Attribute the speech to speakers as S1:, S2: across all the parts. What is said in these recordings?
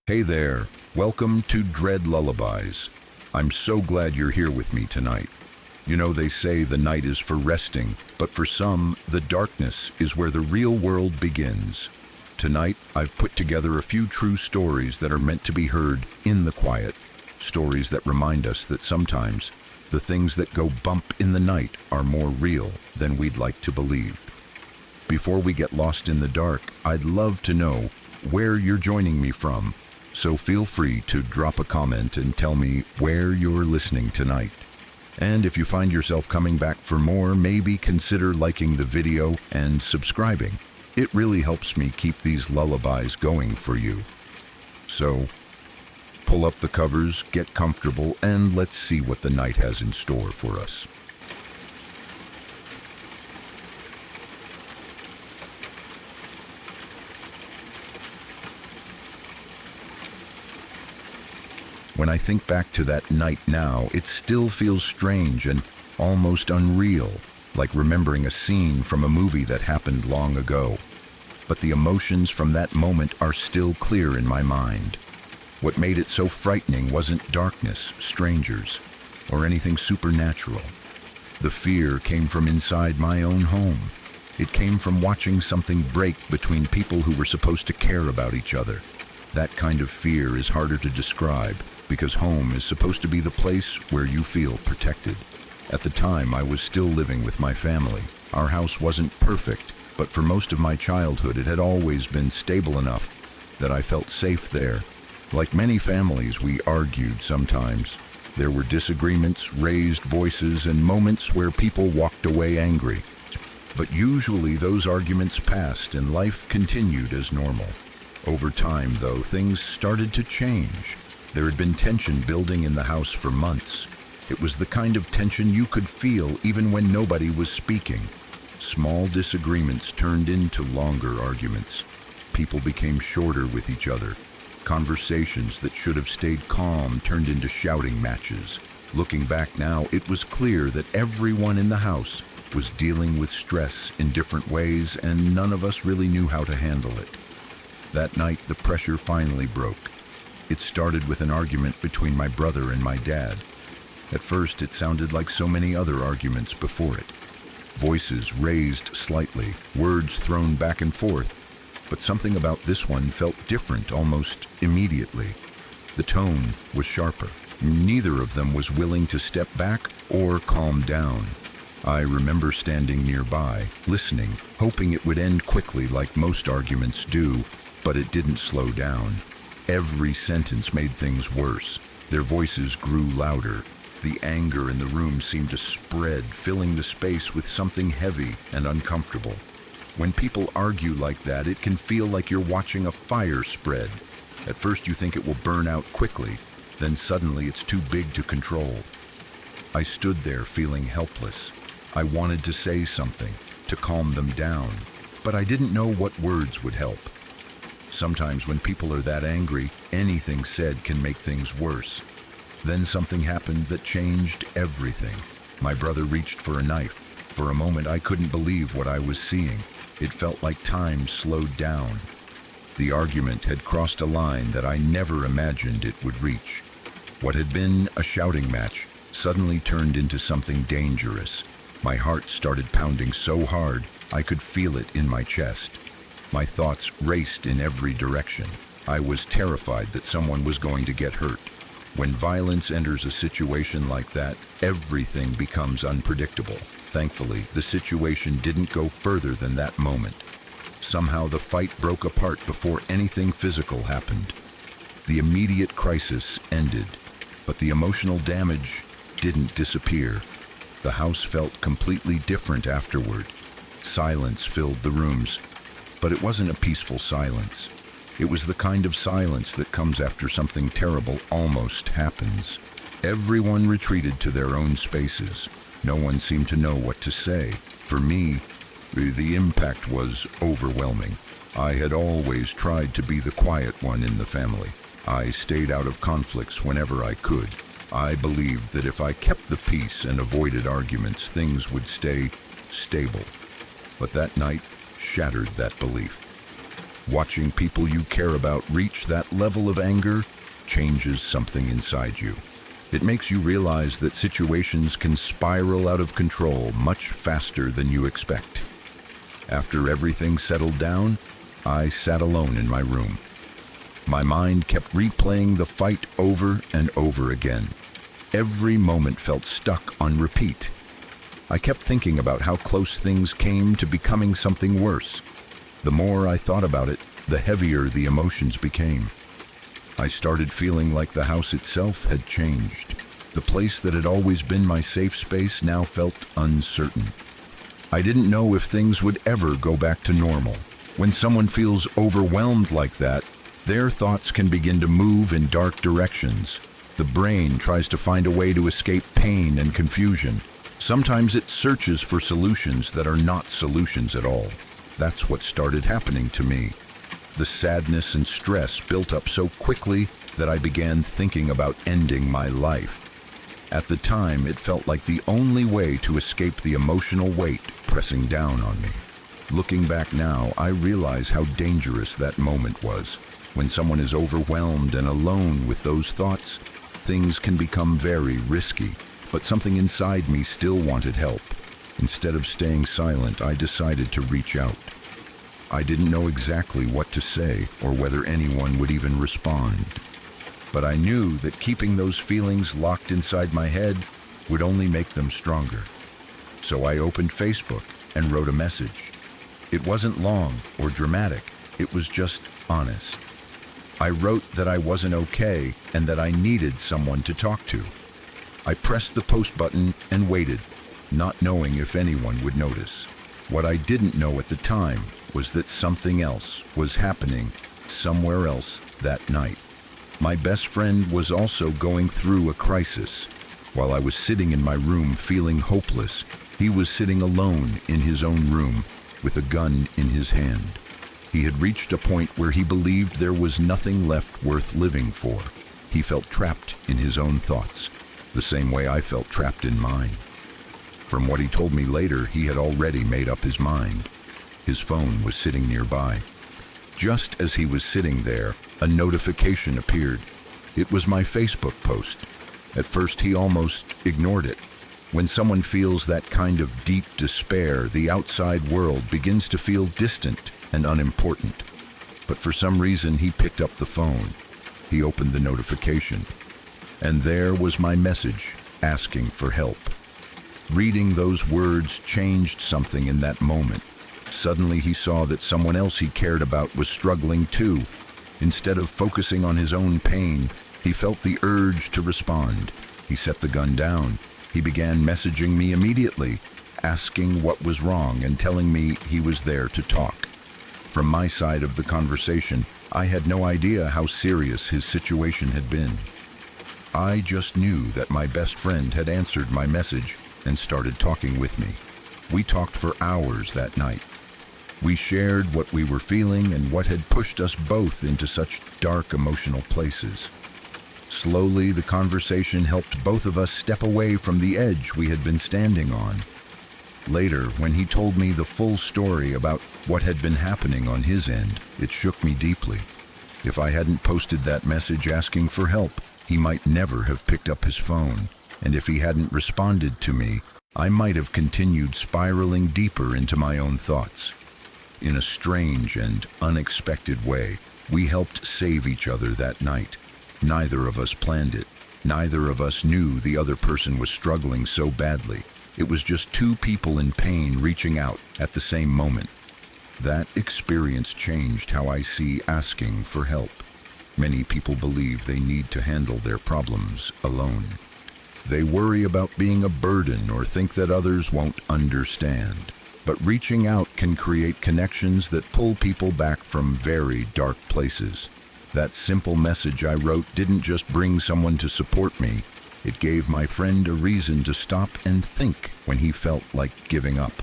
S1: Hey there, welcome to Dread Lullabies. I'm so glad you're here with me tonight. You know, they say the night is for resting, but for some, the darkness is where the real world begins. Tonight, I've put together a few true stories that are meant to be heard in the quiet. Stories that remind us that sometimes the things that go bump in the night are more real than we'd like to believe. Before we get lost in the dark, I'd love to know where you're joining me from. So feel free to drop a comment and tell me where you're listening tonight. And if you find yourself coming back for more, maybe consider liking the video and subscribing. It really helps me keep these lullabies going for you. So, pull up the covers, get comfortable, and let's see what the night has in store for us. When I think back to that night now, it still feels strange and almost unreal, like remembering a scene from a movie that happened long ago. But the emotions from that moment are still clear in my mind. What made it so frightening wasn't darkness, strangers, or anything supernatural. The fear came from inside my own home. It came from watching something break between people who were supposed to care about each other. That kind of fear is harder to describe, because home is supposed to be the place where you feel protected. At the time, I was still living with my family. Our house wasn't perfect, but for most of my childhood, it had always been stable enough that I felt safe there. Like many families, we argued sometimes. There were disagreements, raised voices, and moments where people walked away angry. But usually those arguments passed and life continued as normal. Over time, though, things started to change. There had been tension building in the house for months. It was the kind of tension you could feel even when nobody was speaking. Small disagreements turned into longer arguments. People became shorter with each other. Conversations that should have stayed calm turned into shouting matches. Looking back now, it was clear that everyone in the house was dealing with stress in different ways, and none of us really knew how to handle it. That night, the pressure finally broke. It started with an argument between my brother and my dad. At first, it sounded like so many other arguments before it. Voices raised slightly, words thrown back and forth, but something about this one felt different almost immediately. The tone was sharper. Neither of them was willing to step back or calm down. I remember standing nearby, listening, hoping it would end quickly like most arguments do, but it didn't slow down. Every sentence made things worse. Their voices grew louder. The anger in the room seemed to spread, filling the space with something heavy and uncomfortable. When people argue like that, it can feel like you're watching a fire spread. At first you think it will burn out quickly, then suddenly it's too big to control. I stood there feeling helpless. I wanted to say something, to calm them down, but I didn't know what words would help. Sometimes when people are that angry, anything said can make things worse. Then something happened that changed everything. My brother reached for a knife. For a moment, I couldn't believe what I was seeing. It felt like time slowed down. The argument had crossed a line that I never imagined it would reach. What had been a shouting match suddenly turned into something dangerous. My heart started pounding so hard, I could feel it in my chest. My thoughts raced in every direction. I was terrified that someone was going to get hurt. When violence enters a situation like that, everything becomes unpredictable. Thankfully, the situation didn't go further than that moment. Somehow the fight broke apart before anything physical happened. The immediate crisis ended, but the emotional damage didn't disappear. The house felt completely different afterward. Silence filled the rooms. But it wasn't a peaceful silence. It was the kind of silence that comes after something terrible almost happens. Everyone retreated to their own spaces. No one seemed to know what to say. For me, the impact was overwhelming. I had always tried to be the quiet one in the family. I stayed out of conflicts whenever I could. I believed that if I kept the peace and avoided arguments, things would stay stable. But that night shattered that belief. Watching people you care about reach that level of anger changes something inside you. It makes you realize that situations can spiral out of control much faster than you expect. After everything settled down, I sat alone in my room. My mind kept replaying the fight over and over again. Every moment felt stuck on repeat. I kept thinking about how close things came to becoming something worse. The more I thought about it, the heavier the emotions became. I started feeling like the house itself had changed. The place that had always been my safe space now felt uncertain. I didn't know if things would ever go back to normal. When someone feels overwhelmed like that, their thoughts can begin to move in dark directions. The brain tries to find a way to escape pain and confusion. Sometimes it searches for solutions that are not solutions at all. That's what started happening to me. The sadness and stress built up so quickly that I began thinking about ending my life. At the time, it felt like the only way to escape the emotional weight pressing down on me. Looking back now, I realize how dangerous that moment was. When someone is overwhelmed and alone with those thoughts, things can become very risky. But something inside me still wanted help. Instead of staying silent, I decided to reach out. I didn't know exactly what to say or whether anyone would even respond. But I knew that keeping those feelings locked inside my head would only make them stronger. So I opened Facebook and wrote a message. It wasn't long or dramatic, it was just honest. I wrote that I wasn't okay and that I needed someone to talk to. I pressed the post button and waited, not knowing if anyone would notice. What I didn't know at the time was that something else was happening somewhere else that night. My best friend was also going through a crisis. While I was sitting in my room feeling hopeless, he was sitting alone in his own room with a gun in his hand. He had reached a point where he believed there was nothing left worth living for. He felt trapped in his own thoughts, the same way I felt trapped in mine. From what he told me later, he had already made up his mind. His phone was sitting nearby. Just as he was sitting there, a notification appeared. It was my Facebook post. At first, he almost ignored it. When someone feels that kind of deep despair, the outside world begins to feel distant and unimportant. But for some reason, he picked up the phone. He opened the notification. And there was my message, asking for help. Reading those words changed something in that moment. Suddenly he saw that someone else he cared about was struggling too. Instead of focusing on his own pain, he felt the urge to respond. He set the gun down. He began messaging me immediately, asking what was wrong and telling me he was there to talk. From my side of the conversation, I had no idea how serious his situation had been. I just knew that my best friend had answered my message and started talking with me. We talked for hours that night. We shared what we were feeling and what had pushed us both into such dark emotional places. Slowly, the conversation helped both of us step away from the edge we had been standing on. Later, when he told me the full story about what had been happening on his end, it shook me deeply. If I hadn't posted that message asking for help, he might never have picked up his phone. And if he hadn't responded to me, I might have continued spiraling deeper into my own thoughts. In a strange and unexpected way, we helped save each other that night. Neither of us planned it. Neither of us knew the other person was struggling so badly. It was just two people in pain reaching out at the same moment. That experience changed how I see asking for help. Many people believe they need to handle their problems alone. They worry about being a burden or think that others won't understand. But reaching out can create connections that pull people back from very dark places. That simple message I wrote didn't just bring someone to support me. It gave my friend a reason to stop and think when he felt like giving up.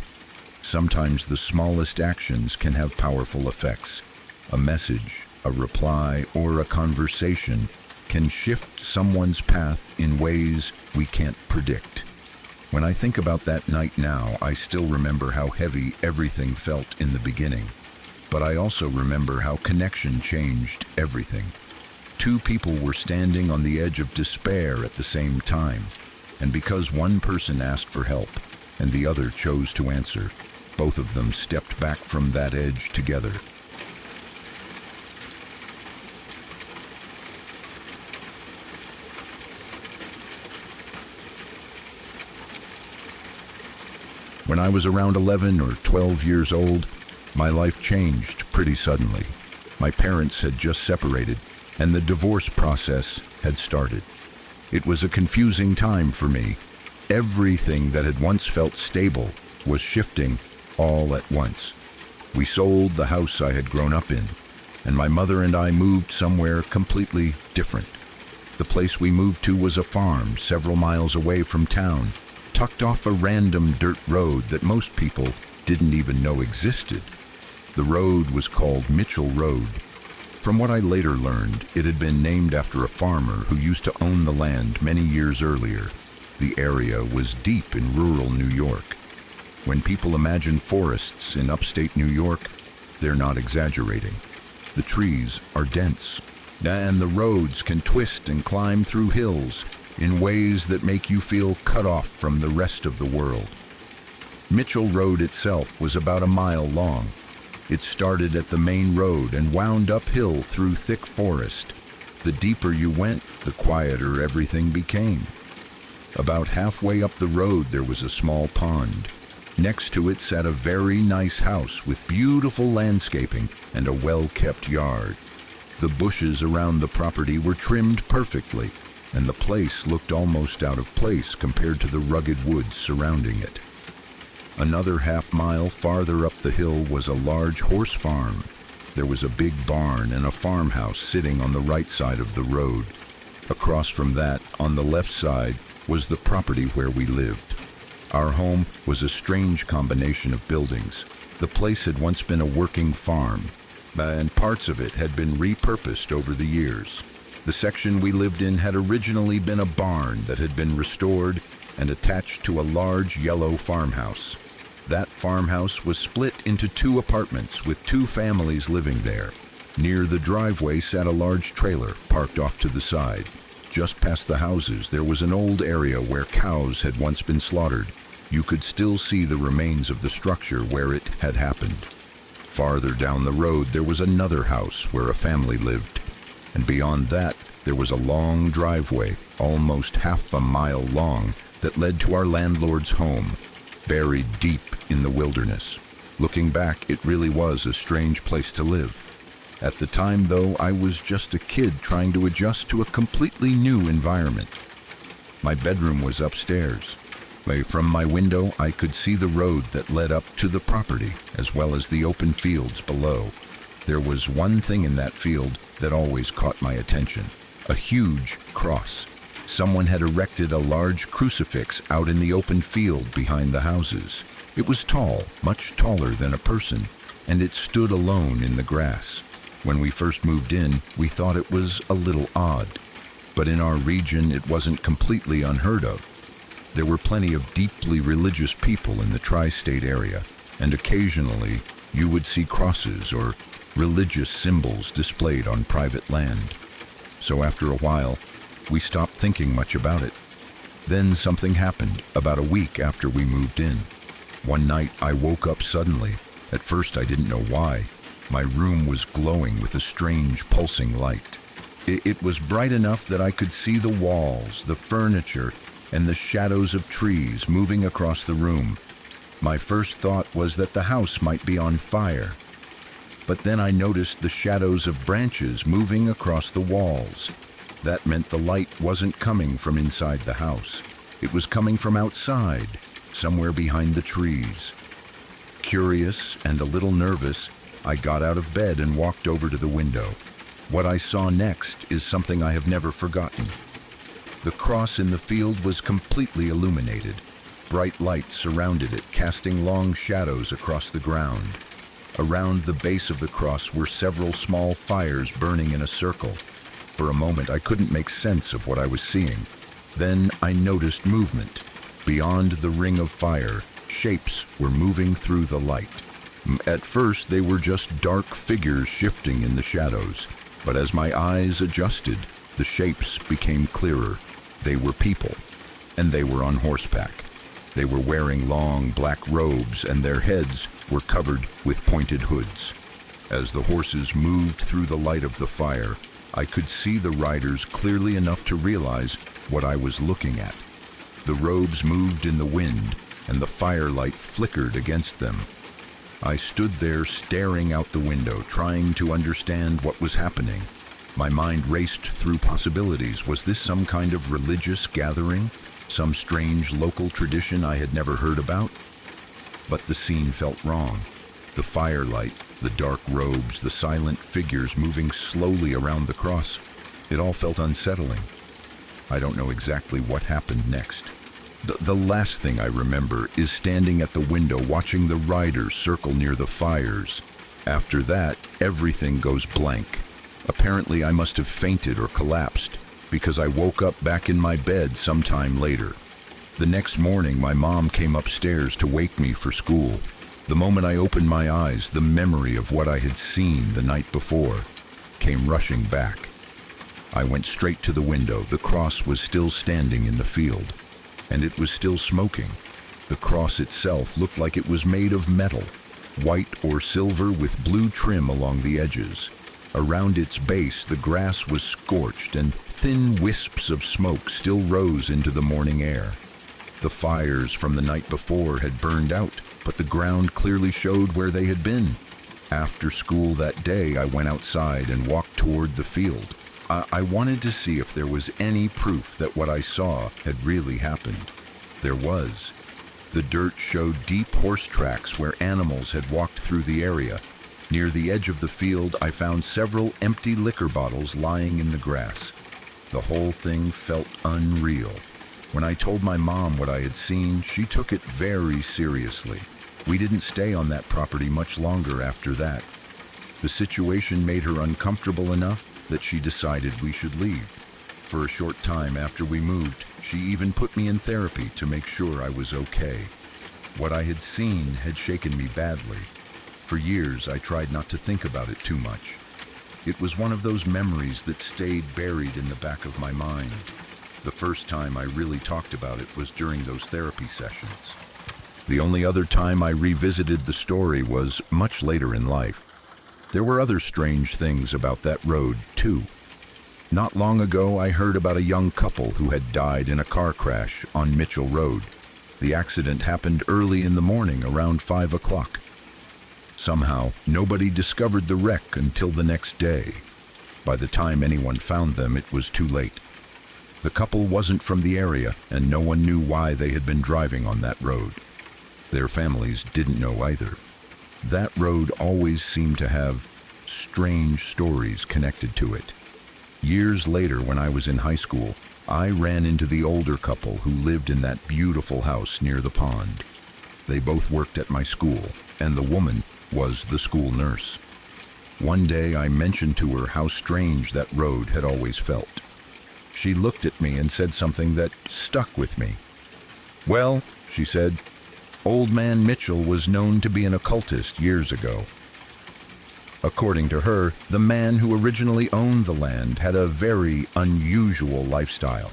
S1: Sometimes the smallest actions can have powerful effects. A message, a reply, or a conversation can shift someone's path in ways we can't predict. When I think about that night now, I still remember how heavy everything felt in the beginning. But I also remember how connection changed everything. Two people were standing on the edge of despair at the same time, and because one person asked for help and the other chose to answer, both of them stepped back from that edge together. When I was around 11 or 12 years old, my life changed pretty suddenly. My parents had just separated, and the divorce process had started. It was a confusing time for me. Everything that had once felt stable was shifting all at once. We sold the house I had grown up in, and my mother and I moved somewhere completely different. The place we moved to was a farm several miles away from town, tucked off a random dirt road that most people didn't even know existed. The road was called Mitchell Road. From what I later learned, it had been named after a farmer who used to own the land many years earlier. The area was deep in rural New York. When people imagine forests in upstate New York, they're not exaggerating. The trees are dense, and the roads can twist and climb through hills in ways that make you feel cut off from the rest of the world. Mitchell Road itself was about a mile long. It started at the main road and wound uphill through thick forest. The deeper you went, the quieter everything became. About halfway up the road there was a small pond. Next to it sat a very nice house with beautiful landscaping and a well-kept yard. The bushes around the property were trimmed perfectly, and the place looked almost out of place compared to the rugged woods surrounding it. Another half-mile farther up the hill was a large horse farm. There was a big barn and a farmhouse sitting on the right side of the road. Across from that, on the left side, was the property where we lived. Our home was a strange combination of buildings. The place had once been a working farm, and parts of it had been repurposed over the years. The section we lived in had originally been a barn that had been restored and attached to a large yellow farmhouse. That farmhouse was split into 2 apartments with 2 families living there. Near the driveway sat a large trailer parked off to the side. Just past the houses, there was an old area where cows had once been slaughtered. You could still see the remains of the structure where it had happened. Farther down the road, there was another house where a family lived. And beyond that, there was a long driveway, almost half a mile long, that led to our landlord's home, buried deep in the wilderness. Looking back, it really was a strange place to live. At the time, though, I was just a kid trying to adjust to a completely new environment. My bedroom was upstairs. From my window, I could see the road that led up to the property, as well as the open fields below. There was one thing in that field that always caught my attention: a huge cross. Someone had erected a large crucifix out in the open field behind the houses. It was tall, much taller than a person, and it stood alone in the grass. When we first moved in, we thought it was a little odd, but in our region it wasn't completely unheard of. There were plenty of deeply religious people in the tri-state area, and occasionally you would see crosses or religious symbols displayed on private land. So after a while, we stopped thinking much about it. Then something happened about a week after we moved in. One night I woke up suddenly. At first I didn't know why. My room was glowing with a strange pulsing light. It was bright enough that I could see the walls, the furniture, and the shadows of trees moving across the room. My first thought was that the house might be on fire. But then I noticed the shadows of branches moving across the walls. That meant the light wasn't coming from inside the house. It was coming from outside, somewhere behind the trees. Curious and a little nervous, I got out of bed and walked over to the window. What I saw next is something I have never forgotten. The cross in the field was completely illuminated. Bright light surrounded it, casting long shadows across the ground. Around the base of the cross were several small fires burning in a circle. For a moment, I couldn't make sense of what I was seeing. Then I noticed movement. Beyond the ring of fire, shapes were moving through the light. At first, they were just dark figures shifting in the shadows, but as my eyes adjusted, the shapes became clearer. They were people, and they were on horseback. They were wearing long black robes, and their heads were covered with pointed hoods. As the horses moved through the light of the fire, I could see the riders clearly enough to realize what I was looking at. The robes moved in the wind, and the firelight flickered against them. I stood there staring out the window, trying to understand what was happening. My mind raced through possibilities. Was this some kind of religious gathering? Some strange local tradition I had never heard about? But the scene felt wrong. The firelight, the dark robes, the silent figures moving slowly around the cross. It all felt unsettling. I don't know exactly what happened next. The last thing I remember is standing at the window watching the riders circle near the fires. After that, everything goes blank. Apparently, I must have fainted or collapsed, because I woke up back in my bed sometime later. The next morning, my mom came upstairs to wake me for school. The moment I opened my eyes, the memory of what I had seen the night before came rushing back. I went straight to the window. The cross was still standing in the field, and it was still smoking. The cross itself looked like it was made of metal, white or silver with blue trim along the edges. Around its base, the grass was scorched, and thin wisps of smoke still rose into the morning air. The fires from the night before had burned out, but the ground clearly showed where they had been. After school that day, I went outside and walked toward the field. I wanted to see if there was any proof that what I saw had really happened. There was. The dirt showed deep horse tracks where animals had walked through the area. Near the edge of the field, I found several empty liquor bottles lying in the grass. The whole thing felt unreal. When I told my mom what I had seen, she took it very seriously. We didn't stay on that property much longer after that. The situation made her uncomfortable enough that she decided we should leave. For a short time after we moved, she even put me in therapy to make sure I was okay. What I had seen had shaken me badly. For years, I tried not to think about it too much. It was one of those memories that stayed buried in the back of my mind. The first time I really talked about it was during those therapy sessions. The only other time I revisited the story was much later in life. There were other strange things about that road, too. Not long ago, I heard about a young couple who had died in a car crash on Mitchell Road. The accident happened early in the morning, around 5 o'clock. Somehow, nobody discovered the wreck until the next day. By the time anyone found them, it was too late. The couple wasn't from the area, and no one knew why they had been driving on that road. Their families didn't know either. That road always seemed to have strange stories connected to it. Years later, when I was in high school, I ran into the older couple who lived in that beautiful house near the pond. They both worked at my school, and the woman was the school nurse. One day I mentioned to her how strange that road had always felt. She looked at me and said something that stuck with me. "Well," she said, "Old Man Mitchell was known to be an occultist years ago." According to her, the man who originally owned the land had a very unusual lifestyle.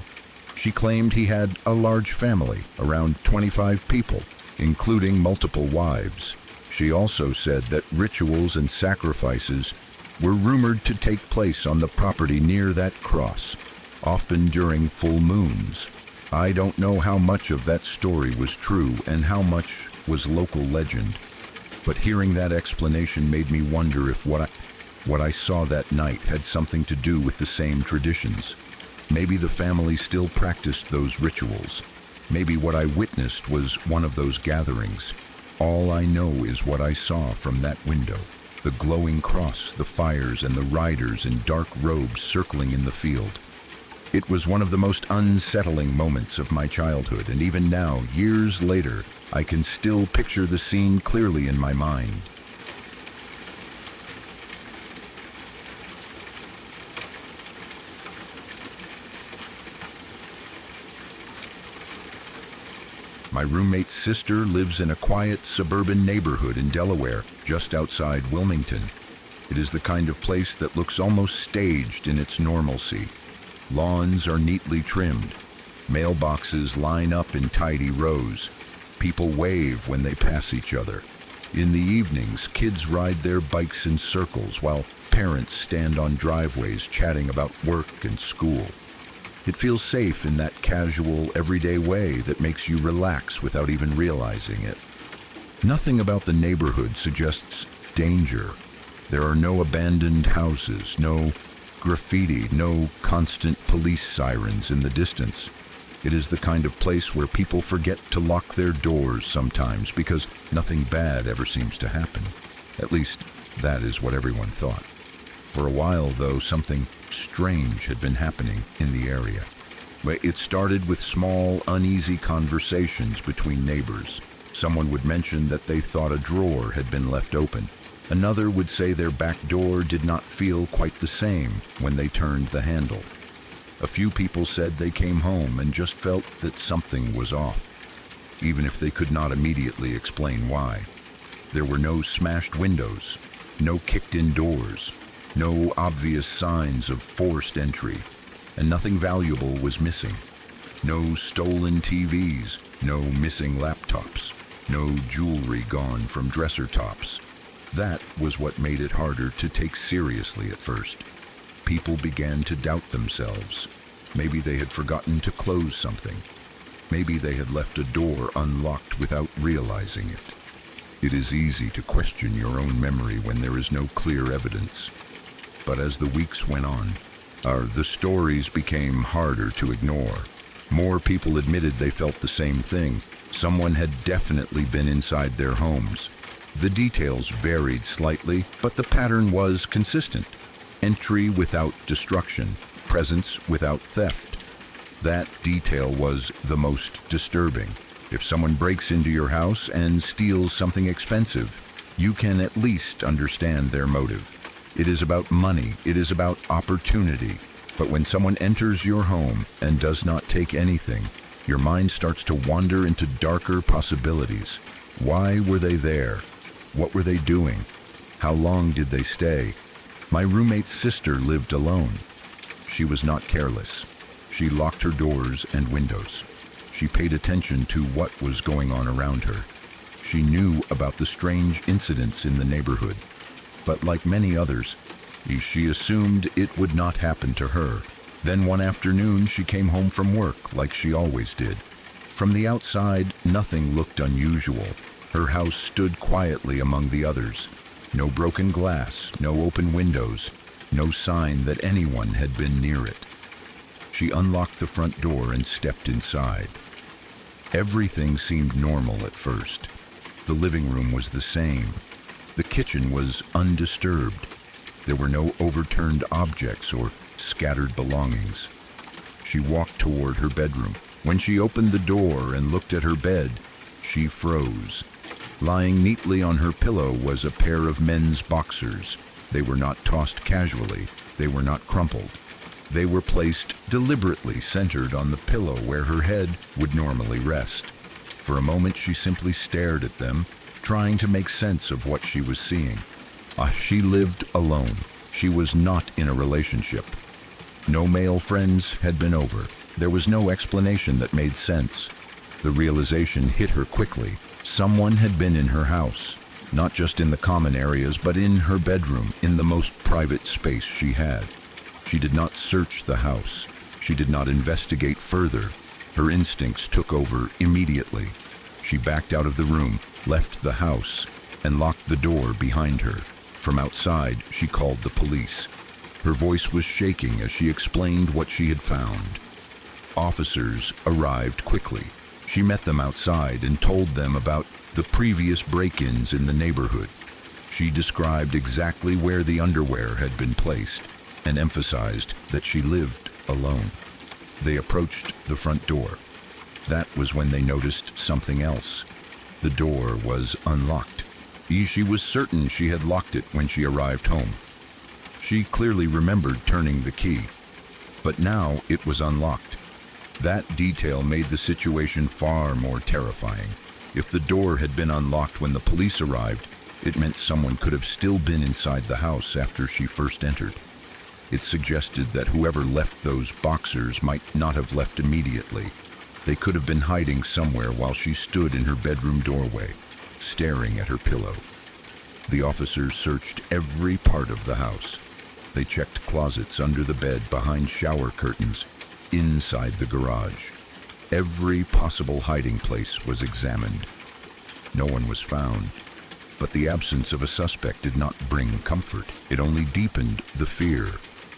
S1: She claimed he had a large family, around 25 people, including multiple wives. She also said that rituals and sacrifices were rumored to take place on the property near that cross, often during full moons. I don't know how much of that story was true and how much was local legend, but hearing that explanation made me wonder if what I saw that night had something to do with the same traditions. Maybe the family still practiced those rituals. Maybe what I witnessed was one of those gatherings. All I know is what I saw from that window: the glowing cross, the fires, and the riders in dark robes circling in the field. It was one of the most unsettling moments of my childhood, and even now, years later, I can still picture the scene clearly in my mind. My roommate's sister lives in a quiet suburban neighborhood in Delaware, just outside Wilmington. It is the kind of place that looks almost staged in its normalcy. Lawns are neatly trimmed. Mailboxes line up in tidy rows. People wave when they pass each other. In the evenings, kids ride their bikes in circles while parents stand on driveways chatting about work and school. It feels safe in that casual, everyday way that makes you relax without even realizing it. Nothing about the neighborhood suggests danger. There are no abandoned houses, no graffiti, no constant police sirens in the distance. It is the kind of place where people forget to lock their doors sometimes because nothing bad ever seems to happen. At least, that is what everyone thought. For a while, though, something strange had been happening in the area. It started with small, uneasy conversations between neighbors. Someone would mention that they thought a drawer had been left open. Another would say their back door did not feel quite the same when they turned the handle. A few people said they came home and just felt that something was off, even if they could not immediately explain why. There were no smashed windows, no kicked-in doors, no obvious signs of forced entry, and nothing valuable was missing. No stolen TVs, no missing laptops, no jewelry gone from dresser tops. That was what made it harder to take seriously at first. People began to doubt themselves. Maybe they had forgotten to close something. Maybe they had left a door unlocked without realizing it. It is easy to question your own memory when there is no clear evidence. But as the weeks went on, the stories became harder to ignore. More people admitted they felt the same thing. Someone had definitely been inside their homes. The details varied slightly, but the pattern was consistent. Entry without destruction, presence without theft. That detail was the most disturbing. If someone breaks into your house and steals something expensive, you can at least understand their motive. It is about money, it is about opportunity. But when someone enters your home and does not take anything, your mind starts to wander into darker possibilities. Why were they there? What were they doing? How long did they stay? My roommate's sister lived alone. She was not careless. She locked her doors and windows. She paid attention to what was going on around her. She knew about the strange incidents in the neighborhood. But like many others, she assumed it would not happen to her. Then one afternoon, she came home from work like she always did. From the outside, nothing looked unusual. Her house stood quietly among the others. No broken glass, no open windows, no sign that anyone had been near it. She unlocked the front door and stepped inside. Everything seemed normal at first. The living room was the same. The kitchen was undisturbed. There were no overturned objects or scattered belongings. She walked toward her bedroom. When she opened the door and looked at her bed, she froze. Lying neatly on her pillow was a pair of men's boxers. They were not tossed casually. They were not crumpled. They were placed deliberately centered on the pillow where her head would normally rest. For a moment, she simply stared at them, trying to make sense of what she was seeing. She lived alone. She was not in a relationship. No male friends had been over. There was no explanation that made sense. The realization hit her quickly. Someone had been in her house, not just in the common areas, but in her bedroom, in the most private space she had. She did not search the house. She did not investigate further. Her instincts took over immediately. She backed out of the room, left the house, and locked the door behind her. From outside, she called the police. Her voice was shaking as she explained what she had found. Officers arrived quickly. She met them outside and told them about the previous break-ins in the neighborhood. She described exactly where the underwear had been placed and emphasized that she lived alone. They approached the front door. That was when they noticed something else. The door was unlocked. She was certain she had locked it when she arrived home. She clearly remembered turning the key, but now it was unlocked. That detail made the situation far more terrifying. If the door had been unlocked when the police arrived, It meant someone could have still been inside the house after she first entered. It suggested that whoever left those boxers might not have left immediately. They could have been hiding somewhere while she stood in her bedroom doorway, staring at her pillow. The officers searched every part of the house. They checked closets under the bed, behind shower curtains, inside the garage. Every possible hiding place was examined. No one was found, but the absence of a suspect did not bring comfort. It only deepened the fear.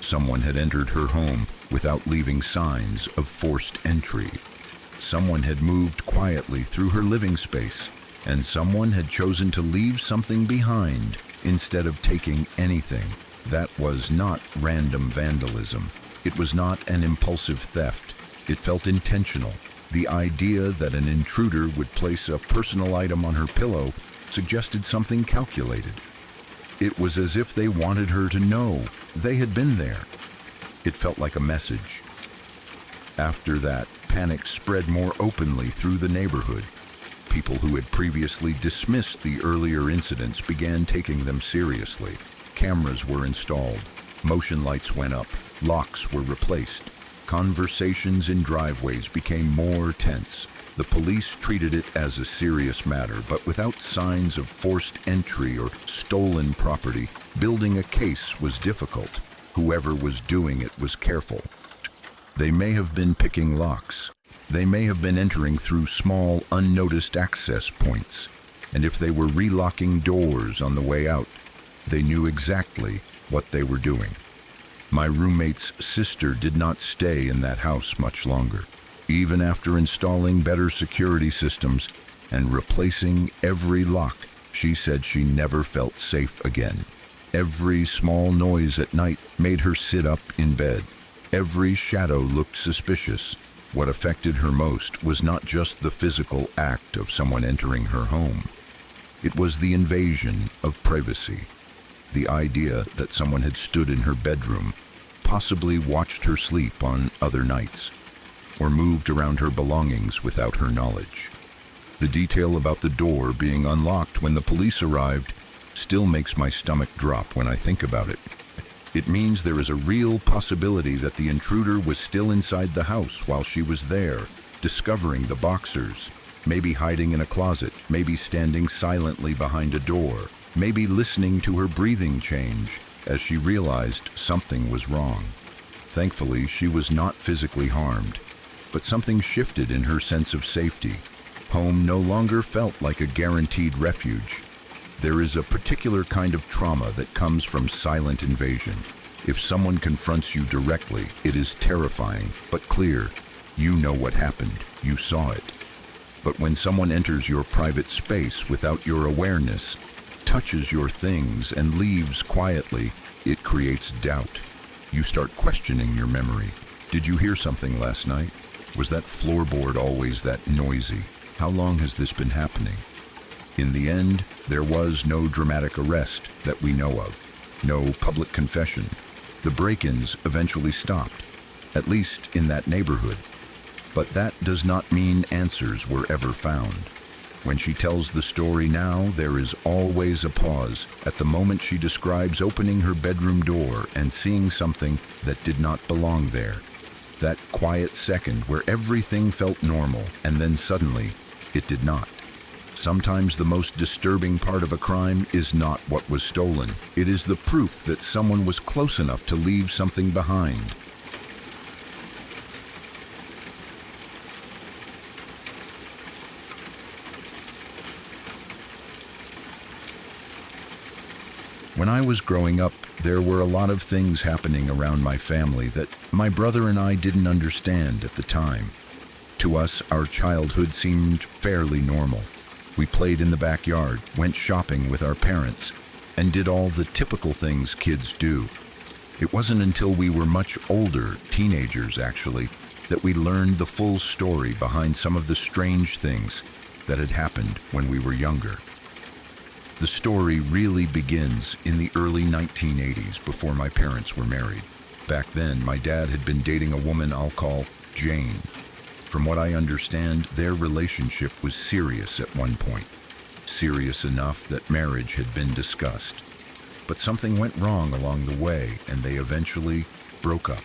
S1: Someone had entered her home without leaving signs of forced entry. Someone had moved quietly through her living space, and someone had chosen to leave something behind instead of taking anything. That was not random vandalism. It was not an impulsive theft. It felt intentional. The idea that an intruder would place a personal item on her pillow suggested something calculated. It was as if they wanted her to know they had been there. It felt like a message. After that, panic spread more openly through the neighborhood. People who had previously dismissed the earlier incidents began taking them seriously. Cameras were installed, motion lights went up, locks were replaced. Conversations in driveways became more tense. The police treated it as a serious matter, but without signs of forced entry or stolen property, building a case was difficult. Whoever was doing it was careful. They may have been picking locks. They may have been entering through small, unnoticed access points. And if they were relocking doors on the way out, they knew exactly what they were doing. My roommate's sister did not stay in that house much longer. Even after installing better security systems and replacing every lock, she said she never felt safe again. Every small noise at night made her sit up in bed. Every shadow looked suspicious. What affected her most was not just the physical act of someone entering her home. It was the invasion of privacy. The idea that someone had stood in her bedroom, possibly watched her sleep on other nights, or moved around her belongings without her knowledge. The detail about the door being unlocked when the police arrived still makes my stomach drop when I think about it. It means there is a real possibility that the intruder was still inside the house while she was there, discovering the boxers, maybe hiding in a closet, maybe standing silently behind a door, maybe listening to her breathing change as she realized something was wrong. Thankfully, she was not physically harmed, but something shifted in her sense of safety. Home no longer felt like a guaranteed refuge. There is a particular kind of trauma that comes from silent invasion. If someone confronts you directly, it is terrifying, but clear. You know what happened. You saw it. But when someone enters your private space without your awareness, touches your things, and leaves quietly, it creates doubt. You start questioning your memory. Did you hear something last night? Was that floorboard always that noisy? How long has this been happening? In the end, there was no dramatic arrest that we know of, no public confession. The break-ins eventually stopped, at least in that neighborhood. But that does not mean answers were ever found. When she tells the story now, there is always a pause at the moment she describes opening her bedroom door and seeing something that did not belong there. That quiet second where everything felt normal, and then suddenly, it did not. Sometimes the most disturbing part of a crime is not what was stolen. It is the proof that someone was close enough to leave something behind. When I was growing up, there were a lot of things happening around my family that my brother and I didn't understand at the time. To us, our childhood seemed fairly normal. We played in the backyard, went shopping with our parents, and did all the typical things kids do. It wasn't until we were much older, teenagers actually, that we learned the full story behind some of the strange things that had happened when we were younger. The story really begins in the early 1980s, before my parents were married. Back then, my dad had been dating a woman I'll call Jane. From what I understand, their relationship was serious at one point. serious enough that marriage had been discussed. But something went wrong along the way, and they eventually broke up.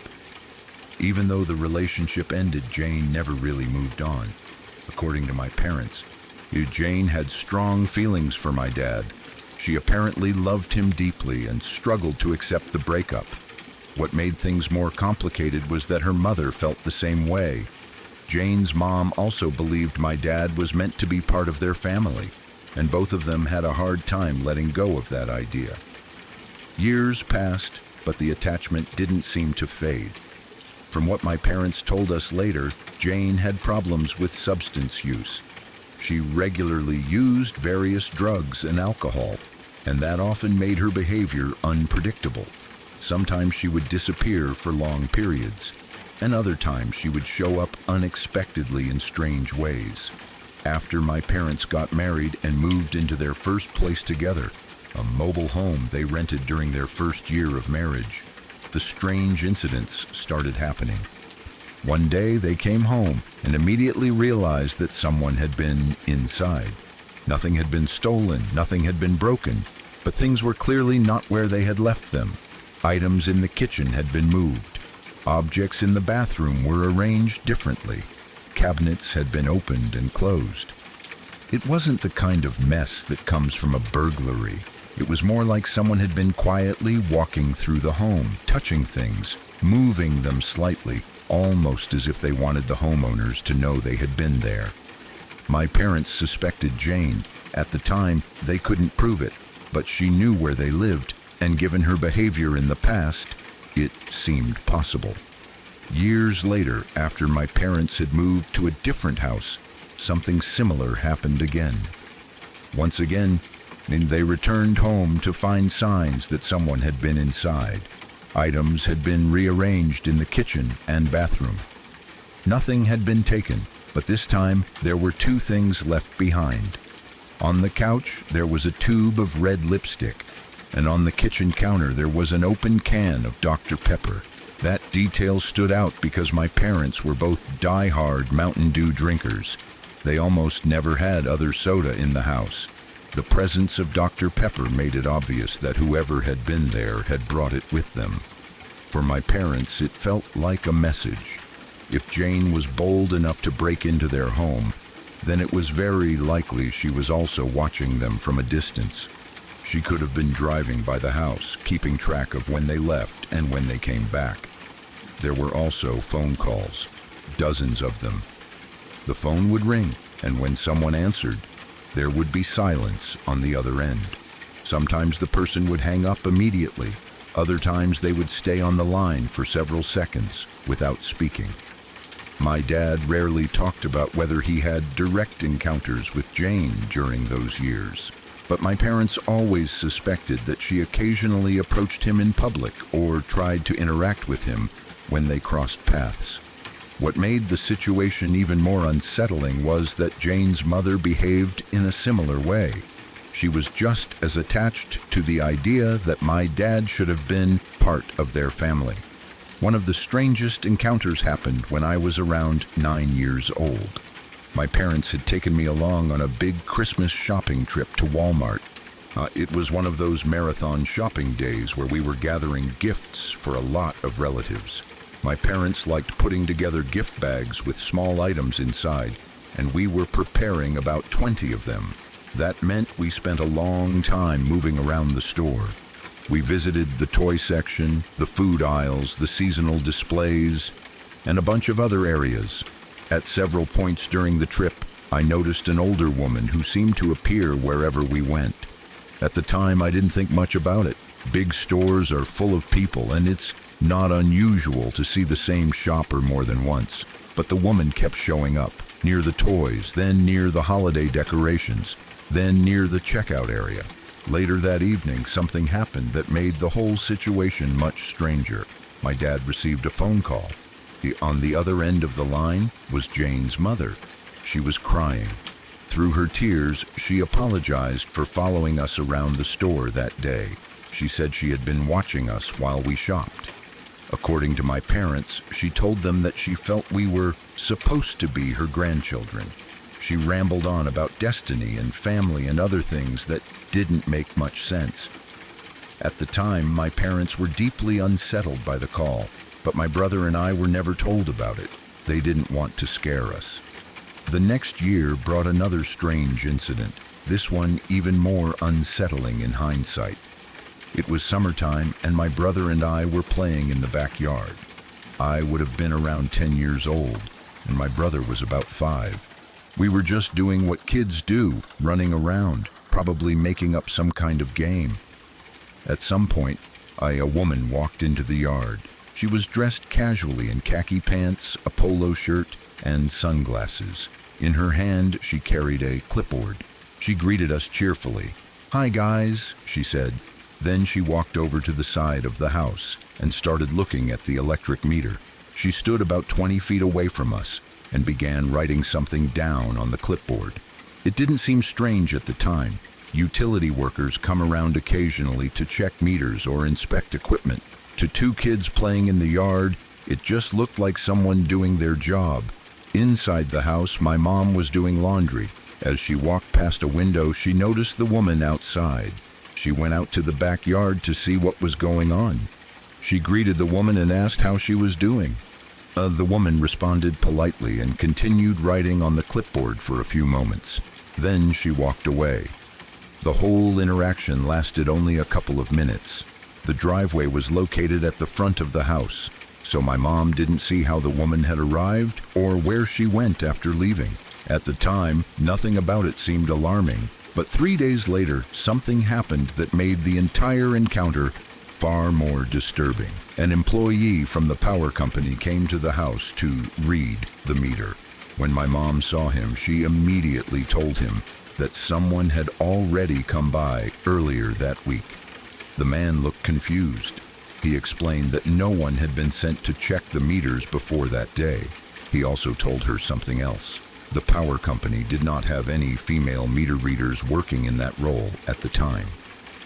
S1: Even though the relationship ended, Jane never really moved on. According to my parents, Jane had strong feelings for my dad. She apparently loved him deeply and struggled to accept the breakup. What made things more complicated was that her mother felt the same way. Jane's mom also believed my dad was meant to be part of their family, and both of them had a hard time letting go of that idea. Years passed, but the attachment didn't seem to fade. From what my parents told us later, Jane had problems with substance use. She regularly used various drugs and alcohol, and that often made her behavior unpredictable. Sometimes she would disappear for long periods, and other times she would show up unexpectedly in strange ways. After my parents got married and moved into their first place together, a mobile home they rented during their first year of marriage, the strange incidents started happening. One day they came home and immediately realized that someone had been inside. Nothing had been stolen, nothing had been broken, but things were clearly not where they had left them. Items in the kitchen had been moved. Objects in the bathroom were arranged differently. Cabinets had been opened and closed. It wasn't the kind of mess that comes from a burglary. It was more like someone had been quietly walking through the home, touching things, moving them slightly, almost as if they wanted the homeowners to know they had been there. My parents suspected Jane. At the time, they couldn't prove it, but she knew where they lived, and given her behavior in the past, it seemed possible. Years later, after my parents had moved to a different house, something similar happened again. Once again, they returned home to find signs that someone had been inside. Items had been rearranged in the kitchen and bathroom. Nothing had been taken, but this time there were two things left behind. On the couch, there was a tube of red lipstick, and on the kitchen counter there was an open can of Dr. Pepper. That detail stood out because my parents were both die-hard Mountain Dew drinkers. They almost never had other soda in the house. The presence of Dr. Pepper made it obvious that whoever had been there had brought it with them. For my parents, it felt like a message. If Jane was bold enough to break into their home, then it was very likely she was also watching them from a distance. She could have been driving by the house, keeping track of when they left and when they came back. There were also phone calls, dozens of them. The phone would ring, and when someone answered, there would be silence on the other end. Sometimes the person would hang up immediately. Other times they would stay on the line for several seconds without speaking. My dad rarely talked about whether he had direct encounters with Jane during those years, but my parents always suspected that she occasionally approached him in public or tried to interact with him when they crossed paths. What made the situation even more unsettling was that Jane's mother behaved in a similar way. She was just as attached to the idea that my dad should have been part of their family. One of the strangest encounters happened when I was around 9 years old. My parents had taken me along on a big Christmas shopping trip to Walmart. It was one of those marathon shopping days where we were gathering gifts for a lot of relatives. My parents liked putting together gift bags with small items inside, and we were preparing about 20 of them. That meant we spent a long time moving around the store. We visited the toy section, the food aisles, the seasonal displays, and a bunch of other areas. At several points during the trip, I noticed an older woman who seemed to appear wherever we went. At the time, I didn't think much about it. Big stores are full of people, and it's not unusual to see the same shopper more than once. But the woman kept showing up, near the toys, then near the holiday decorations, then near the checkout area. Later that evening, something happened that made the whole situation much stranger. My dad received a phone call. On the other end of the line was Jane's mother. She was crying. Through her tears, she apologized for following us around the store that day. She said she had been watching us while we shopped. According to my parents, she told them that she felt we were supposed to be her grandchildren. She rambled on about destiny and family and other things that didn't make much sense. At the time, my parents were deeply unsettled by the call, but my brother and I were never told about it. They didn't want to scare us. The next year brought another strange incident, this one even more unsettling in hindsight. It was summertime, and my brother and I were playing in the backyard. I would have been around 10 years old, and my brother was about 5. We were just doing what kids do, running around, probably making up some kind of game. At some point, a woman walked into the yard. She was dressed casually in khaki pants, a polo shirt, and sunglasses. In her hand, she carried a clipboard. She greeted us cheerfully. "Hi, guys," she said. Then she walked over to the side of the house and started looking at the electric meter. She stood about 20 feet away from us and began writing something down on the clipboard. It didn't seem strange at the time. Utility workers come around occasionally to check meters or inspect equipment. To 2 kids playing in the yard, it just looked like someone doing their job. Inside the house, my mom was doing laundry. As she walked past a window, she noticed the woman outside. She went out to the backyard to see what was going on. She greeted the woman and asked how she was doing. The woman responded politely and continued writing on the clipboard for a few moments. Then she walked away. The whole interaction lasted only a couple of minutes. The driveway was located at the front of the house, so my mom didn't see how the woman had arrived or where she went after leaving. At the time, nothing about it seemed alarming, but 3 days later, something happened that made the entire encounter far more disturbing. An employee from the power company came to the house to read the meter. When my mom saw him, she immediately told him that someone had already come by earlier that week. The man looked confused. He explained that no one had been sent to check the meters before that day. He also told her something else. The power company did not have any female meter readers working in that role at the time.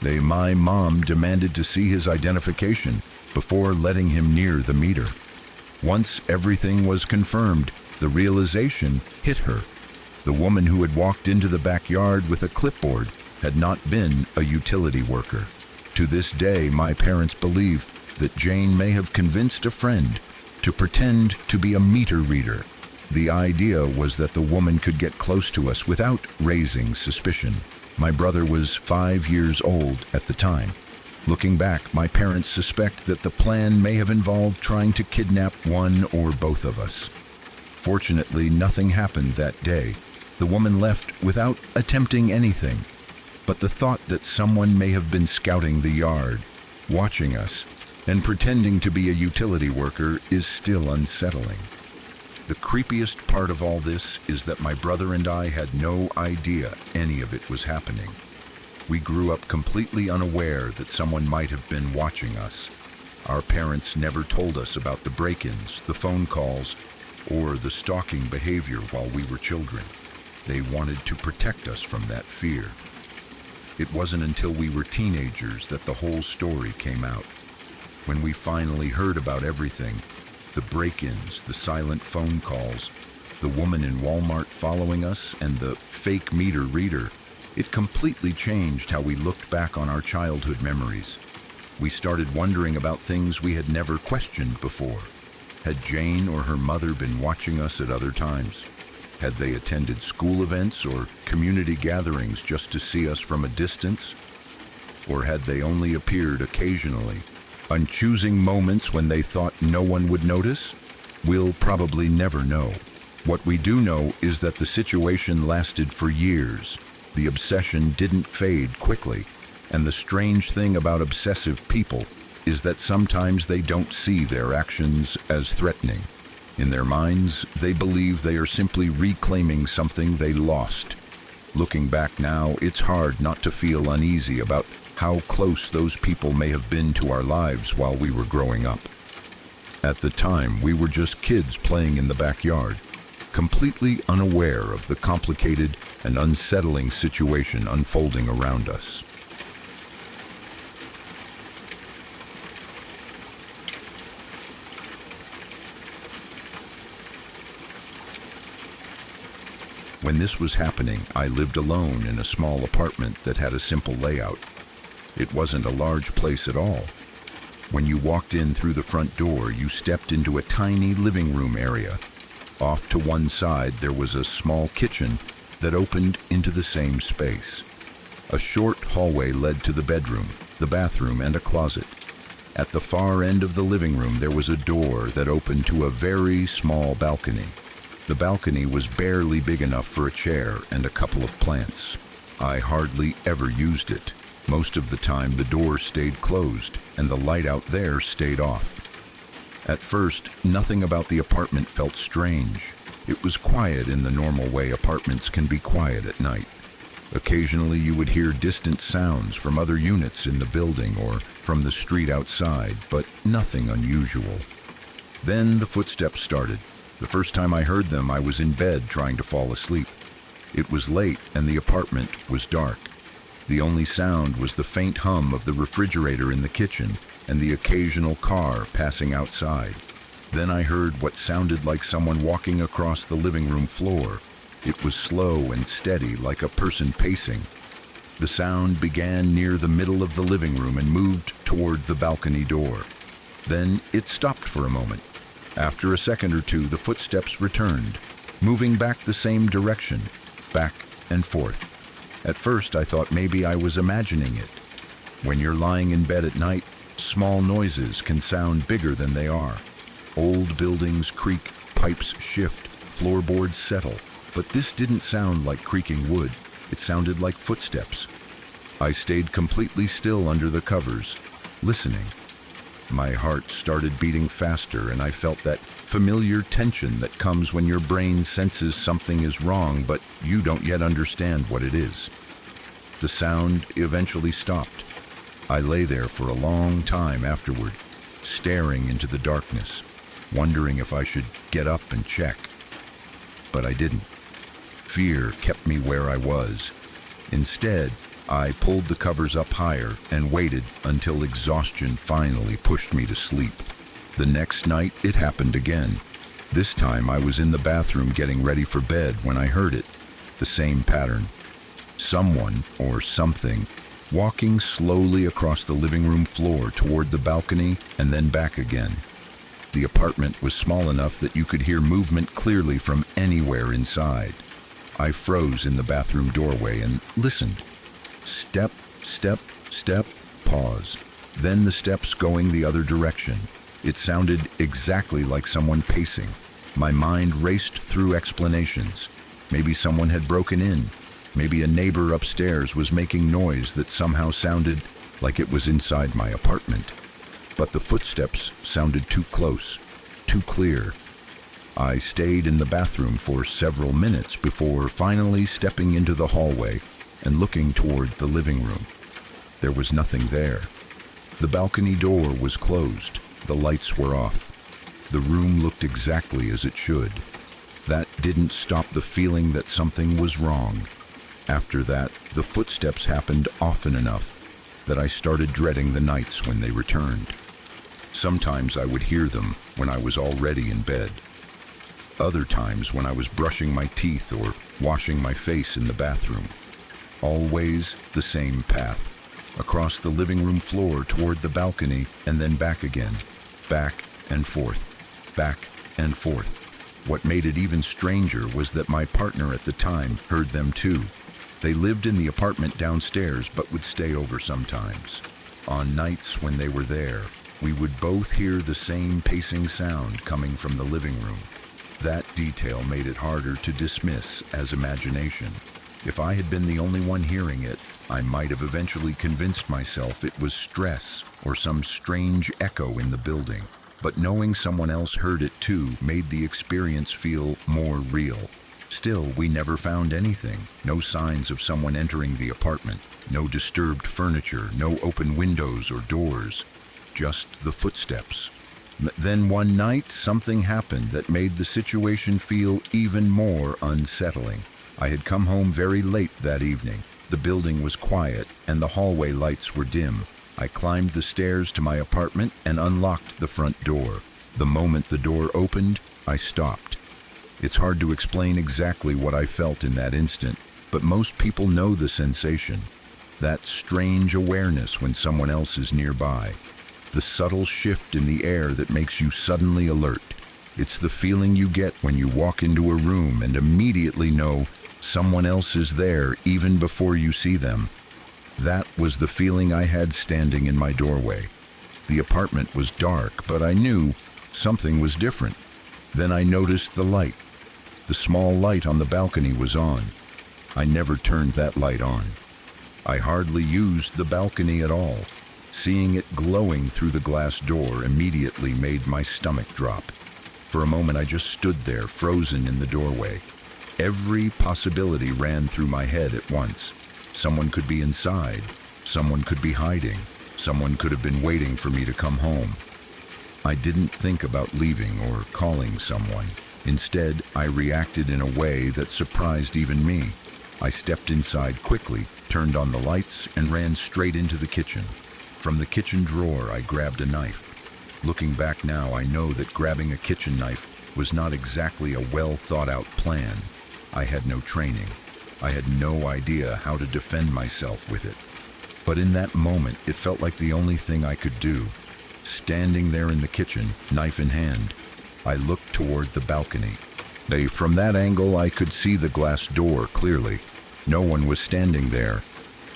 S1: My mom demanded to see his identification before letting him near the meter. Once everything was confirmed, the realization hit her. The woman who had walked into the backyard with a clipboard had not been a utility worker. To this day, my parents believe that Jane may have convinced a friend to pretend to be a meter reader. The idea was that the woman could get close to us without raising suspicion. My brother was 5 years old at the time. Looking back, my parents suspect that the plan may have involved trying to kidnap one or both of us. Fortunately, nothing happened that day. The woman left without attempting anything. But the thought that someone may have been scouting the yard, watching us, and pretending to be a utility worker is still unsettling. The creepiest part of all this is that my brother and I had no idea any of it was happening. We grew up completely unaware that someone might have been watching us. Our parents never told us about the break-ins, the phone calls, or the stalking behavior while we were children. They wanted to protect us from that fear. It wasn't until we were teenagers that the whole story came out. When we finally heard about everything, the break-ins, the silent phone calls, the woman in Walmart following us, and the fake meter reader, it completely changed how we looked back on our childhood memories. We started wondering about things we had never questioned before. Had Jane or her mother been watching us at other times? Had they attended school events or community gatherings just to see us from a distance? Or had they only appeared occasionally, on choosing moments when they thought no one would notice? We'll probably never know. What we do know is that the situation lasted for years. The obsession didn't fade quickly, and the strange thing about obsessive people is that sometimes they don't see their actions as threatening. In their minds, they believe they are simply reclaiming something they lost. Looking back now, it's hard not to feel uneasy about how close those people may have been to our lives while we were growing up. At the time, we were just kids playing in the backyard, completely unaware of the complicated and unsettling situation unfolding around us. When this was happening, I lived alone in a small apartment that had a simple layout. It wasn't a large place at all. When you walked in through the front door, you stepped into a tiny living room area. Off to one side, there was a small kitchen that opened into the same space. A short hallway led to the bedroom, the bathroom, and a closet. At the far end of the living room, there was a door that opened to a very small balcony. The balcony was barely big enough for a chair and a couple of plants. I hardly ever used it. Most of the time, the door stayed closed, and the light out there stayed off. At first, nothing about the apartment felt strange. It was quiet in the normal way apartments can be quiet at night. Occasionally, you would hear distant sounds from other units in the building or from the street outside, but nothing unusual. Then the footsteps started. The first time I heard them, I was in bed trying to fall asleep. It was late and the apartment was dark. The only sound was the faint hum of the refrigerator in the kitchen and the occasional car passing outside. Then I heard what sounded like someone walking across the living room floor. It was slow and steady, like a person pacing. The sound began near the middle of the living room and moved toward the balcony door. Then it stopped for a moment. After a second or two, the footsteps returned, moving back the same direction, back and forth. At first, I thought maybe I was imagining it. When you're lying in bed at night, small noises can sound bigger than they are. Old buildings creak, pipes shift, floorboards settle. But this didn't sound like creaking wood. It sounded like footsteps. I stayed completely still under the covers, listening. My heart started beating faster, and I felt that familiar tension that comes when your brain senses something is wrong, but you don't yet understand what it is. The sound eventually stopped. I lay there for a long time afterward, staring into the darkness, wondering if I should get up and check. But I didn't. Fear kept me where I was. Instead, I pulled the covers up higher and waited until exhaustion finally pushed me to sleep. The next night, it happened again. This time, I was in the bathroom getting ready for bed when I heard it. The same pattern. Someone, or something, walking slowly across the living room floor toward the balcony and then back again. The apartment was small enough that you could hear movement clearly from anywhere inside. I froze in the bathroom doorway and listened. Step, step, step, pause. Then the steps going the other direction. It sounded exactly like someone pacing. My mind raced through explanations. Maybe someone had broken in. Maybe a neighbor upstairs was making noise that somehow sounded like it was inside my apartment. But the footsteps sounded too close, too clear. I stayed in the bathroom for several minutes before finally stepping into the hallway and looking toward the living room. There was nothing there. The balcony door was closed. The lights were off. The room looked exactly as it should. That didn't stop the feeling that something was wrong. After that, the footsteps happened often enough that I started dreading the nights when they returned. Sometimes I would hear them when I was already in bed. Other times when I was brushing my teeth or washing my face in the bathroom. Always the same path, across the living room floor toward the balcony and then back again, back and forth, back and forth. What made it even stranger was that my partner at the time heard them too. They lived in the apartment downstairs but would stay over sometimes. On nights when they were there, we would both hear the same pacing sound coming from the living room. That detail made it harder to dismiss as imagination. If I had been the only one hearing it, I might have eventually convinced myself it was stress or some strange echo in the building. But knowing someone else heard it too made the experience feel more real. Still, we never found anything. No signs of someone entering the apartment. No disturbed furniture, no open windows or doors. Just the footsteps. Then one night, something happened that made the situation feel even more unsettling. I had come home very late that evening. The building was quiet, and the hallway lights were dim. I climbed the stairs to my apartment and unlocked the front door. The moment the door opened, I stopped. It's hard to explain exactly what I felt in that instant, but most people know the sensation. That strange awareness when someone else is nearby. The subtle shift in the air that makes you suddenly alert. It's the feeling you get when you walk into a room and immediately know someone else is there even before you see them. That was the feeling I had standing in my doorway. The apartment was dark, but I knew something was different. Then I noticed the light. The small light on the balcony was on. I never turned that light on. I hardly used the balcony at all. Seeing it glowing through the glass door immediately made my stomach drop. For a moment I just stood there, frozen in the doorway. Every possibility ran through my head at once. Someone could be inside. Someone could be hiding. Someone could have been waiting for me to come home. I didn't think about leaving or calling someone. Instead, I reacted in a way that surprised even me. I stepped inside quickly, turned on the lights, and ran straight into the kitchen. From the kitchen drawer, I grabbed a knife. Looking back now, I know that grabbing a kitchen knife was not exactly a well-thought-out plan. I had no training. I had no idea how to defend myself with it. But in that moment, it felt like the only thing I could do. Standing there in the kitchen, knife in hand, I looked toward the balcony. From that angle, I could see the glass door clearly. No one was standing there.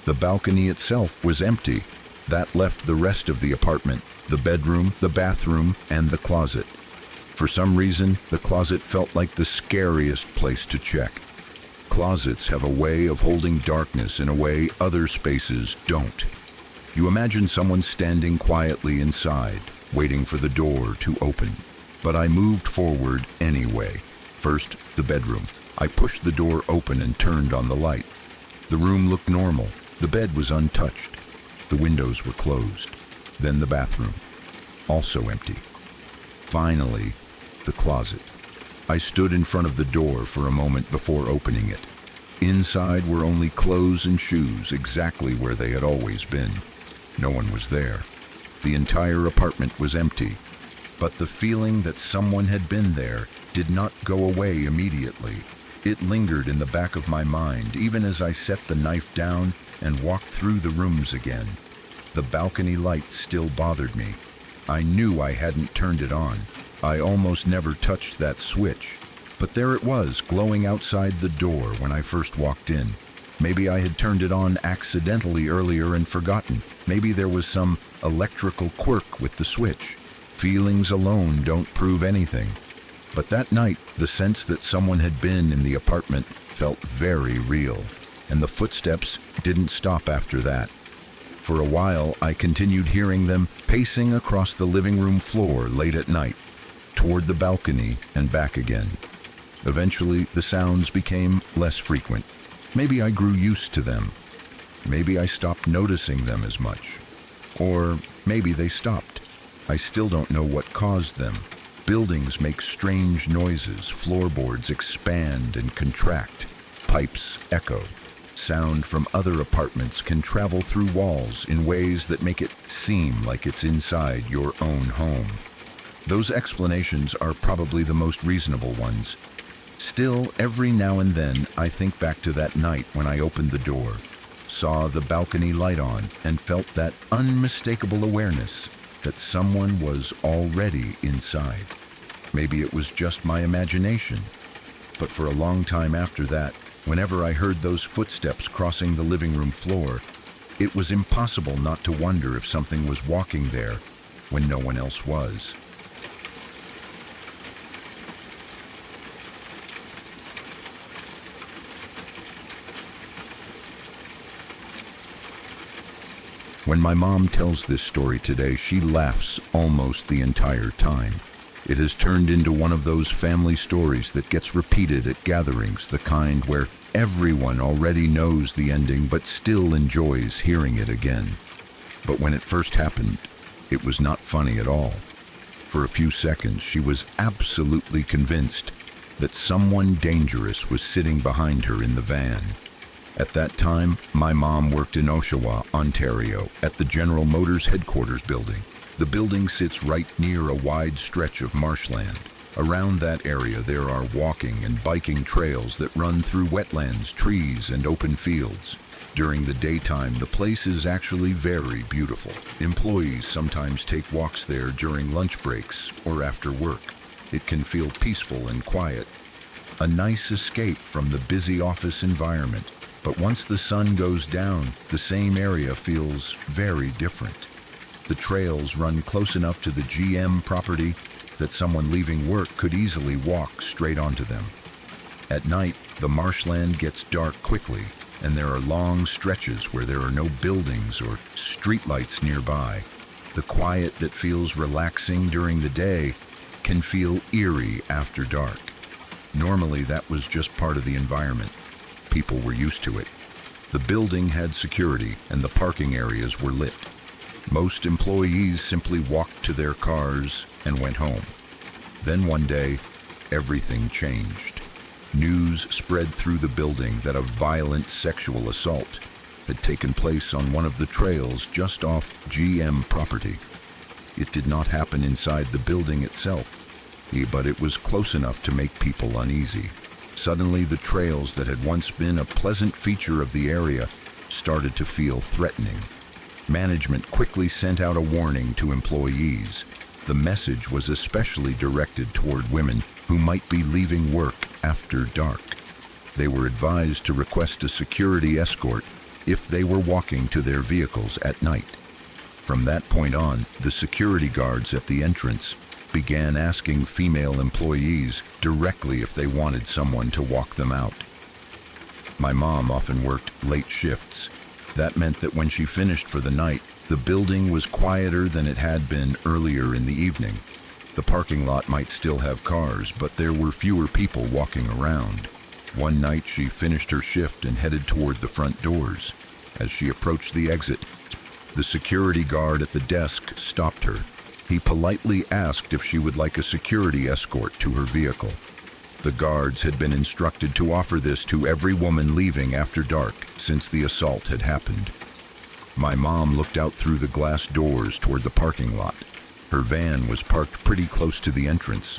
S1: The balcony itself was empty. That left the rest of the apartment, the bedroom, the bathroom, and the closet. For some reason, the closet felt like the scariest place to check. Closets have a way of holding darkness in a way other spaces don't. You imagine someone standing quietly inside, waiting for the door to open. But I moved forward anyway. First, the bedroom. I pushed the door open and turned on the light. The room looked normal. The bed was untouched. The windows were closed. Then the bathroom, also empty. Finally, the closet. I stood in front of the door for a moment before opening it. Inside were only clothes and shoes, exactly where they had always been. No one was there. The entire apartment was empty. But the feeling that someone had been there did not go away immediately. It lingered in the back of my mind, even as I set the knife down and walked through the rooms again. The balcony light still bothered me. I knew I hadn't turned it on. I almost never touched that switch. But there it was, glowing outside the door when I first walked in. Maybe I had turned it on accidentally earlier and forgotten. Maybe there was some electrical quirk with the switch. Feelings alone don't prove anything. But that night, the sense that someone had been in the apartment felt very real, and the footsteps didn't stop after that. For a while, I continued hearing them pacing across the living room floor late at night, toward the balcony and back again. Eventually, the sounds became less frequent. Maybe I grew used to them. Maybe I stopped noticing them as much. Or maybe they stopped. I still don't know what caused them. Buildings make strange noises, floorboards expand and contract, pipes echo. Sound from other apartments can travel through walls in ways that make it seem like it's inside your own home. Those explanations are probably the most reasonable ones. Still, every now and then, I think back to that night when I opened the door, saw the balcony light on, and felt that unmistakable awareness that someone was already inside. Maybe it was just my imagination, but for a long time after that, whenever I heard those footsteps crossing the living room floor, it was impossible not to wonder if something was walking there when no one else was. When my mom tells this story today, she laughs almost the entire time. It has turned into one of those family stories that gets repeated at gatherings, the kind where everyone already knows the ending but still enjoys hearing it again. But when it first happened, it was not funny at all. For a few seconds, she was absolutely convinced that someone dangerous was sitting behind her in the van. At that time, my mom worked in Oshawa, Ontario, at the General Motors headquarters building. The building sits right near a wide stretch of marshland. Around that area there are walking and biking trails that run through wetlands, trees, and open fields. During the daytime, the place is actually very beautiful. Employees sometimes take walks there during lunch breaks or after work. It can feel peaceful and quiet, a nice escape from the busy office environment. But once the sun goes down, the same area feels very different. The trails run close enough to the GM property that someone leaving work could easily walk straight onto them. At night, the marshland gets dark quickly, and there are long stretches where there are no buildings or streetlights nearby. The quiet that feels relaxing during the day can feel eerie after dark. Normally, that was just part of the environment. People were used to it. The building had security, and the parking areas were lit. Most employees simply walked to their cars and went home. Then one day, everything changed. News spread through the building that a violent sexual assault had taken place on one of the trails just off GM property. It did not happen inside the building itself, but it was close enough to make people uneasy. Suddenly, the trails that had once been a pleasant feature of the area started to feel threatening. Management quickly sent out a warning to employees. The message was especially directed toward women who might be leaving work after dark. They were advised to request a security escort if they were walking to their vehicles at night. From that point on, the security guards at the entrance began asking female employees directly if they wanted someone to walk them out. My mom often worked late shifts. That meant that when she finished for the night, the building was quieter than it had been earlier in the evening. The parking lot might still have cars, but there were fewer people walking around. One night she finished her shift and headed toward the front doors. As she approached the exit, the security guard at the desk stopped her. He politely asked if she would like a security escort to her vehicle. The guards had been instructed to offer this to every woman leaving after dark since the assault had happened. My mom looked out through the glass doors toward the parking lot. Her van was parked pretty close to the entrance.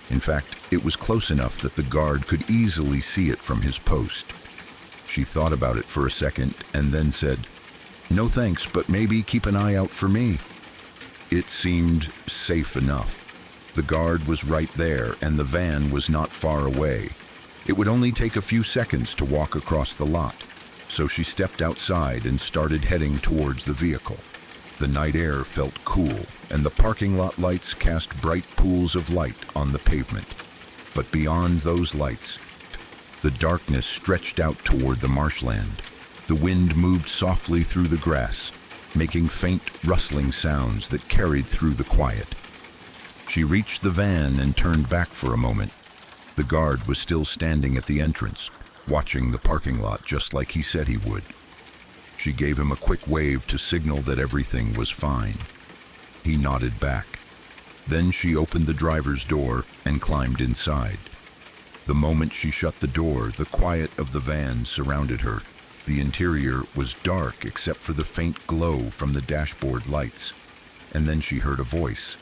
S1: In fact, it was close enough that the guard could easily see it from his post. She thought about it for a second and then said, "No thanks, but maybe keep an eye out for me." It seemed safe enough. The guard was right there, and the van was not far away. It would only take a few seconds to walk across the lot, so she stepped outside and started heading towards the vehicle. The night air felt cool, and the parking lot lights cast bright pools of light on the pavement. But beyond those lights, the darkness stretched out toward the marshland. The wind moved softly through the grass, making faint rustling sounds that carried through the quiet. She reached the van and turned back for a moment. The guard was still standing at the entrance, watching the parking lot just like he said he would. She gave him a quick wave to signal that everything was fine. He nodded back. Then she opened the driver's door and climbed inside. The moment she shut the door, the quiet of the van surrounded her. The interior was dark except for the faint glow from the dashboard lights. And then she heard a voice.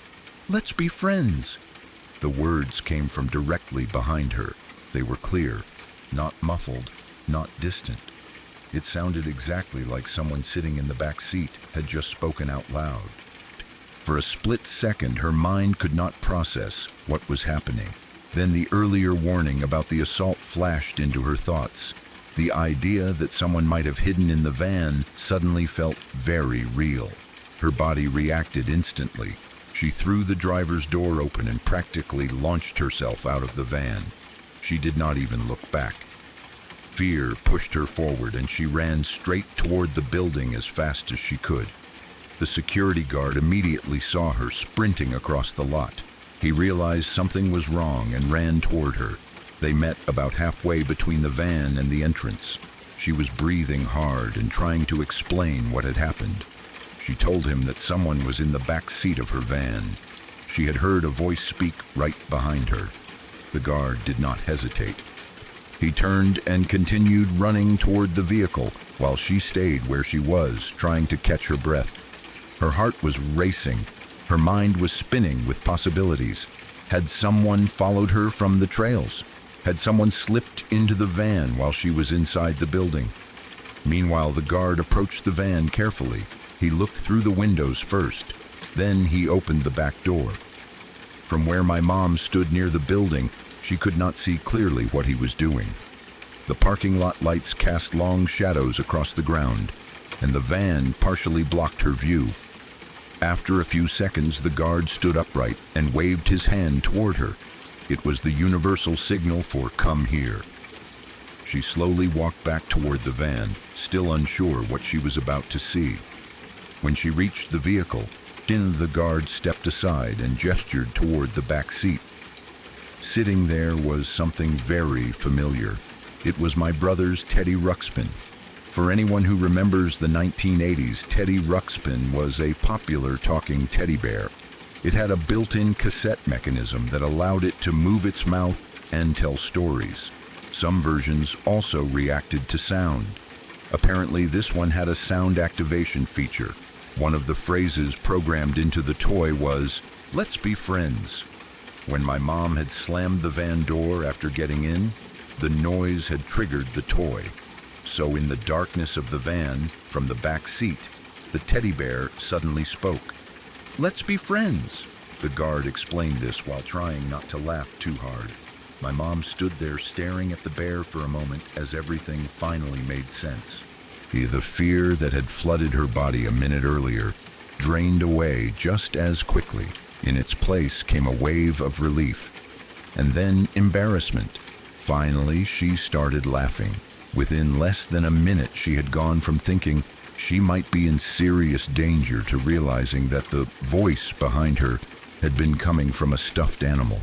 S1: "Let's be friends." The words came from directly behind her. They were clear, not muffled, not distant. It sounded exactly like someone sitting in the back seat had just spoken out loud. For a split second, her mind could not process what was happening. Then the earlier warning about the assault flashed into her thoughts. The idea that someone might have hidden in the van suddenly felt very real. Her body reacted instantly. She threw the driver's door open and practically launched herself out of the van. She did not even look back. Fear pushed her forward, and she ran straight toward the building as fast as she could. The security guard immediately saw her sprinting across the lot. He realized something was wrong and ran toward her. They met about halfway between the van and the entrance. She was breathing hard and trying to explain what had happened. She told him that someone was in the back seat of her van. She had heard a voice speak right behind her. The guard did not hesitate. He turned and continued running toward the vehicle while she stayed where she was, trying to catch her breath. Her heart was racing. Her mind was spinning with possibilities. Had someone followed her from the trails? Had someone slipped into the van while she was inside the building? Meanwhile, the guard approached the van carefully. He looked through the windows first. Then he opened the back door. From where my mom stood near the building, she could not see clearly what he was doing. The parking lot lights cast long shadows across the ground, and the van partially blocked her view. After a few seconds, the guard stood upright and waved his hand toward her. It was the universal signal for "come here." She slowly walked back toward the van, still unsure what she was about to see. When she reached the vehicle, the guard stepped aside and gestured toward the back seat. Sitting there was something very familiar. It was my brother's Teddy Ruxpin. For anyone who remembers the 1980s, Teddy Ruxpin was a popular talking teddy bear. It had a built-in cassette mechanism that allowed it to move its mouth and tell stories. Some versions also reacted to sound. Apparently, this one had a sound activation feature. One of the phrases programmed into the toy was, "Let's be friends." When my mom had slammed the van door after getting in, the noise had triggered the toy. So in the darkness of the van, from the back seat, the teddy bear suddenly spoke. "Let's be friends." The guard explained this while trying not to laugh too hard. My mom stood there staring at the bear for a moment as everything finally made sense. The fear that had flooded her body a minute earlier drained away just as quickly. In its place came a wave of relief, and then embarrassment. Finally, she started laughing. Within less than a minute, she had gone from thinking she might be in serious danger to realizing that the voice behind her had been coming from a stuffed animal.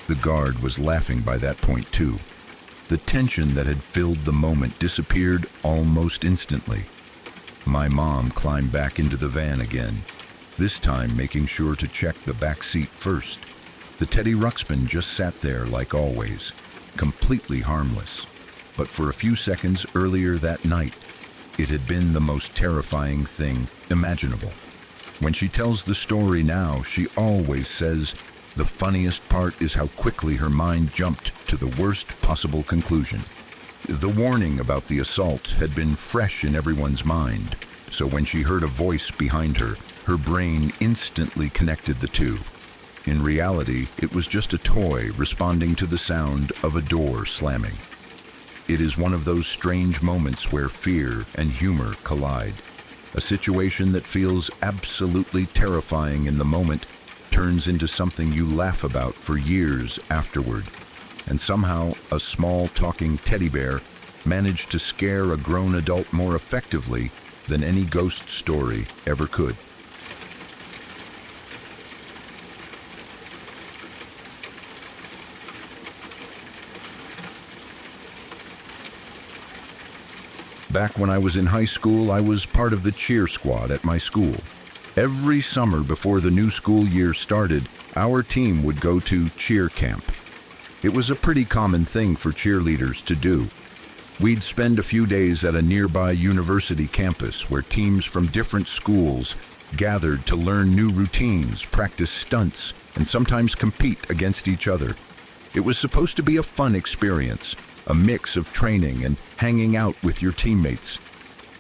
S1: The guard was laughing by that point too. The tension that had filled the moment disappeared almost instantly. My mom climbed back into the van again, this time making sure to check the back seat first. The Teddy Ruxpin just sat there like always, completely harmless. But for a few seconds earlier that night, it had been the most terrifying thing imaginable. When she tells the story now, she always says, the funniest part is how quickly her mind jumped to the worst possible conclusion. The warning about the assault had been fresh in everyone's mind, so when she heard a voice behind her, her brain instantly connected the two. In reality, it was just a toy responding to the sound of a door slamming. It is one of those strange moments where fear and humor collide. A situation that feels absolutely terrifying in the moment turns into something you laugh about for years afterward. And somehow, a small talking teddy bear managed to scare a grown adult more effectively than any ghost story ever could. Back when I was in high school, I was part of the cheer squad at my school. Every summer before the new school year started, our team would go to cheer camp. It was a pretty common thing for cheerleaders to do. We'd spend a few days at a nearby university campus where teams from different schools gathered to learn new routines, practice stunts, and sometimes compete against each other. It was supposed to be a fun experience, a mix of training and hanging out with your teammates.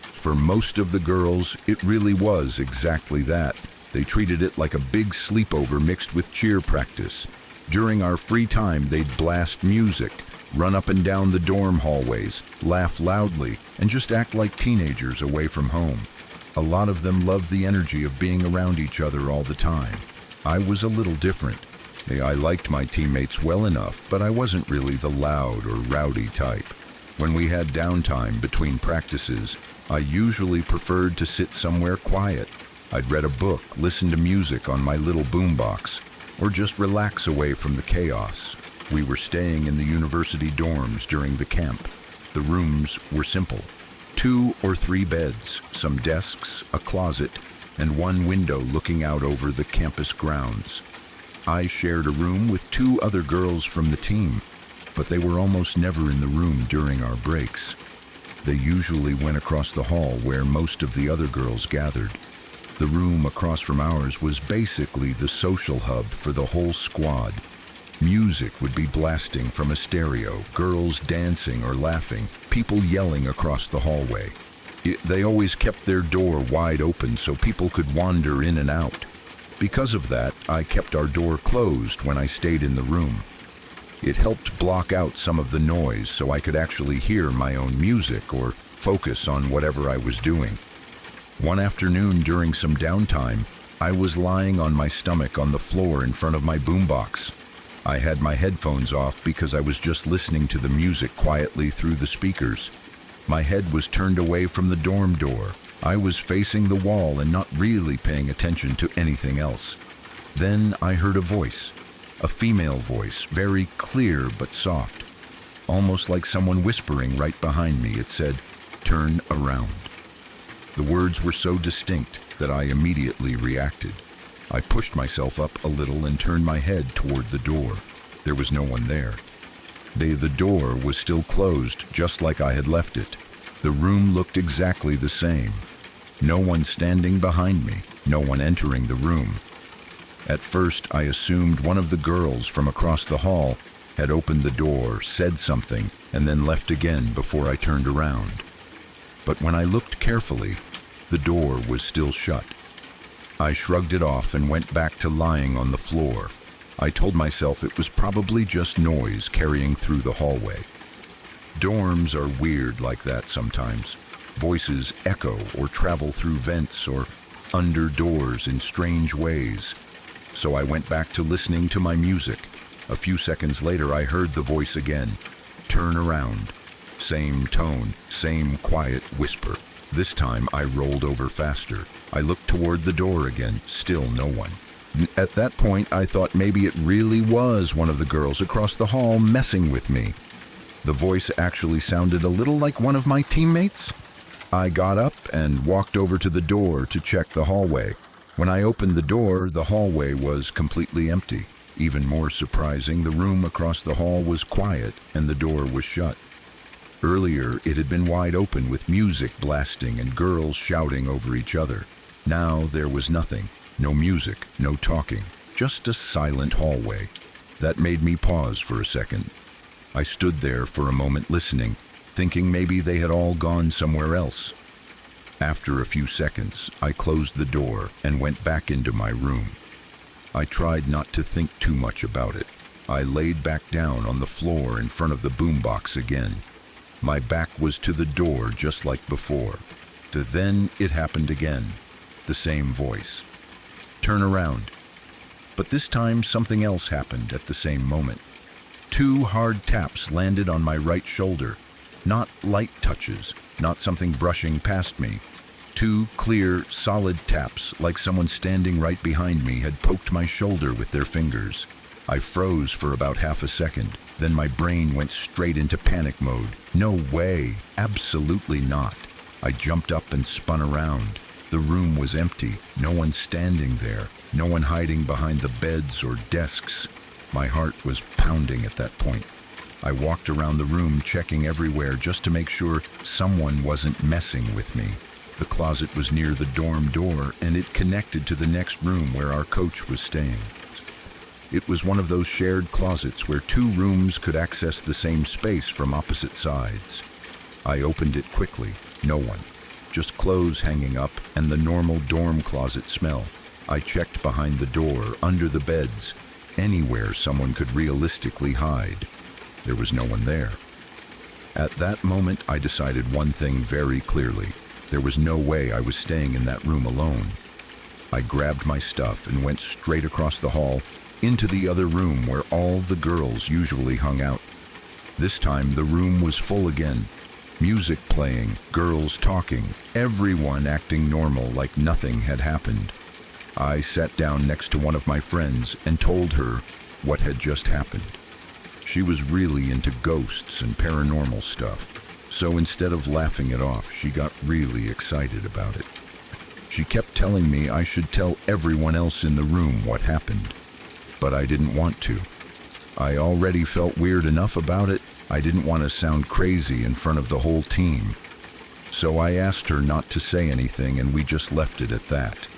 S1: For most of the girls, it really was exactly that. They treated it like a big sleepover mixed with cheer practice. During our free time, they'd blast music, run up and down the dorm hallways, laugh loudly, and just act like teenagers away from home. A lot of them loved the energy of being around each other all the time. I was a little different. I liked my teammates well enough, but I wasn't really the loud or rowdy type. When we had downtime between practices, I usually preferred to sit somewhere quiet. I'd read a book, listen to music on my little boombox, or just relax away from the chaos. We were staying in the university dorms during the camp. The rooms were simple. 2 or 3 beds, some desks, a closet, and one window looking out over the campus grounds. I shared a room with 2 other girls from the team, but they were almost never in the room during our breaks. They usually went across the hall where most of the other girls gathered. The room across from ours was basically the social hub for the whole squad. Music would be blasting from a stereo, girls dancing or laughing, people yelling across the hallway. They always kept their door wide open so people could wander in and out. Because of that, I kept our door closed when I stayed in the room. It helped block out some of the noise so I could actually hear my own music or focus on whatever I was doing. One afternoon during some downtime, I was lying on my stomach on the floor in front of my boombox. I had my headphones off because I was just listening to the music quietly through the speakers. My head was turned away from the dorm door. I was facing the wall and not really paying attention to anything else. Then I heard a voice, a female voice, very clear but soft. Almost like someone whispering right behind me. It said, "Turn around." The words were so distinct that I immediately reacted. I pushed myself up a little and turned my head toward the door. There was no one there. The door was still closed, just like I had left it. The room looked exactly the same. No one standing behind me, no one entering the room. At first, I assumed one of the girls from across the hall had opened the door, said something, and then left again before I turned around. But when I looked carefully, the door was still shut. I shrugged it off and went back to lying on the floor. I told myself it was probably just noise carrying through the hallway. Dorms are weird like that sometimes. Voices echo or travel through vents or under doors in strange ways. So I went back to listening to my music. A few seconds later, I heard the voice again. "Turn around." Same tone, same quiet whisper. This time I rolled over faster. I looked toward the door again, still no one. At that point, I thought maybe it really was one of the girls across the hall messing with me. The voice actually sounded a little like one of my teammates. I got up and walked over to the door to check the hallway. When I opened the door, the hallway was completely empty. Even more surprising, the room across the hall was quiet and the door was shut. Earlier, it had been wide open with music blasting and girls shouting over each other. Now there was nothing. No music, no talking, just a silent hallway. That made me pause for a second. I stood there for a moment listening, thinking maybe they had all gone somewhere else. After a few seconds, I closed the door and went back into my room. I tried not to think too much about it. I laid back down on the floor in front of the boombox again. My back was to the door just like before. Then it happened again. The same voice. "Turn around." But this time something else happened at the same moment. 2 hard taps landed on my right shoulder. Not light touches, not something brushing past me. 2 clear, solid taps, like someone standing right behind me had poked my shoulder with their fingers. I froze for about half a second. Then my brain went straight into panic mode. No way, absolutely not. I jumped up and spun around. The room was empty, no one standing there, no one hiding behind the beds or desks. My heart was pounding at that point. I walked around the room checking everywhere just to make sure someone wasn't messing with me. The closet was near the dorm door and it connected to the next room where our coach was staying. It was one of those shared closets where 2 rooms could access the same space from opposite sides. I opened it quickly. No one. Just clothes hanging up and the normal dorm closet smell. I checked behind the door, under the beds, anywhere someone could realistically hide. There was no one there. At that moment, I decided one thing very clearly. There was no way I was staying in that room alone. I grabbed my stuff and went straight across the hall into the other room where all the girls usually hung out. This time, the room was full again. Music playing, girls talking, everyone acting normal like nothing had happened. I sat down next to one of my friends and told her what had just happened. She was really into ghosts and paranormal stuff, so instead of laughing it off, she got really excited about it. She kept telling me I should tell everyone else in the room what happened, but I didn't want to. I already felt weird enough about it. I didn't want to sound crazy in front of the whole team. So I asked her not to say anything and we just left it at that.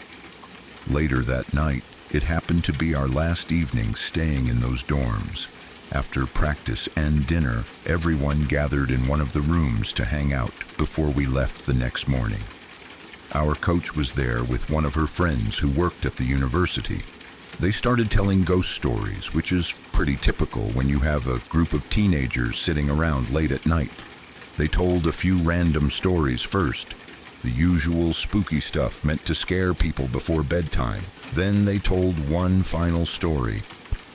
S1: Later that night, it happened to be our last evening staying in those dorms. After practice and dinner, everyone gathered in one of the rooms to hang out before we left the next morning. Our coach was there with one of her friends who worked at the university. They started telling ghost stories, which is pretty typical when you have a group of teenagers sitting around late at night. They told a few random stories first, the usual spooky stuff meant to scare people before bedtime. Then they told one final story.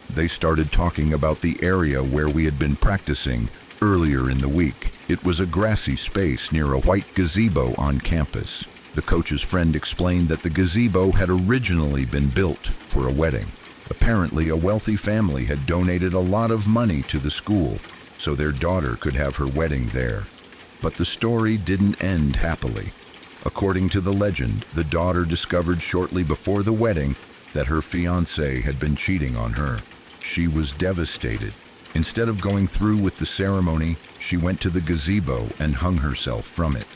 S1: They started talking about the area where we had been practicing earlier in the week. It was a grassy space near a white gazebo on campus. The coach's friend explained that the gazebo had originally been built for a wedding. Apparently, a wealthy family had donated a lot of money to the school so their daughter could have her wedding there. But the story didn't end happily. According to the legend, the daughter discovered shortly before the wedding that her fiancé had been cheating on her. She was devastated. Instead of going through with the ceremony, she went to the gazebo and hung herself from it.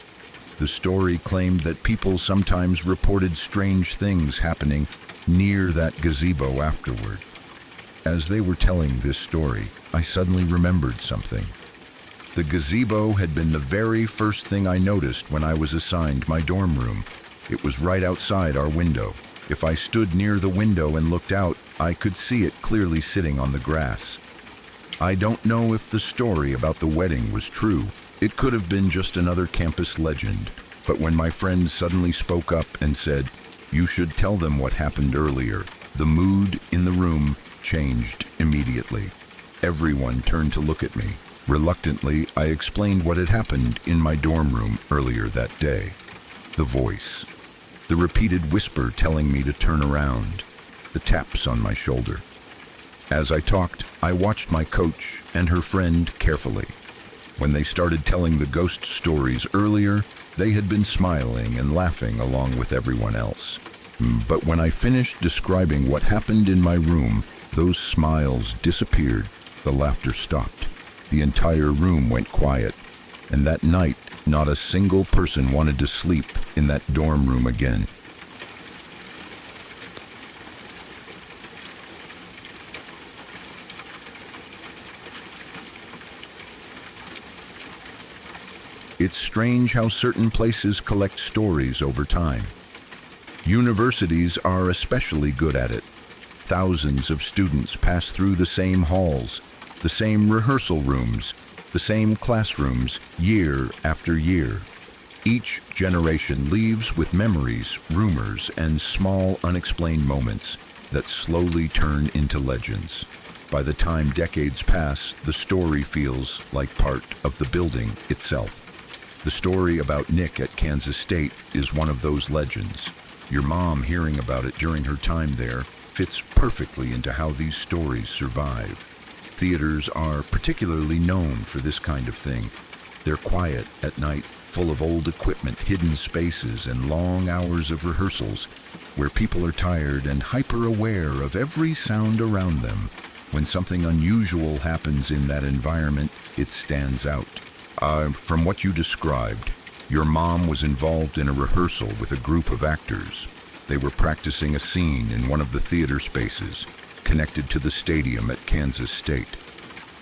S1: The story claimed that people sometimes reported strange things happening near that gazebo afterward. As they were telling this story, I suddenly remembered something. The gazebo had been the very first thing I noticed when I was assigned my dorm room. It was right outside our window. If I stood near the window and looked out, I could see it clearly sitting on the grass. I don't know if the story about the wedding was true. It could have been just another campus legend. But when my friend suddenly spoke up and said, "You should tell them what happened earlier," the mood in the room changed immediately. Everyone turned to look at me. Reluctantly, I explained what had happened in my dorm room earlier that day. The voice. The repeated whisper telling me to turn around. The taps on my shoulder. As I talked, I watched my coach and her friend carefully. When they started telling the ghost stories earlier, they had been smiling and laughing along with everyone else. But when I finished describing what happened in my room, those smiles disappeared. The laughter stopped. The entire room went quiet, and that night, not a single person wanted to sleep in that dorm room again. It's strange how certain places collect stories over time. Universities are especially good at it. Thousands of students pass through the same halls, the same rehearsal rooms, the same classrooms year after year. Each generation leaves with memories, rumors, and small unexplained moments that slowly turn into legends. By the time decades pass, the story feels like part of the building itself. The story about Nick at Kansas State is one of those legends. Your mom hearing about it during her time there fits perfectly into how these stories survive. Theaters are particularly known for this kind of thing. They're quiet at night, full of old equipment, hidden spaces, and long hours of rehearsals where people are tired and hyper-aware of every sound around them. When something unusual happens in that environment, it stands out. From what you described, your mom was involved in a rehearsal with a group of actors. They were practicing a scene in one of the theater spaces connected to the stadium at Kansas State.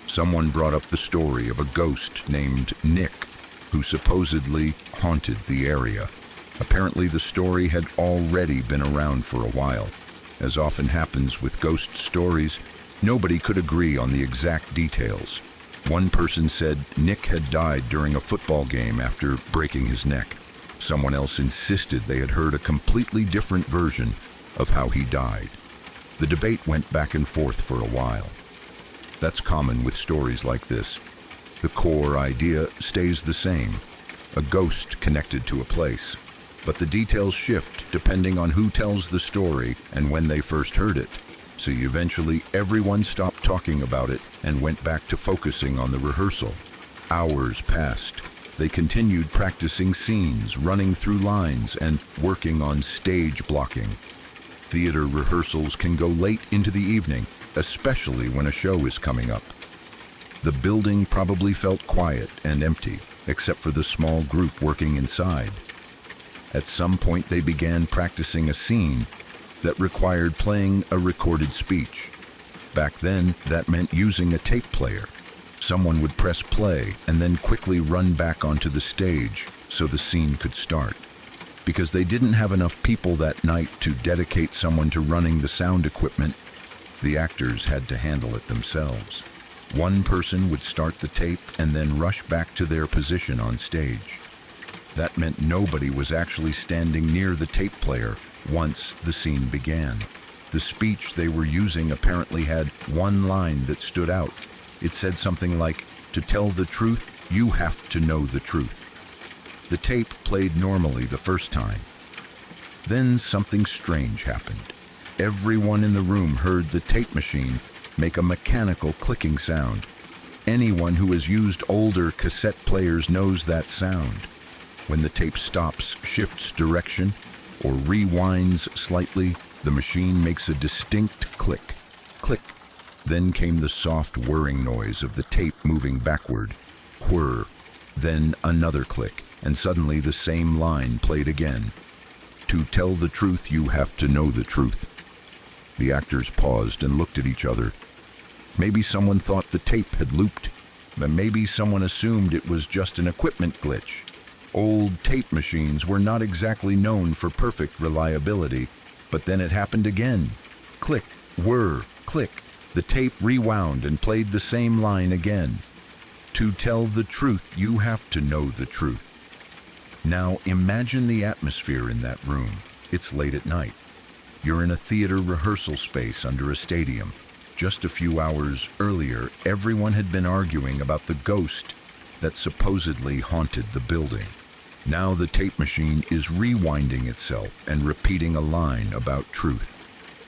S1: Someone brought up the story of a ghost named Nick, who supposedly haunted the area. Apparently, the story had already been around for a while. As often happens with ghost stories, nobody could agree on the exact details. One person said Nick had died during a football game after breaking his neck. Someone else insisted they had heard a completely different version of how he died. The debate went back and forth for a while. That's common with stories like this. The core idea stays the same, a ghost connected to a place. But the details shift depending on who tells the story and when they first heard it. So eventually everyone stopped talking about it and went back to focusing on the rehearsal. Hours passed. They continued practicing scenes, running through lines, and working on stage blocking. Theater rehearsals can go late into the evening, especially when a show is coming up. The building probably felt quiet and empty, except for the small group working inside. At some point they began practicing a scene, that required playing a recorded speech. Back then, that meant using a tape player. Someone would press play and then quickly run back onto the stage so the scene could start. Because they didn't have enough people that night to dedicate someone to running the sound equipment, the actors had to handle it themselves. One person would start the tape and then rush back to their position on stage. That meant nobody was actually standing near the tape player once the scene began. The speech they were using apparently had one line that stood out. It said something like, "To tell the truth, you have to know the truth." The tape played normally the first time. Then something strange happened. Everyone in the room heard the tape machine make a mechanical clicking sound. Anyone who has used older cassette players knows that sound. When the tape stops, shifts direction, or rewinds slightly, the machine makes a distinct click. Click. Then came the soft whirring noise of the tape moving backward. Whir. Then another click, and suddenly the same line played again. "To tell the truth, you have to know the truth." The actors paused and looked at each other. Maybe someone thought the tape had looped, but maybe someone assumed it was just an equipment glitch. Old tape machines were not exactly known for perfect reliability, but then it happened again. Click, whir, click. The tape rewound and played the same line again. "To tell the truth, you have to know the truth." Now imagine the atmosphere in that room. It's late at night. You're in a theater rehearsal space under a stadium. Just a few hours earlier, everyone had been arguing about the ghost that supposedly haunted the building. Now the tape machine is rewinding itself and repeating a line about truth.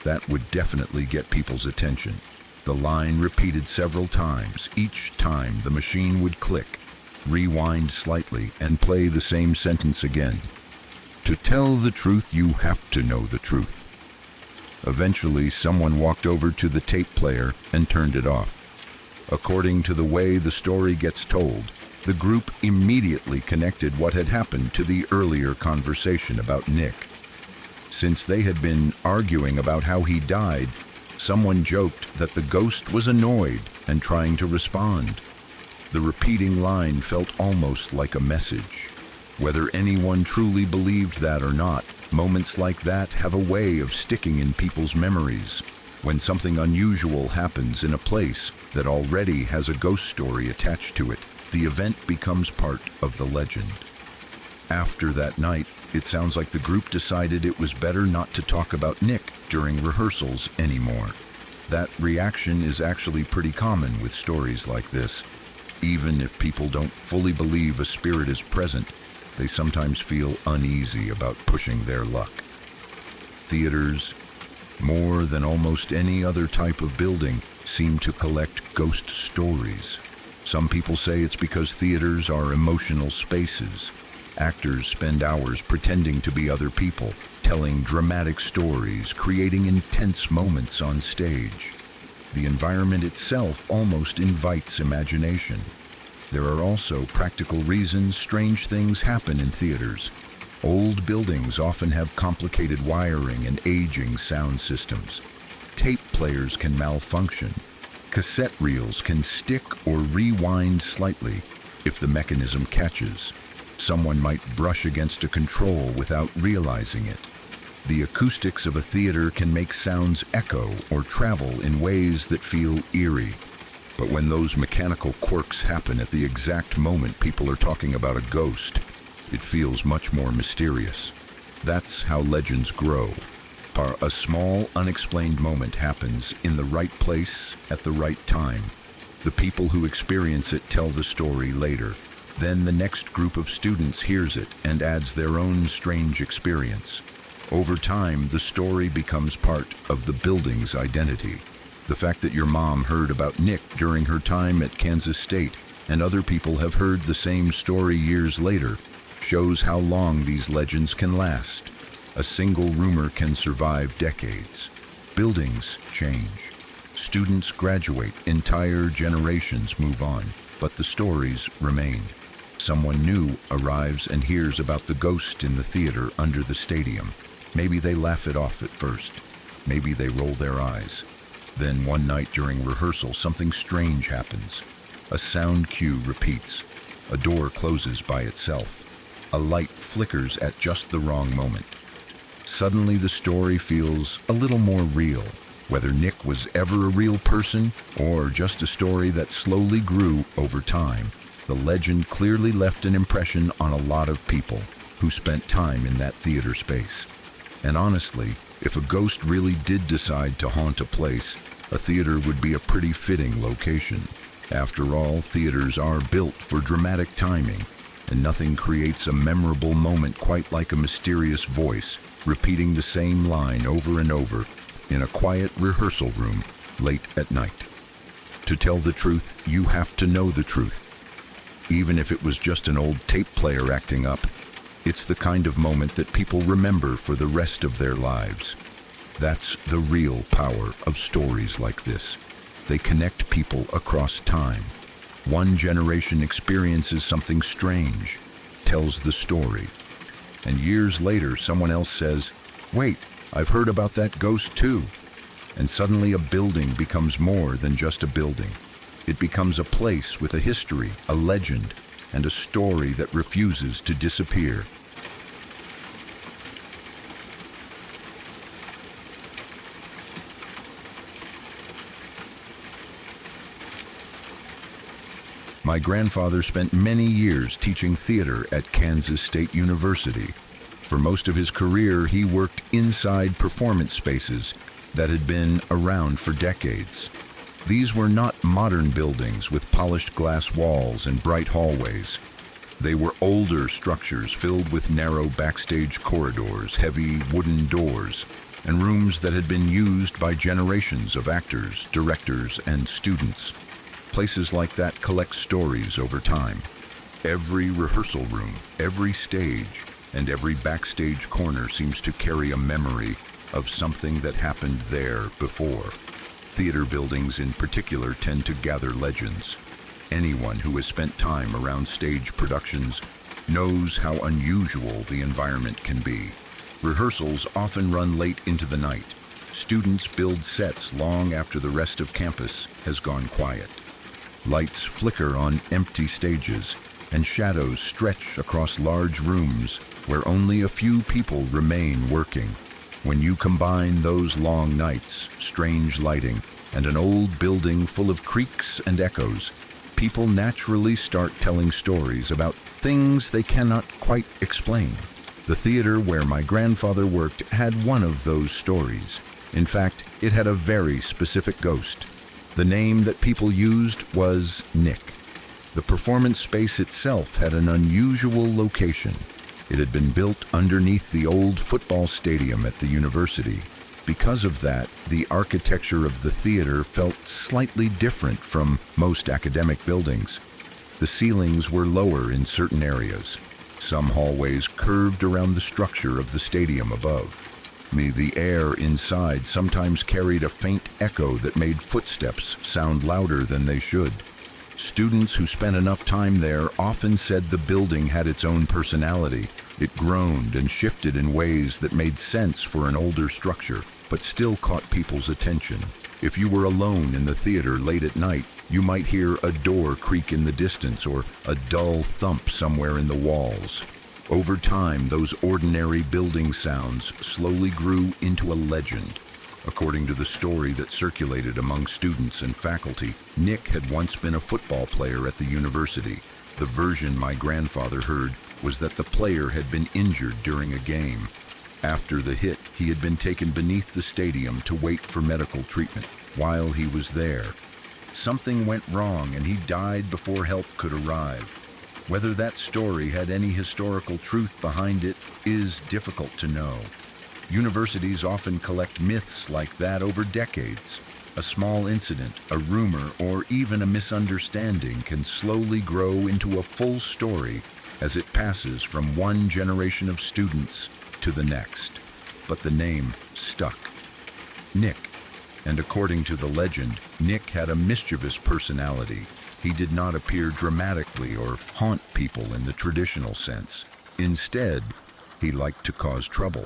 S1: That would definitely get people's attention. The line repeated several times. Each time the machine would click, rewind slightly, and play the same sentence again. "To tell the truth, you have to know the truth." Eventually, someone walked over to the tape player and turned it off. According to the way the story gets told, the group immediately connected what had happened to the earlier conversation about Nick. Since they had been arguing about how he died, someone joked that the ghost was annoyed and trying to respond. The repeating line felt almost like a message. Whether anyone truly believed that or not, moments like that have a way of sticking in people's memories. When something unusual happens in a place that already has a ghost story attached to it, the event becomes part of the legend. After that night, it sounds like the group decided it was better not to talk about Nick during rehearsals anymore. That reaction is actually pretty common with stories like this. Even if people don't fully believe a spirit is present, they sometimes feel uneasy about pushing their luck. Theaters, more than almost any other type of building, seem to collect ghost stories. Some people say it's because theaters are emotional spaces. Actors spend hours pretending to be other people, telling dramatic stories, creating intense moments on stage. The environment itself almost invites imagination. There are also practical reasons strange things happen in theaters. Old buildings often have complicated wiring and aging sound systems. Tape players can malfunction. Cassette reels can stick or rewind slightly if the mechanism catches. Someone might brush against a control without realizing it. The acoustics of a theater can make sounds echo or travel in ways that feel eerie. But when those mechanical quirks happen at the exact moment people are talking about a ghost, it feels much more mysterious. That's how legends grow. A small, unexplained moment happens in the right place at the right time. The people who experience it tell the story later. Then the next group of students hears it and adds their own strange experience. Over time, the story becomes part of the building's identity. The fact that your mom heard about Nick during her time at Kansas State and other people have heard the same story years later shows how long these legends can last. A single rumor can survive decades. Buildings change. Students graduate, entire generations move on, but the stories remain. Someone new arrives and hears about the ghost in the theater under the stadium. Maybe they laugh it off at first. Maybe they roll their eyes. Then one night during rehearsal, something strange happens. A sound cue repeats. A door closes by itself. A light flickers at just the wrong moment. Suddenly the story feels a little more real. Whether Nick was ever a real person or just a story that slowly grew over time, the legend clearly left an impression on a lot of people who spent time in that theater space. And honestly, if a ghost really did decide to haunt a place, a theater would be a pretty fitting location. After all, theaters are built for dramatic timing, and nothing creates a memorable moment quite like a mysterious voice repeating the same line over and over in a quiet rehearsal room late at night. To tell the truth, you have to know the truth. Even if it was just an old tape player acting up, it's the kind of moment that people remember for the rest of their lives. That's the real power of stories like this. They connect people across time. One generation experiences something strange, tells the story, and years later someone else says, "Wait, I've heard about that ghost too." And suddenly a building becomes more than just a building. It becomes a place with a history, a legend, and a story that refuses to disappear. My grandfather spent many years teaching theater at Kansas State University. For most of his career, he worked inside performance spaces that had been around for decades. These were not modern buildings with polished glass walls and bright hallways. They were older structures filled with narrow backstage corridors, heavy wooden doors, and rooms that had been used by generations of actors, directors, and students. Places like that collect stories over time. Every rehearsal room, every stage, and every backstage corner seems to carry a memory of something that happened there before. Theater buildings in particular tend to gather legends. Anyone who has spent time around stage productions knows how unusual the environment can be. Rehearsals often run late into the night. Students build sets long after the rest of campus has gone quiet. Lights flicker on empty stages, and shadows stretch across large rooms where only a few people remain working. When you combine those long nights, strange lighting, and an old building full of creaks and echoes, people naturally start telling stories about things they cannot quite explain. The theater where my grandfather worked had one of those stories. In fact, it had a very specific ghost. The name that people used was Nick. The performance space itself had an unusual location. It had been built underneath the old football stadium at the university. Because of that, the architecture of the theater felt slightly different from most academic buildings. The ceilings were lower in certain areas. Some hallways curved around the structure of the stadium above. The air inside sometimes carried a faint echo that made footsteps sound louder than they should. Students who spent enough time there often said the building had its own personality. It groaned and shifted in ways that made sense for an older structure, but still caught people's attention. If you were alone in the theater late at night, you might hear a door creak in the distance or a dull thump somewhere in the walls. Over time, those ordinary building sounds slowly grew into a legend. According to the story that circulated among students and faculty, Nick had once been a football player at the university. The version my grandfather heard was that the player had been injured during a game. After the hit, he had been taken beneath the stadium to wait for medical treatment. While he was there, something went wrong and he died before help could arrive. Whether that story had any historical truth behind it is difficult to know. Universities often collect myths like that over decades. A small incident, a rumor, or even a misunderstanding can slowly grow into a full story as it passes from one generation of students to the next. But the name stuck. Nick. And according to the legend, Nick had a mischievous personality. He did not appear dramatically or haunt people in the traditional sense. Instead, he liked to cause trouble.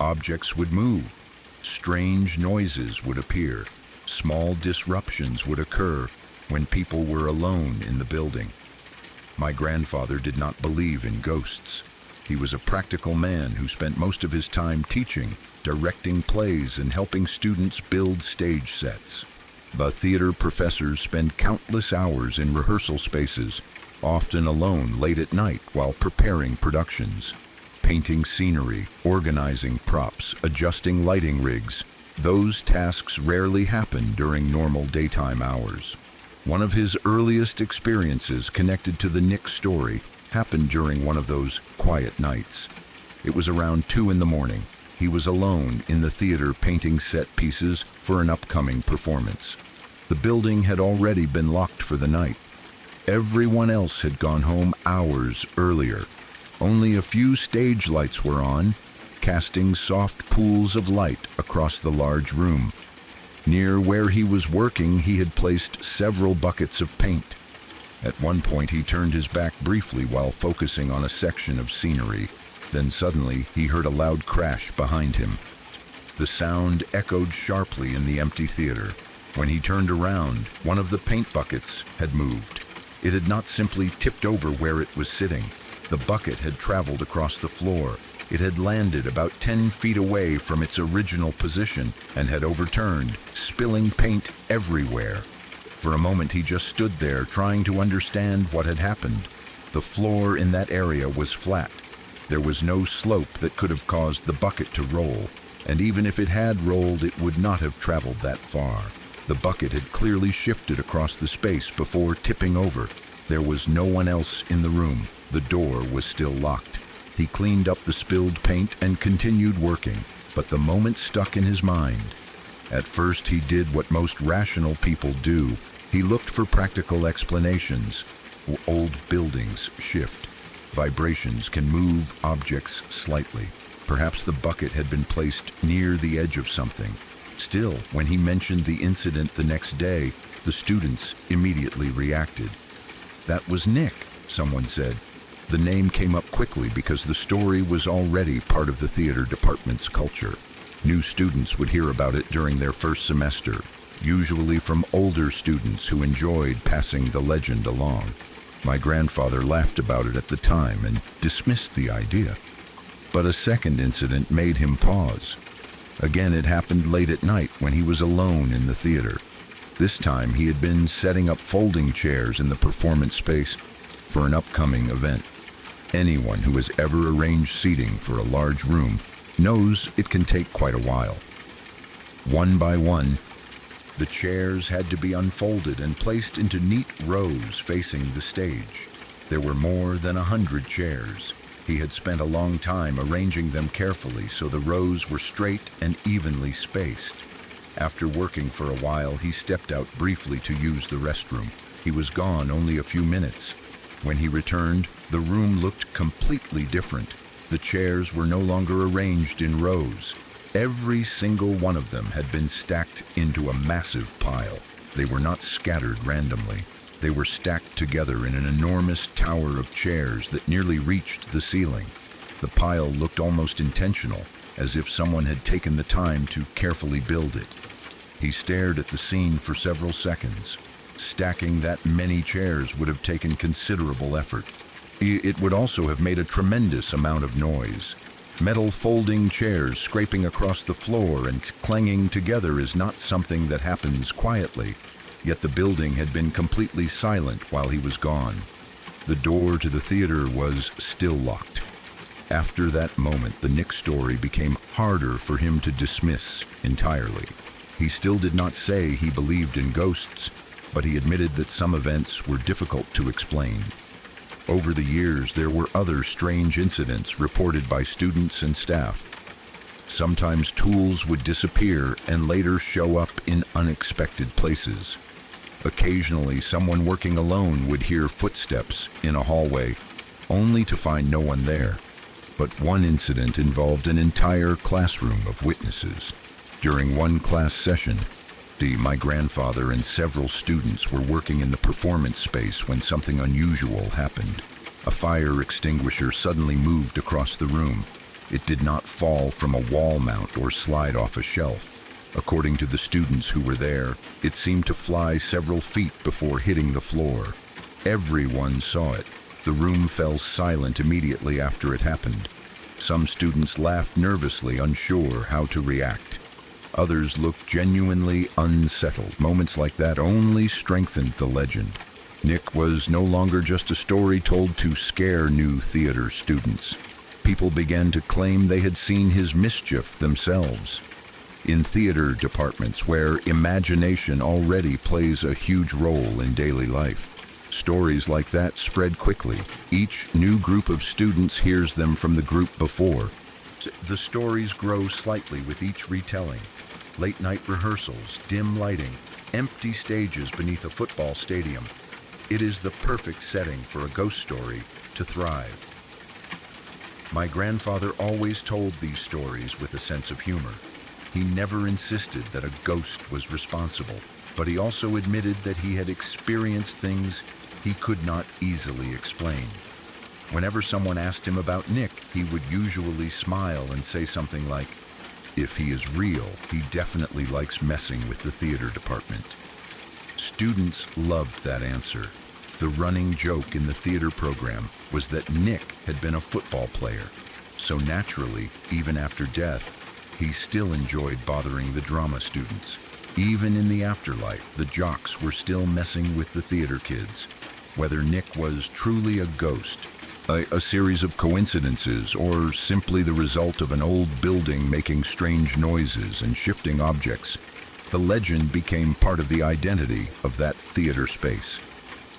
S1: Objects would move. Strange noises would appear. Small disruptions would occur when people were alone in the building. My grandfather did not believe in ghosts. He was a practical man who spent most of his time teaching, directing plays, and helping students build stage sets. The theater professors spend countless hours in rehearsal spaces, often alone late at night while preparing productions, painting scenery, organizing props, adjusting lighting rigs. Those tasks rarely happen during normal daytime hours. One of his earliest experiences connected to the Nick story happened during one of those quiet nights. It was around 2 a.m. He was alone in the theater painting set pieces for an upcoming performance. The building had already been locked for the night. Everyone else had gone home hours earlier. Only a few stage lights were on, casting soft pools of light across the large room. Near where he was working, he had placed several buckets of paint. At one point, he turned his back briefly while focusing on a section of scenery. Then suddenly, he heard a loud crash behind him. The sound echoed sharply in the empty theater. When he turned around, one of the paint buckets had moved. It had not simply tipped over where it was sitting. The bucket had traveled across the floor. It had landed about 10 feet away from its original position and had overturned, spilling paint everywhere. For a moment he just stood there trying to understand what had happened. The floor in that area was flat. There was no slope that could have caused the bucket to roll, and even if it had rolled, it would not have traveled that far. The bucket had clearly shifted across the space before tipping over. There was no one else in the room. The door was still locked. He cleaned up the spilled paint and continued working, but the moment stuck in his mind. At first he did what most rational people do. He looked for practical explanations. Old buildings shift. Vibrations can move objects slightly. Perhaps the bucket had been placed near the edge of something. Still, when he mentioned the incident the next day, the students immediately reacted. "That was Nick," someone said. The name came up quickly because the story was already part of the theater department's culture. New students would hear about it during their first semester, usually from older students who enjoyed passing the legend along. My grandfather laughed about it at the time and dismissed the idea. But a second incident made him pause. Again, it happened late at night when he was alone in the theater. This time he had been setting up folding chairs in the performance space for an upcoming event. Anyone who has ever arranged seating for a large room knows it can take quite a while. One by one, the chairs had to be unfolded and placed into neat rows facing the stage. There were more than 100 chairs. He had spent a long time arranging them carefully so the rows were straight and evenly spaced. After working for a while, he stepped out briefly to use the restroom. He was gone only a few minutes. When he returned, the room looked completely different. The chairs were no longer arranged in rows. Every single one of them had been stacked into a massive pile. They were not scattered randomly. They were stacked together in an enormous tower of chairs that nearly reached the ceiling. The pile looked almost intentional, as if someone had taken the time to carefully build it. He stared at the scene for several seconds. Stacking that many chairs would have taken considerable effort. It would also have made a tremendous amount of noise. Metal folding chairs scraping across the floor and clanging together is not something that happens quietly, yet the building had been completely silent while he was gone. The door to the theater was still locked. After that moment, the Nick story became harder for him to dismiss entirely. He still did not say he believed in ghosts, but he admitted that some events were difficult to explain. Over the years, there were other strange incidents reported by students and staff. Sometimes tools would disappear and later show up in unexpected places. Occasionally, someone working alone would hear footsteps in a hallway, only to find no one there. But one incident involved an entire classroom of witnesses. During one class session, my grandfather and several students were working in the performance space when something unusual happened. A fire extinguisher suddenly moved across the room. It did not fall from a wall mount or slide off a shelf. According to the students who were there, it seemed to fly several feet before hitting the floor. Everyone saw it. The room fell silent immediately after it happened. Some students laughed nervously, unsure how to react. Others looked genuinely unsettled. Moments like that only strengthened the legend. Nick was no longer just a story told to scare new theater students. People began to claim they had seen his mischief themselves. In theater departments where imagination already plays a huge role in daily life, stories like that spread quickly. Each new group of students hears them from the group before. The stories grow slightly with each retelling. Late-night rehearsals, dim lighting, empty stages beneath a football stadium. It is the perfect setting for a ghost story to thrive. My grandfather always told these stories with a sense of humor. He never insisted that a ghost was responsible, but he also admitted that he had experienced things he could not easily explain. Whenever someone asked him about Nick, he would usually smile and say something like, "If he is real, he definitely likes messing with the theater department." Students loved that answer. The running joke in the theater program was that Nick had been a football player, so naturally, even after death, he still enjoyed bothering the drama students. Even in the afterlife, the jocks were still messing with the theater kids. Whether Nick was truly a ghost, a series of coincidences, or simply the result of an old building making strange noises and shifting objects, the legend became part of the identity of that theater space.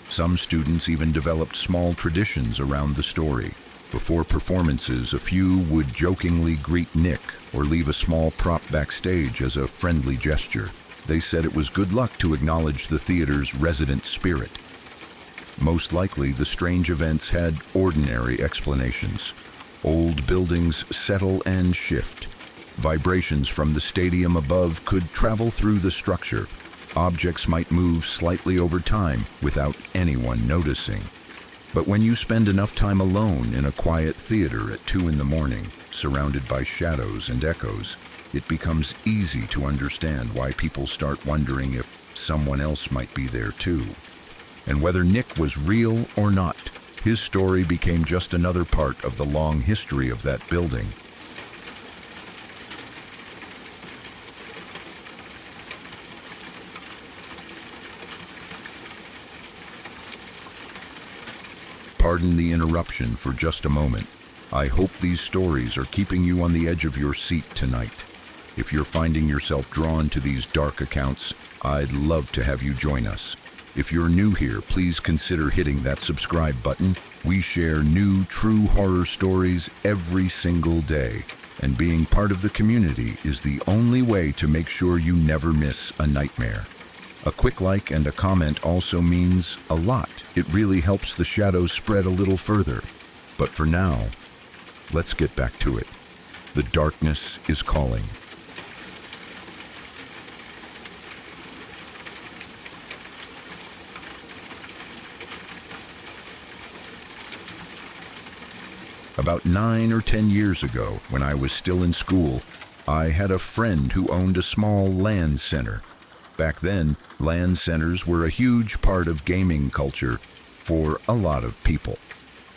S1: Some students even developed small traditions around the story. Before performances, a few would jokingly greet Nick or leave a small prop backstage as a friendly gesture. They said it was good luck to acknowledge the theater's resident spirit. Most likely, the strange events had ordinary explanations. Old buildings settle and shift. Vibrations from the stadium above could travel through the structure. Objects might move slightly over time without anyone noticing. But when you spend enough time alone in a quiet theater at 2 in the morning, surrounded by shadows and echoes, it becomes easy to understand why people start wondering if someone else might be there too. And whether Nick was real or not, his story became just another part of the long history of that building. Pardon the interruption for just a moment. I hope these stories are keeping you on the edge of your seat tonight. If you're finding yourself drawn to these dark accounts, I'd love to have you join us. If you're new here, please consider hitting that subscribe button. We share new true horror stories every single day, and being part of the community is the only way to make sure you never miss a nightmare. A quick like and a comment also means a lot. It really helps the shadows spread a little further. But for now, let's get back to it. The darkness is calling. About 9 or 10 years ago, when I was still in school, I had a friend who owned a small LAN center. Back then, LAN centers were a huge part of gaming culture for a lot of people.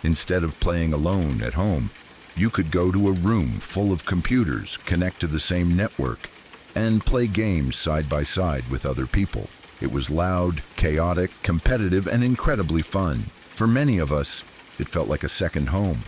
S1: Instead of playing alone at home, you could go to a room full of computers, connect to the same network, and play games side by side with other people. It was loud, chaotic, competitive, and incredibly fun. For many of us, it felt like a second home.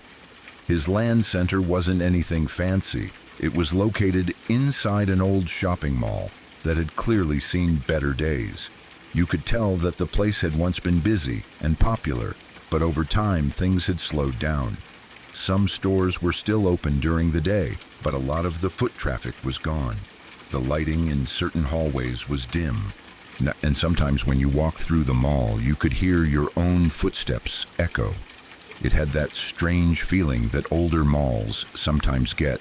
S1: His LAN center wasn't anything fancy. It was located inside an old shopping mall that had clearly seen better days. You could tell that the place had once been busy and popular, but over time things had slowed down. Some stores were still open during the day, but a lot of the foot traffic was gone. The lighting in certain hallways was dim, and sometimes when you walked through the mall, you could hear your own footsteps echo. It had that strange feeling that older malls sometimes get.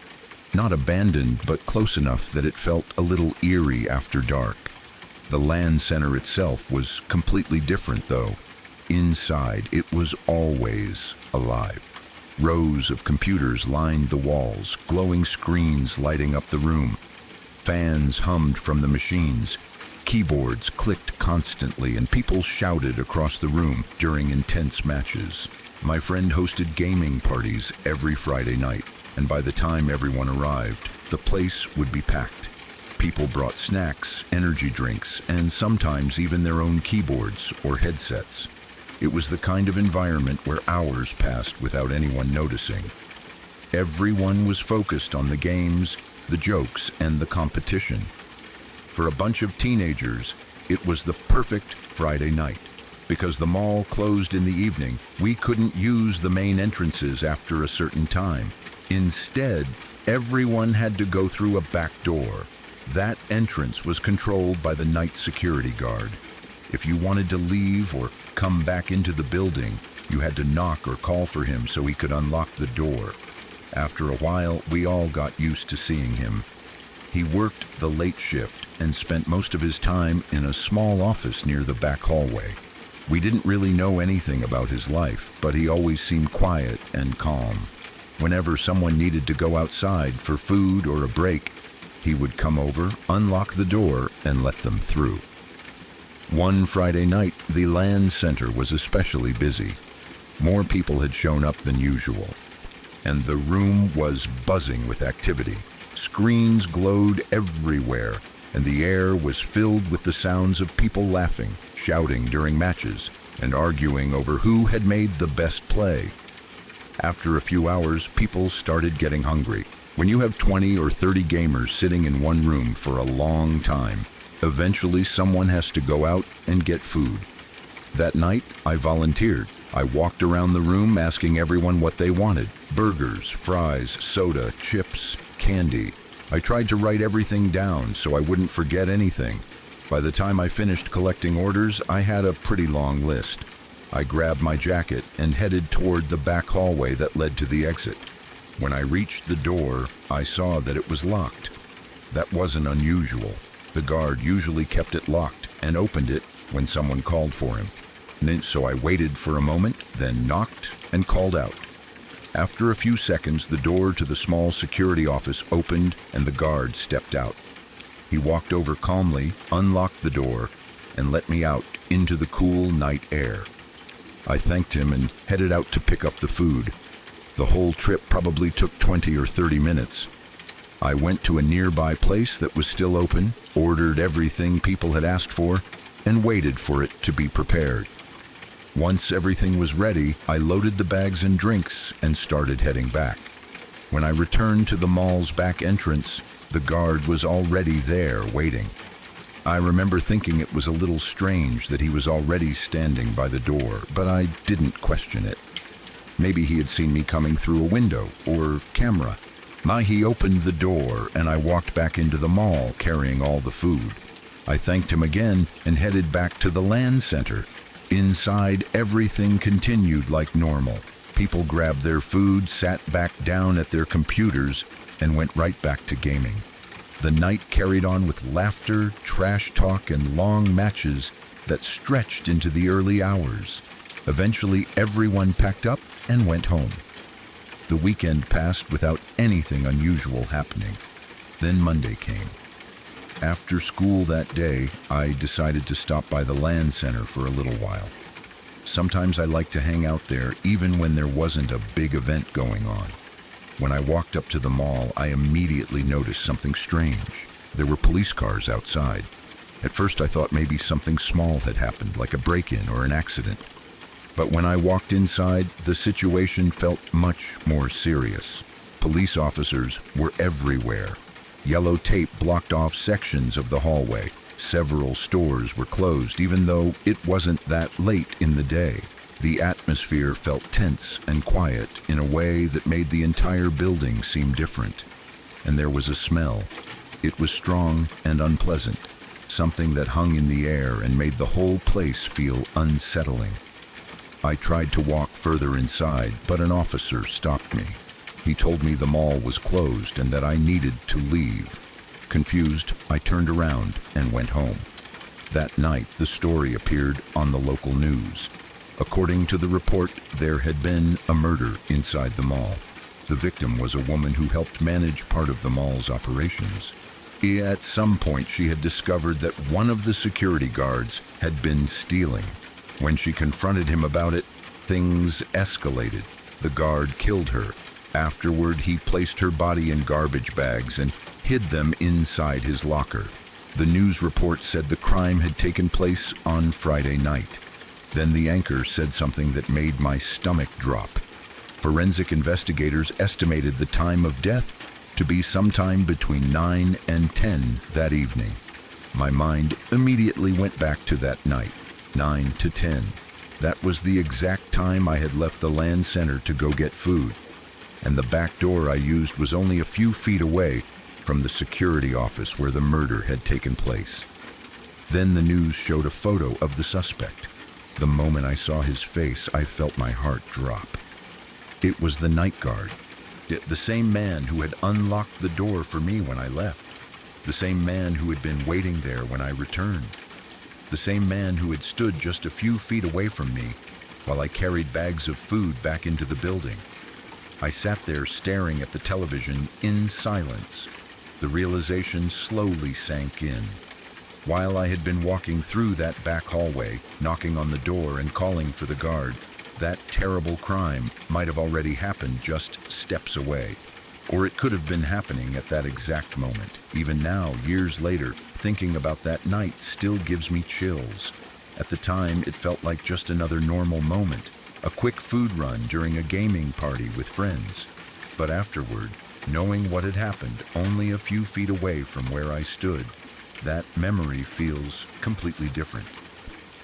S1: Not abandoned, but close enough that it felt a little eerie after dark. The LAN center itself was completely different, though. Inside, it was always alive. Rows of computers lined the walls, glowing screens lighting up the room. Fans hummed from the machines. Keyboards clicked constantly, and people shouted across the room during intense matches. My friend hosted gaming parties every Friday night, and by the time everyone arrived, the place would be packed. People brought snacks, energy drinks, and sometimes even their own keyboards or headsets. It was the kind of environment where hours passed without anyone noticing. Everyone was focused on the games, the jokes, and the competition. For a bunch of teenagers, it was the perfect Friday night. Because the mall closed in the evening, we couldn't use the main entrances after a certain time. Instead, everyone had to go through a back door. That entrance was controlled by the night security guard. If you wanted to leave or come back into the building, you had to knock or call for him so he could unlock the door. After a while, we all got used to seeing him. He worked the late shift and spent most of his time in a small office near the back hallway. We didn't really know anything about his life, but he always seemed quiet and calm. Whenever someone needed to go outside for food or a break, he would come over, unlock the door, and let them through. One Friday night, the LAN center was especially busy. More people had shown up than usual, and the room was buzzing with activity. Screens glowed everywhere, and the air was filled with the sounds of people laughing, shouting during matches, and arguing over who had made the best play. After a few hours, people started getting hungry. When you have 20 or 30 gamers sitting in one room for a long time, eventually someone has to go out and get food. That night, I volunteered. I walked around the room asking everyone what they wanted: burgers, fries, soda, chips, candy. I tried to write everything down so I wouldn't forget anything. By the time I finished collecting orders, I had a pretty long list. I grabbed my jacket and headed toward the back hallway that led to the exit. When I reached the door, I saw that it was locked. That wasn't unusual. The guard usually kept it locked and opened it when someone called for him. So I waited for a moment, then knocked and called out. After a few seconds, the door to the small security office opened and the guard stepped out. He walked over calmly, unlocked the door, and let me out into the cool night air. I thanked him and headed out to pick up the food. The whole trip probably took 20 or 30 minutes. I went to a nearby place that was still open, ordered everything people had asked for, and waited for it to be prepared. Once everything was ready, I loaded the bags and drinks and started heading back. When I returned to the mall's back entrance, the guard was already there waiting. I remember thinking it was a little strange that he was already standing by the door, but I didn't question it. Maybe he had seen me coming through a window or camera. He opened the door and I walked back into the mall carrying all the food. I thanked him again and headed back to the LAN center. Inside, everything continued like normal. People grabbed their food, sat back down at their computers, and went right back to gaming. The night carried on with laughter, trash talk, and long matches that stretched into the early hours. Eventually, everyone packed up and went home. The weekend passed without anything unusual happening. Then Monday came. After school that day, I decided to stop by the LAN center for a little while. Sometimes I liked to hang out there even when there wasn't a big event going on. When I walked up to the mall, I immediately noticed something strange. There were police cars outside. At first I thought maybe something small had happened, like a break-in or an accident. But when I walked inside, the situation felt much more serious. Police officers were everywhere. Yellow tape blocked off sections of the hallway. Several stores were closed, even though it wasn't that late in the day. The atmosphere felt tense and quiet in a way that made the entire building seem different. And there was a smell. It was strong and unpleasant, something that hung in the air and made the whole place feel unsettling. I tried to walk further inside, but an officer stopped me. He told me the mall was closed and that I needed to leave. Confused, I turned around and went home. That night, the story appeared on the local news. According to the report, there had been a murder inside the mall. The victim was a woman who helped manage part of the mall's operations. At some point, she had discovered that one of the security guards had been stealing. When she confronted him about it, things escalated. The guard killed her. Afterward, he placed her body in garbage bags and hid them inside his locker. The news report said the crime had taken place on Friday night. Then the anchor said something that made my stomach drop. Forensic investigators estimated the time of death to be sometime between 9 and 10 that evening. My mind immediately went back to that night, 9 to 10. That was the exact time I had left the land center to go get food. And the back door I used was only a few feet away from the security office where the murder had taken place. Then the news showed a photo of the suspect. The moment I saw his face, I felt my heart drop. It was the night guard, the same man who had unlocked the door for me when I left, the same man who had been waiting there when I returned, the same man who had stood just a few feet away from me while I carried bags of food back into the building. I sat there staring at the television in silence. The realization slowly sank in. While I had been walking through that back hallway, knocking on the door and calling for the guard, that terrible crime might have already happened just steps away. Or it could have been happening at that exact moment. Even now, years later, thinking about that night still gives me chills. At the time, it felt like just another normal moment, a quick food run during a gaming party with friends. But afterward, knowing what had happened only a few feet away from where I stood, that memory feels completely different.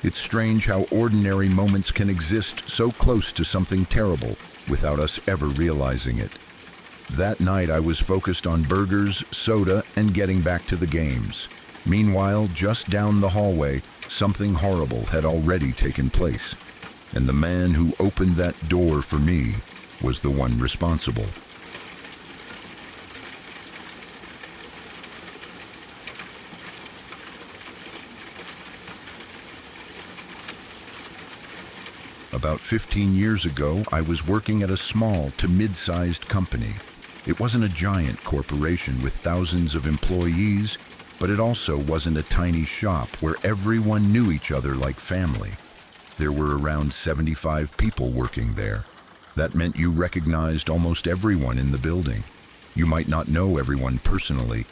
S1: It's strange how ordinary moments can exist so close to something terrible without us ever realizing it. That night I was focused on burgers, soda, and getting back to the games. Meanwhile, just down the hallway, something horrible had already taken place. And the man who opened that door for me was the one responsible. About 15 years ago, I was working at a small to mid-sized company. It wasn't a giant corporation with thousands of employees, but it also wasn't a tiny shop where everyone knew each other like family. There were around 75 people working there. That meant you recognized almost everyone in the building. You might not know everyone personally,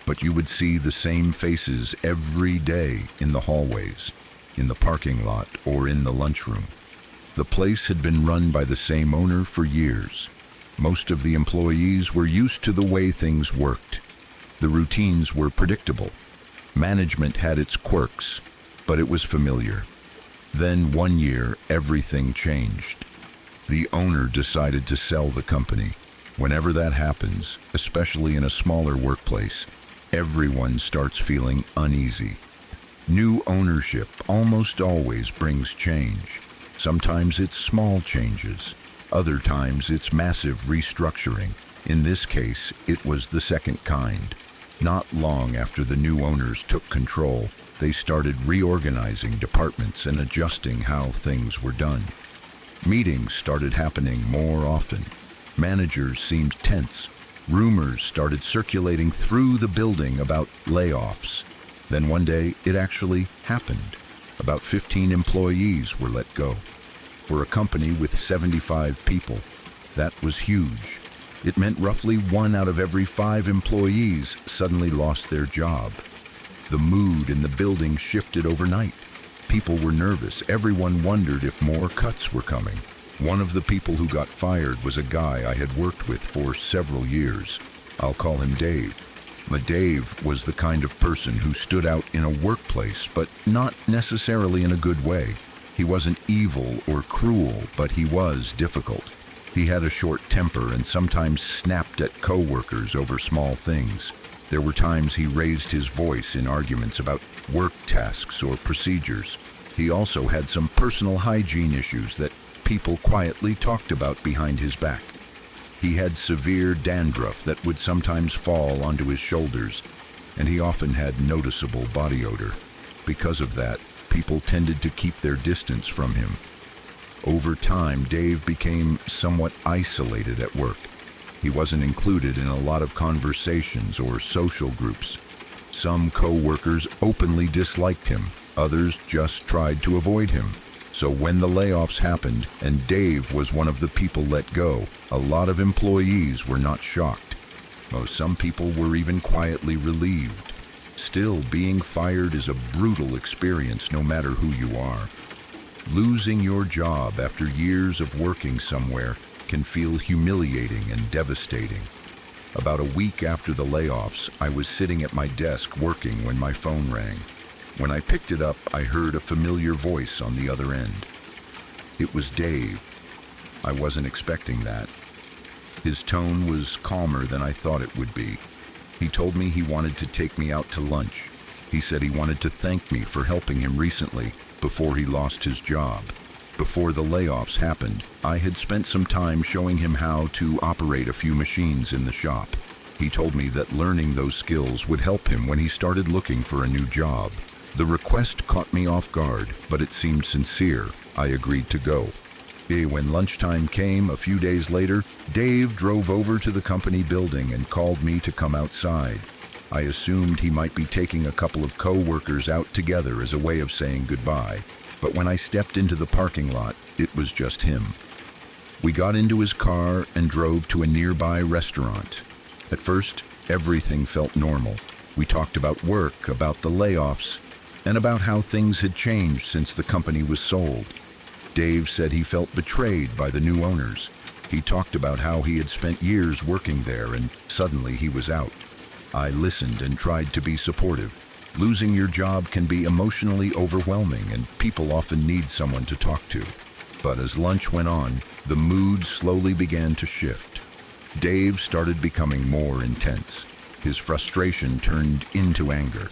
S1: but you would see the same faces every day in the hallways, in the parking lot, or in the lunchroom. The place had been run by the same owner for years. Most of the employees were used to the way things worked. The routines were predictable. Management had its quirks, but it was familiar. Then one year, everything changed. The owner decided to sell the company. Whenever that happens, especially in a smaller workplace, everyone starts feeling uneasy. New ownership almost always brings change. Sometimes it's small changes. Other times it's massive restructuring. In this case, it was the second kind. Not long after the new owners took control, they started reorganizing departments and adjusting how things were done. Meetings started happening more often. Managers seemed tense. Rumors started circulating through the building about layoffs. Then one day, it actually happened. About 15 employees were let go. For a company with 75 people, that was huge. It meant roughly 1 out of every 5 employees suddenly lost their job. The mood in the building shifted overnight. People were nervous. Everyone wondered if more cuts were coming. One of the people who got fired was a guy I had worked with for several years. I'll call him Dave. Dave was the kind of person who stood out in a workplace, but not necessarily in a good way. He wasn't evil or cruel, but he was difficult. He had a short temper and sometimes snapped at coworkers over small things. There were times he raised his voice in arguments about work tasks or procedures. He also had some personal hygiene issues that people quietly talked about behind his back. He had severe dandruff that would sometimes fall onto his shoulders, and he often had noticeable body odor. Because of that, people tended to keep their distance from him. Over time, Dave became somewhat isolated at work. He wasn't included in a lot of conversations or social groups. Some co-workers openly disliked him, others just tried to avoid him. So when the layoffs happened and Dave was one of the people let go, a lot of employees were not shocked. Some people were even quietly relieved. Still, being fired is a brutal experience no matter who you are. Losing your job after years of working somewhere can feel humiliating and devastating. About a week after the layoffs, I was sitting at my desk working when my phone rang. When I picked it up, I heard a familiar voice on the other end. It was Dave. I wasn't expecting that. His tone was calmer than I thought it would be. He told me he wanted to take me out to lunch. He said he wanted to thank me for helping him recently before he lost his job. Before the layoffs happened, I had spent some time showing him how to operate a few machines in the shop. He told me that learning those skills would help him when he started looking for a new job. The request caught me off guard, but it seemed sincere. I agreed to go. When lunchtime came a few days later, Dave drove over to the company building and called me to come outside. I assumed he might be taking a couple of co-workers out together as a way of saying goodbye. But when I stepped into the parking lot, it was just him. We got into his car and drove to a nearby restaurant. At first, everything felt normal. We talked about work, about the layoffs, and about how things had changed since the company was sold. Dave said he felt betrayed by the new owners. He talked about how he had spent years working there and suddenly he was out. I listened and tried to be supportive. Losing your job can be emotionally overwhelming and people often need someone to talk to. But as lunch went on, the mood slowly began to shift. Dave started becoming more intense. His frustration turned into anger.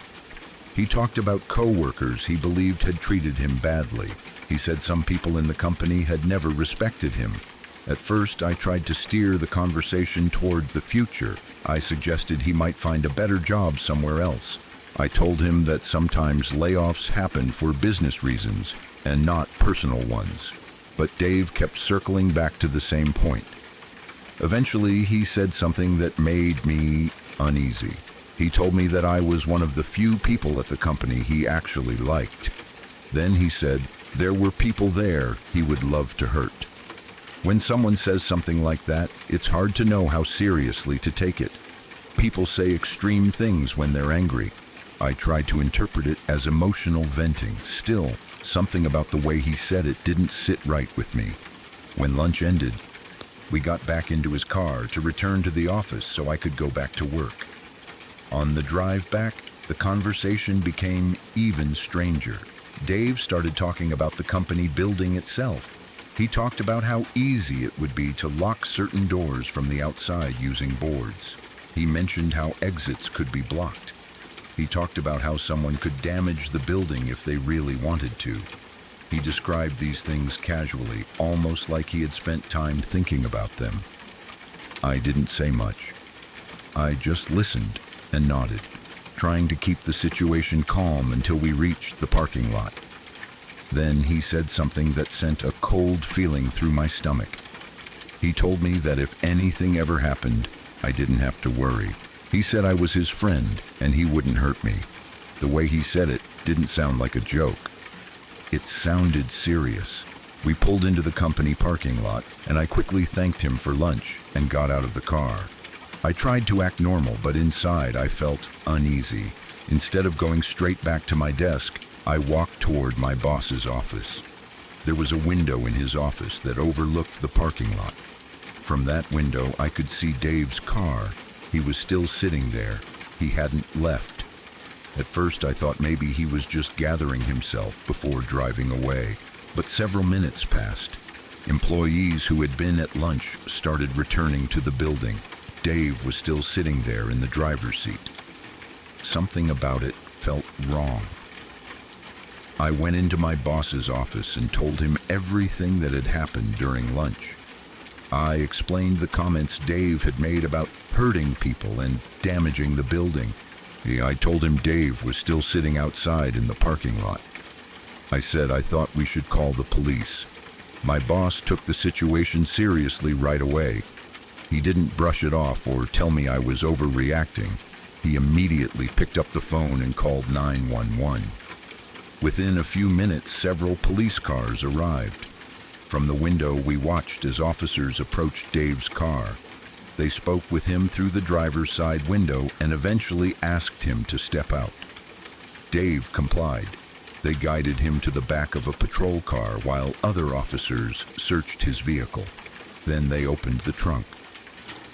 S1: He talked about co-workers he believed had treated him badly. He said some people in the company had never respected him. At first, I tried to steer the conversation toward the future. I suggested he might find a better job somewhere else. I told him that sometimes layoffs happen for business reasons and not personal ones. But Dave kept circling back to the same point. Eventually, he said something that made me uneasy. He told me that I was one of the few people at the company he actually liked. Then he said there were people there he would love to hurt. When someone says something like that, it's hard to know how seriously to take it. People say extreme things when they're angry. I tried to interpret it as emotional venting. Still, something about the way he said it didn't sit right with me. When lunch ended, we got back into his car to return to the office so I could go back to work. On the drive back, the conversation became even stranger. Dave started talking about the company building itself. He talked about how easy it would be to lock certain doors from the outside using boards. He mentioned how exits could be blocked. He talked about how someone could damage the building if they really wanted to. He described these things casually, almost like he had spent time thinking about them. I didn't say much. I just listened and nodded, trying to keep the situation calm until we reached the parking lot. Then he said something that sent a cold feeling through my stomach. He told me that if anything ever happened, I didn't have to worry. He said I was his friend and he wouldn't hurt me. The way he said it didn't sound like a joke. It sounded serious. We pulled into the company parking lot and I quickly thanked him for lunch and got out of the car. I tried to act normal, but inside I felt uneasy. Instead of going straight back to my desk, I walked toward my boss's office. There was a window in his office that overlooked the parking lot. From that window, I could see Dave's car. He was still sitting there. He hadn't left. At first, I thought maybe he was just gathering himself before driving away. But several minutes passed. Employees who had been at lunch started returning to the building. Dave was still sitting there in the driver's seat. Something about it felt wrong. I went into my boss's office and told him everything that had happened during lunch. I explained the comments Dave had made about hurting people and damaging the building. I told him Dave was still sitting outside in the parking lot. I said I thought we should call the police. My boss took the situation seriously right away. He didn't brush it off or tell me I was overreacting. He immediately picked up the phone and called 911. Within a few minutes, several police cars arrived. From the window, we watched as officers approached Dave's car. They spoke with him through the driver's side window and eventually asked him to step out. Dave complied. They guided him to the back of a patrol car while other officers searched his vehicle. Then they opened the trunk.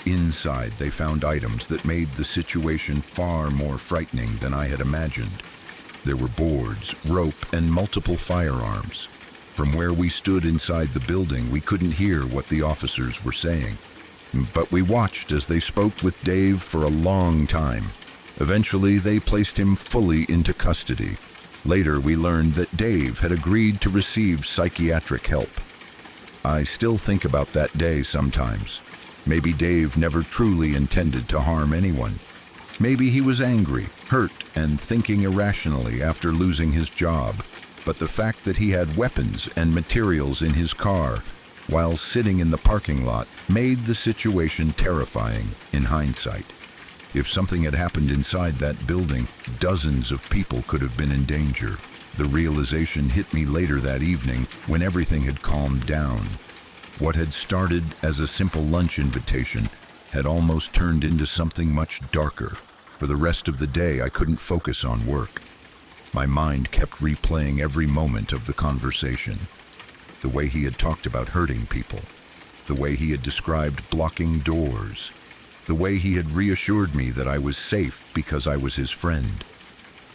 S1: Inside, they found items that made the situation far more frightening than I had imagined. There were boards, rope, and multiple firearms. From where we stood inside the building, we couldn't hear what the officers were saying. But we watched as they spoke with Dave for a long time. Eventually, they placed him fully into custody. Later, we learned that Dave had agreed to receive psychiatric help. I still think about that day sometimes. Maybe Dave never truly intended to harm anyone. Maybe he was angry, hurt, and thinking irrationally after losing his job. But the fact that he had weapons and materials in his car while sitting in the parking lot made the situation terrifying in hindsight. If something had happened inside that building, dozens of people could have been in danger. The realization hit me later that evening when everything had calmed down. What had started as a simple lunch invitation had almost turned into something much darker. For the rest of the day, I couldn't focus on work. My mind kept replaying every moment of the conversation. The way he had talked about hurting people. The way he had described blocking doors. The way he had reassured me that I was safe because I was his friend.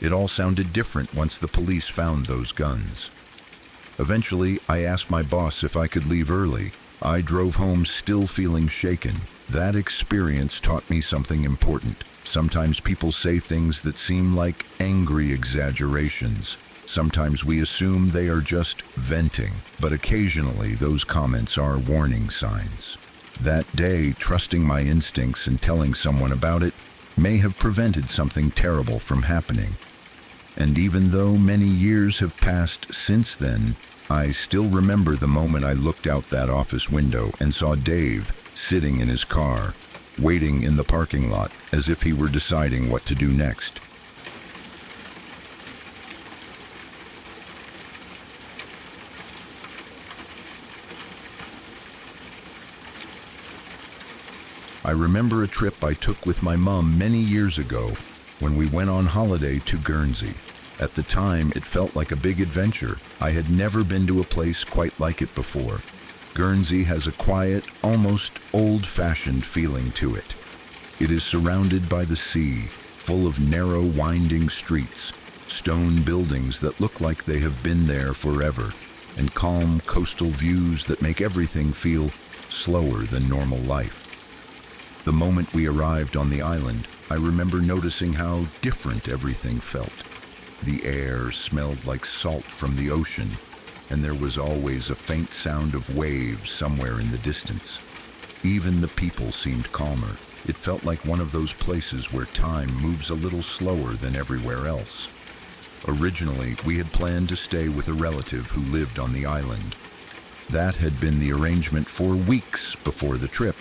S1: It all sounded different once the police found those guns. Eventually, I asked my boss if I could leave early. I drove home still feeling shaken. That experience taught me something important. Sometimes people say things that seem like angry exaggerations. Sometimes we assume they are just venting, but occasionally those comments are warning signs. That day, trusting my instincts and telling someone about it may have prevented something terrible from happening. And even though many years have passed since then, I still remember the moment I looked out that office window and saw Dave sitting in his car, waiting in the parking lot as if he were deciding what to do next. I remember a trip I took with my mom many years ago when we went on holiday to Guernsey. At the time, it felt like a big adventure. I had never been to a place quite like it before. Guernsey has a quiet, almost old-fashioned feeling to it. It is surrounded by the sea, full of narrow, winding streets, stone buildings that look like they have been there forever, and calm coastal views that make everything feel slower than normal life. The moment we arrived on the island, I remember noticing how different everything felt. The air smelled like salt from the ocean, and there was always a faint sound of waves somewhere in the distance. Even the people seemed calmer. It felt like one of those places where time moves a little slower than everywhere else. Originally, we had planned to stay with a relative who lived on the island. That had been the arrangement for weeks before the trip.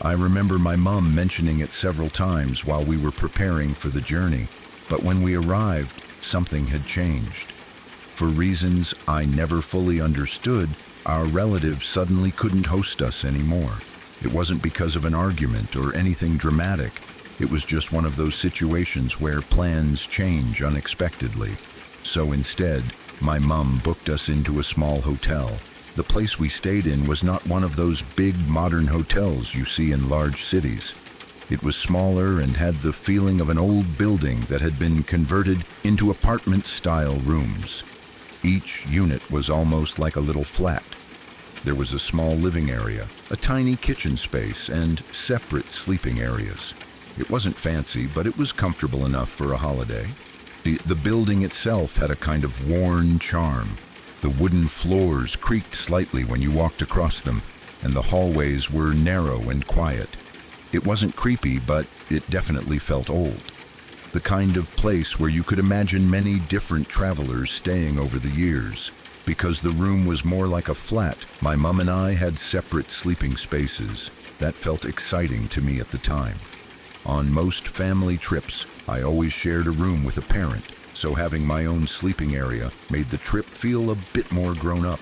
S1: I remember my mom mentioning it several times while we were preparing for the journey, but when we arrived, something had changed. For reasons I never fully understood, our relative suddenly couldn't host us anymore. It wasn't because of an argument or anything dramatic. It was just one of those situations where plans change unexpectedly. So instead, my mom booked us into a small hotel. The place we stayed in was not one of those big modern hotels you see in large cities. It was smaller and had the feeling of an old building that had been converted into apartment-style rooms. Each unit was almost like a little flat. There was a small living area, a tiny kitchen space, and separate sleeping areas. It wasn't fancy, but it was comfortable enough for a holiday. The building itself had a kind of worn charm. The wooden floors creaked slightly when you walked across them, and the hallways were narrow and quiet. It wasn't creepy, but it definitely felt old. The kind of place where you could imagine many different travelers staying over the years. Because the room was more like a flat, my mom and I had separate sleeping spaces. That felt exciting to me at the time. On most family trips, I always shared a room with a parent, so having my own sleeping area made the trip feel a bit more grown up.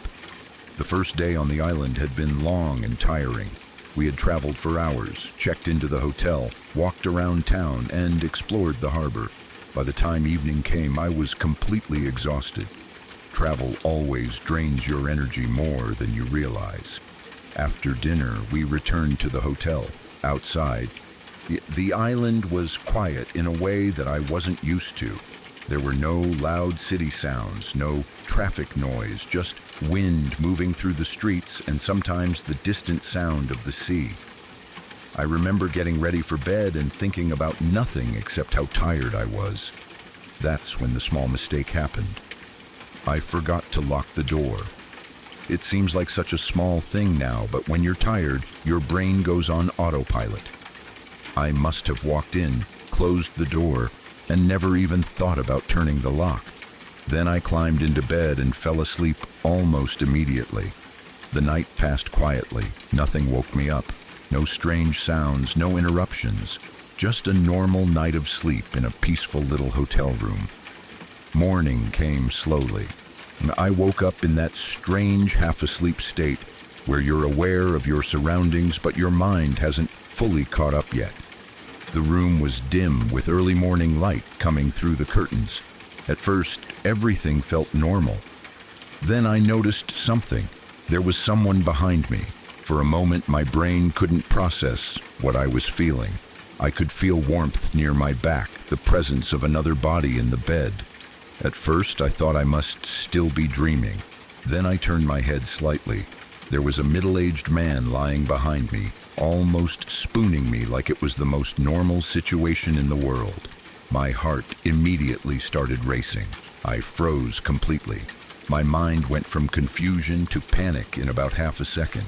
S1: The first day on the island had been long and tiring. We had traveled for hours, checked into the hotel, walked around town, and explored the harbor. By the time evening came, I was completely exhausted. Travel always drains your energy more than you realize. After dinner, we returned to the hotel. Outside, the island was quiet in a way that I wasn't used to. There were no loud city sounds, no traffic noise, just wind moving through the streets and sometimes the distant sound of the sea. I remember getting ready for bed and thinking about nothing except how tired I was. That's when the small mistake happened. I forgot to lock the door. It seems like such a small thing now, but when you're tired, your brain goes on autopilot. I must have walked in, closed the door, and never even thought about turning the lock. Then I climbed into bed and fell asleep almost immediately. The night passed quietly. Nothing woke me up. No strange sounds, no interruptions. Just a normal night of sleep in a peaceful little hotel room. Morning came slowly. I woke up in that strange half-asleep state where you're aware of your surroundings but your mind hasn't fully caught up yet. The room was dim with early morning light coming through the curtains. At first, everything felt normal. Then I noticed something. There was someone behind me. For a moment, my brain couldn't process what I was feeling. I could feel warmth near my back, the presence of another body in the bed. At first, I thought I must still be dreaming. Then I turned my head slightly. There was a middle-aged man lying behind me, almost spooning me like it was the most normal situation in the world. My heart immediately started racing. I froze completely. My mind went from confusion to panic in about half a second.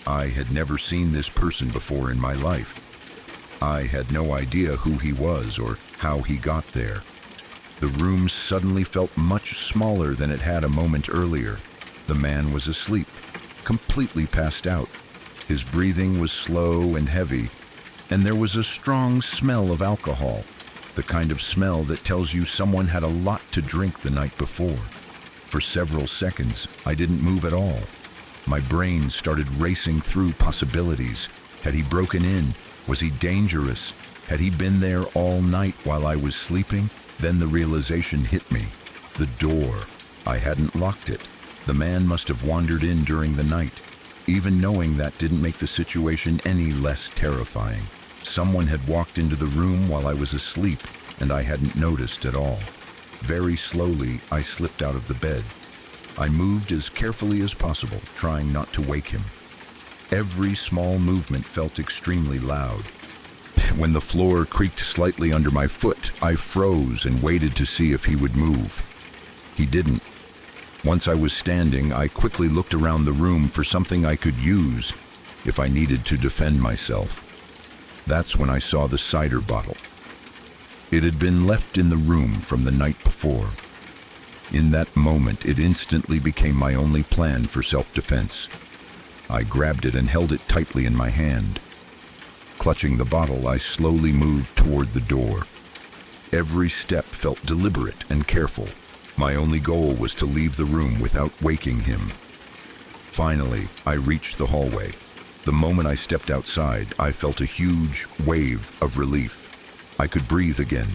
S1: I had never seen this person before in my life. I had no idea who he was or how he got there. The room suddenly felt much smaller than it had a moment earlier. The man was asleep, completely passed out. His breathing was slow and heavy, and there was a strong smell of alcohol, the kind of smell that tells you someone had a lot to drink the night before. For several seconds, I didn't move at all. My brain started racing through possibilities. Had he broken in? Was he dangerous? Had he been there all night while I was sleeping? Then the realization hit me. The door. I hadn't locked it. The man must have wandered in during the night. Even knowing that didn't make the situation any less terrifying. Someone had walked into the room while I was asleep, and I hadn't noticed at all. Very slowly, I slipped out of the bed. I moved as carefully as possible, trying not to wake him. Every small movement felt extremely loud. When the floor creaked slightly under my foot, I froze and waited to see if he would move. He didn't. Once I was standing, I quickly looked around the room for something I could use if I needed to defend myself. That's when I saw the cider bottle. It had been left in the room from the night before. In that moment, it instantly became my only plan for self-defense. I grabbed it and held it tightly in my hand. Clutching the bottle, I slowly moved toward the door. Every step felt deliberate and careful. My only goal was to leave the room without waking him. Finally, I reached the hallway. The moment I stepped outside, I felt a huge wave of relief. I could breathe again.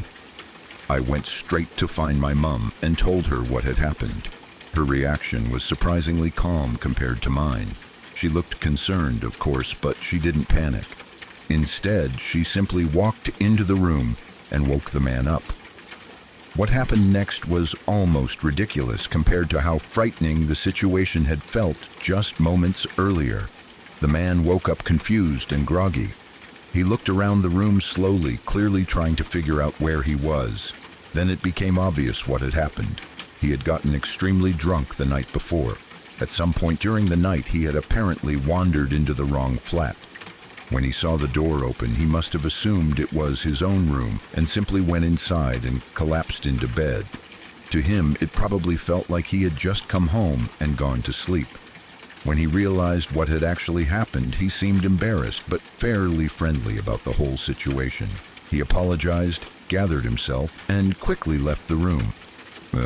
S1: I went straight to find my mom and told her what had happened. Her reaction was surprisingly calm compared to mine. She looked concerned, of course, but she didn't panic. Instead, she simply walked into the room and woke the man up. What happened next was almost ridiculous compared to how frightening the situation had felt just moments earlier. The man woke up confused and groggy. He looked around the room slowly, clearly trying to figure out where he was. Then it became obvious what had happened. He had gotten extremely drunk the night before. At some point during the night, he had apparently wandered into the wrong flat. When he saw the door open, he must have assumed it was his own room and simply went inside and collapsed into bed. To him, it probably felt like he had just come home and gone to sleep. When he realized what had actually happened, he seemed embarrassed but fairly friendly about the whole situation. He apologized, gathered himself, and quickly left the room.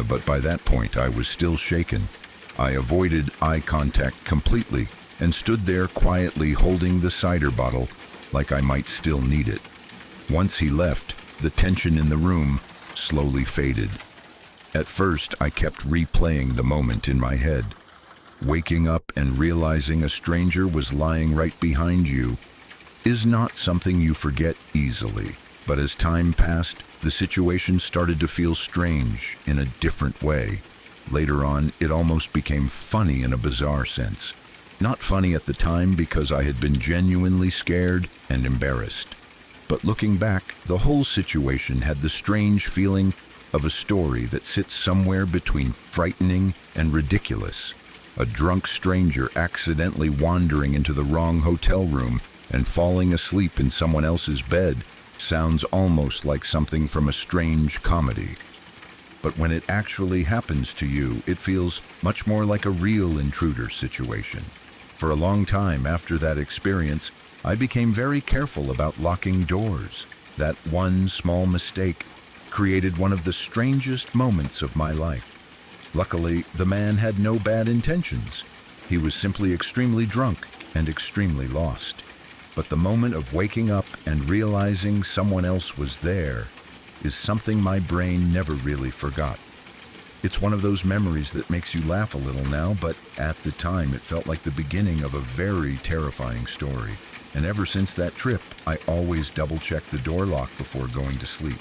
S1: But by that point, I was still shaken. I avoided eye contact completely and stood there quietly holding the cider bottle like I might still need it. Once he left, the tension in the room slowly faded. At first, I kept replaying the moment in my head. Waking up and realizing a stranger was lying right behind you is not something you forget easily. But as time passed, the situation started to feel strange in a different way. Later on, it almost became funny in a bizarre sense. Not funny at the time because I had been genuinely scared and embarrassed. But looking back, the whole situation had the strange feeling of a story that sits somewhere between frightening and ridiculous. A drunk stranger accidentally wandering into the wrong hotel room and falling asleep in someone else's bed sounds almost like something from a strange comedy. But when it actually happens to you, it feels much more like a real intruder situation. For a long time after that experience, I became very careful about locking doors. That one small mistake created one of the strangest moments of my life. Luckily, the man had no bad intentions. He was simply extremely drunk and extremely lost. But the moment of waking up and realizing someone else was there is something my brain never really forgot. It's one of those memories that makes you laugh a little now, but at the time it felt like the beginning of a very terrifying story. And ever since that trip, I always double-check the door lock before going to sleep.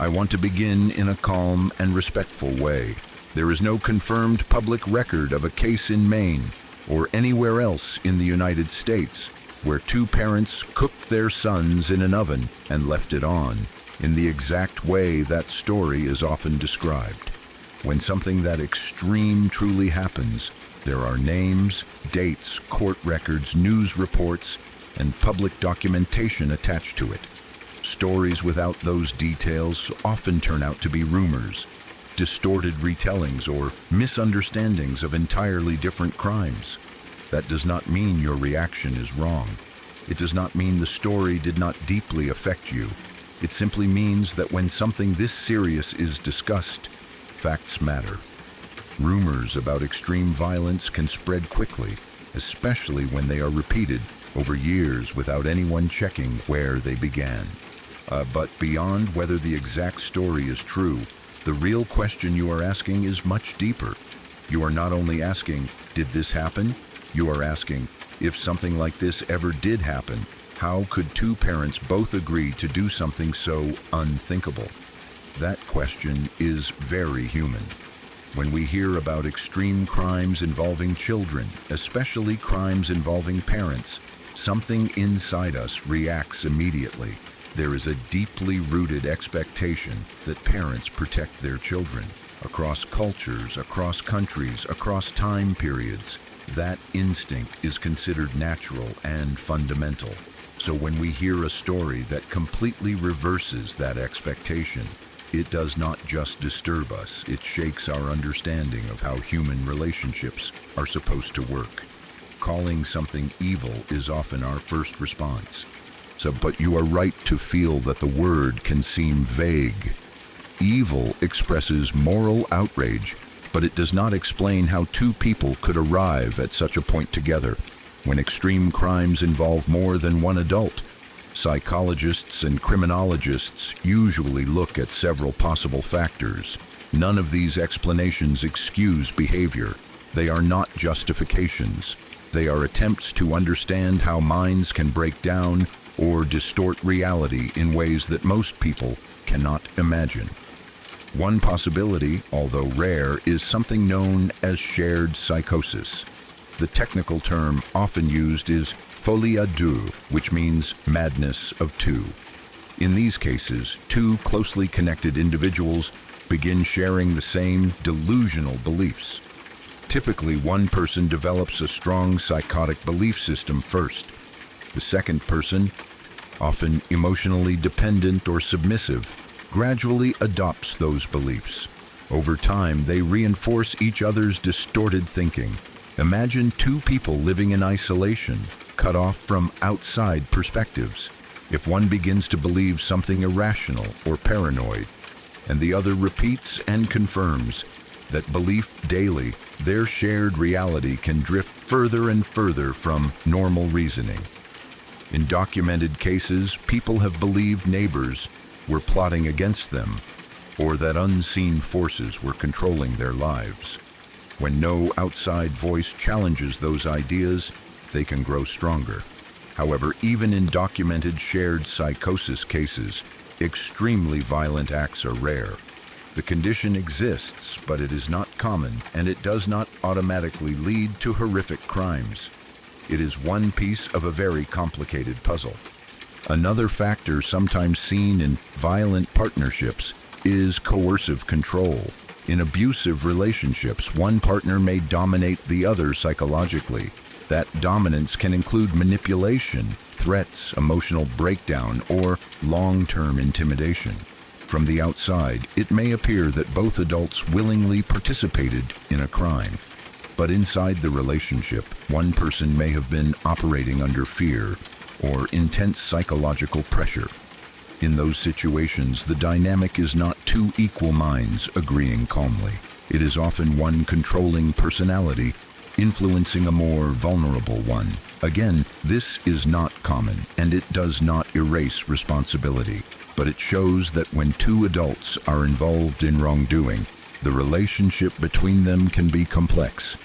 S1: I want to begin in a calm and respectful way. There is no confirmed public record of a case in Maine or anywhere else in the United States where two parents cooked their sons in an oven and left it on in the exact way that story is often described. When something that extreme truly happens, there are names, dates, court records, news reports, and public documentation attached to it. Stories without those details often turn out to be rumors, distorted retellings, or misunderstandings of entirely different crimes. That does not mean your reaction is wrong. It does not mean the story did not deeply affect you. It simply means that when something this serious is discussed, facts matter. Rumors about extreme violence can spread quickly, especially when they are repeated over years without anyone checking where they began. But beyond whether the exact story is true, the real question you are asking is much deeper. You are not only asking, did this happen? You are asking, if something like this ever did happen, how could two parents both agree to do something so unthinkable? That question is very human. When we hear about extreme crimes involving children, especially crimes involving parents, something inside us reacts immediately. There is a deeply rooted expectation that parents protect their children. Across cultures, across countries, across time periods, that instinct is considered natural and fundamental. So when we hear a story that completely reverses that expectation, it does not just disturb us, it shakes our understanding of how human relationships are supposed to work. Calling something evil is often our first response. But you are right to feel that the word can seem vague. Evil expresses moral outrage, but it does not explain how two people could arrive at such a point together. When extreme crimes involve more than one adult, psychologists and criminologists usually look at several possible factors. None of these explanations excuse behavior. They are not justifications. They are attempts to understand how minds can break down or distort reality in ways that most people cannot imagine. One possibility, although rare, is something known as shared psychosis. The technical term often used is folie à deux, which means madness of two. In these cases, two closely connected individuals begin sharing the same delusional beliefs. Typically, one person develops a strong psychotic belief system first. The second person, often emotionally dependent or submissive, gradually adopts those beliefs. Over time, they reinforce each other's distorted thinking. Imagine two people living in isolation, cut off from outside perspectives. If one begins to believe something irrational or paranoid, and the other repeats and confirms that belief daily, their shared reality can drift further and further from normal reasoning. In documented cases, people have believed neighbors were plotting against them, or that unseen forces were controlling their lives. When no outside voice challenges those ideas, they can grow stronger. However, even in documented shared psychosis cases, extremely violent acts are rare. The condition exists, but it is not common, and it does not automatically lead to horrific crimes. It is one piece of a very complicated puzzle. Another factor sometimes seen in violent partnerships is coercive control. In abusive relationships, one partner may dominate the other psychologically. That dominance can include manipulation, threats, emotional breakdown, or long-term intimidation. From the outside, it may appear that both adults willingly participated in a crime. But inside the relationship, one person may have been operating under fear or intense psychological pressure. In those situations, the dynamic is not two equal minds agreeing calmly. It is often one controlling personality influencing a more vulnerable one. Again, this is not common, and it does not erase responsibility, but it shows that when two adults are involved in wrongdoing, the relationship between them can be complex.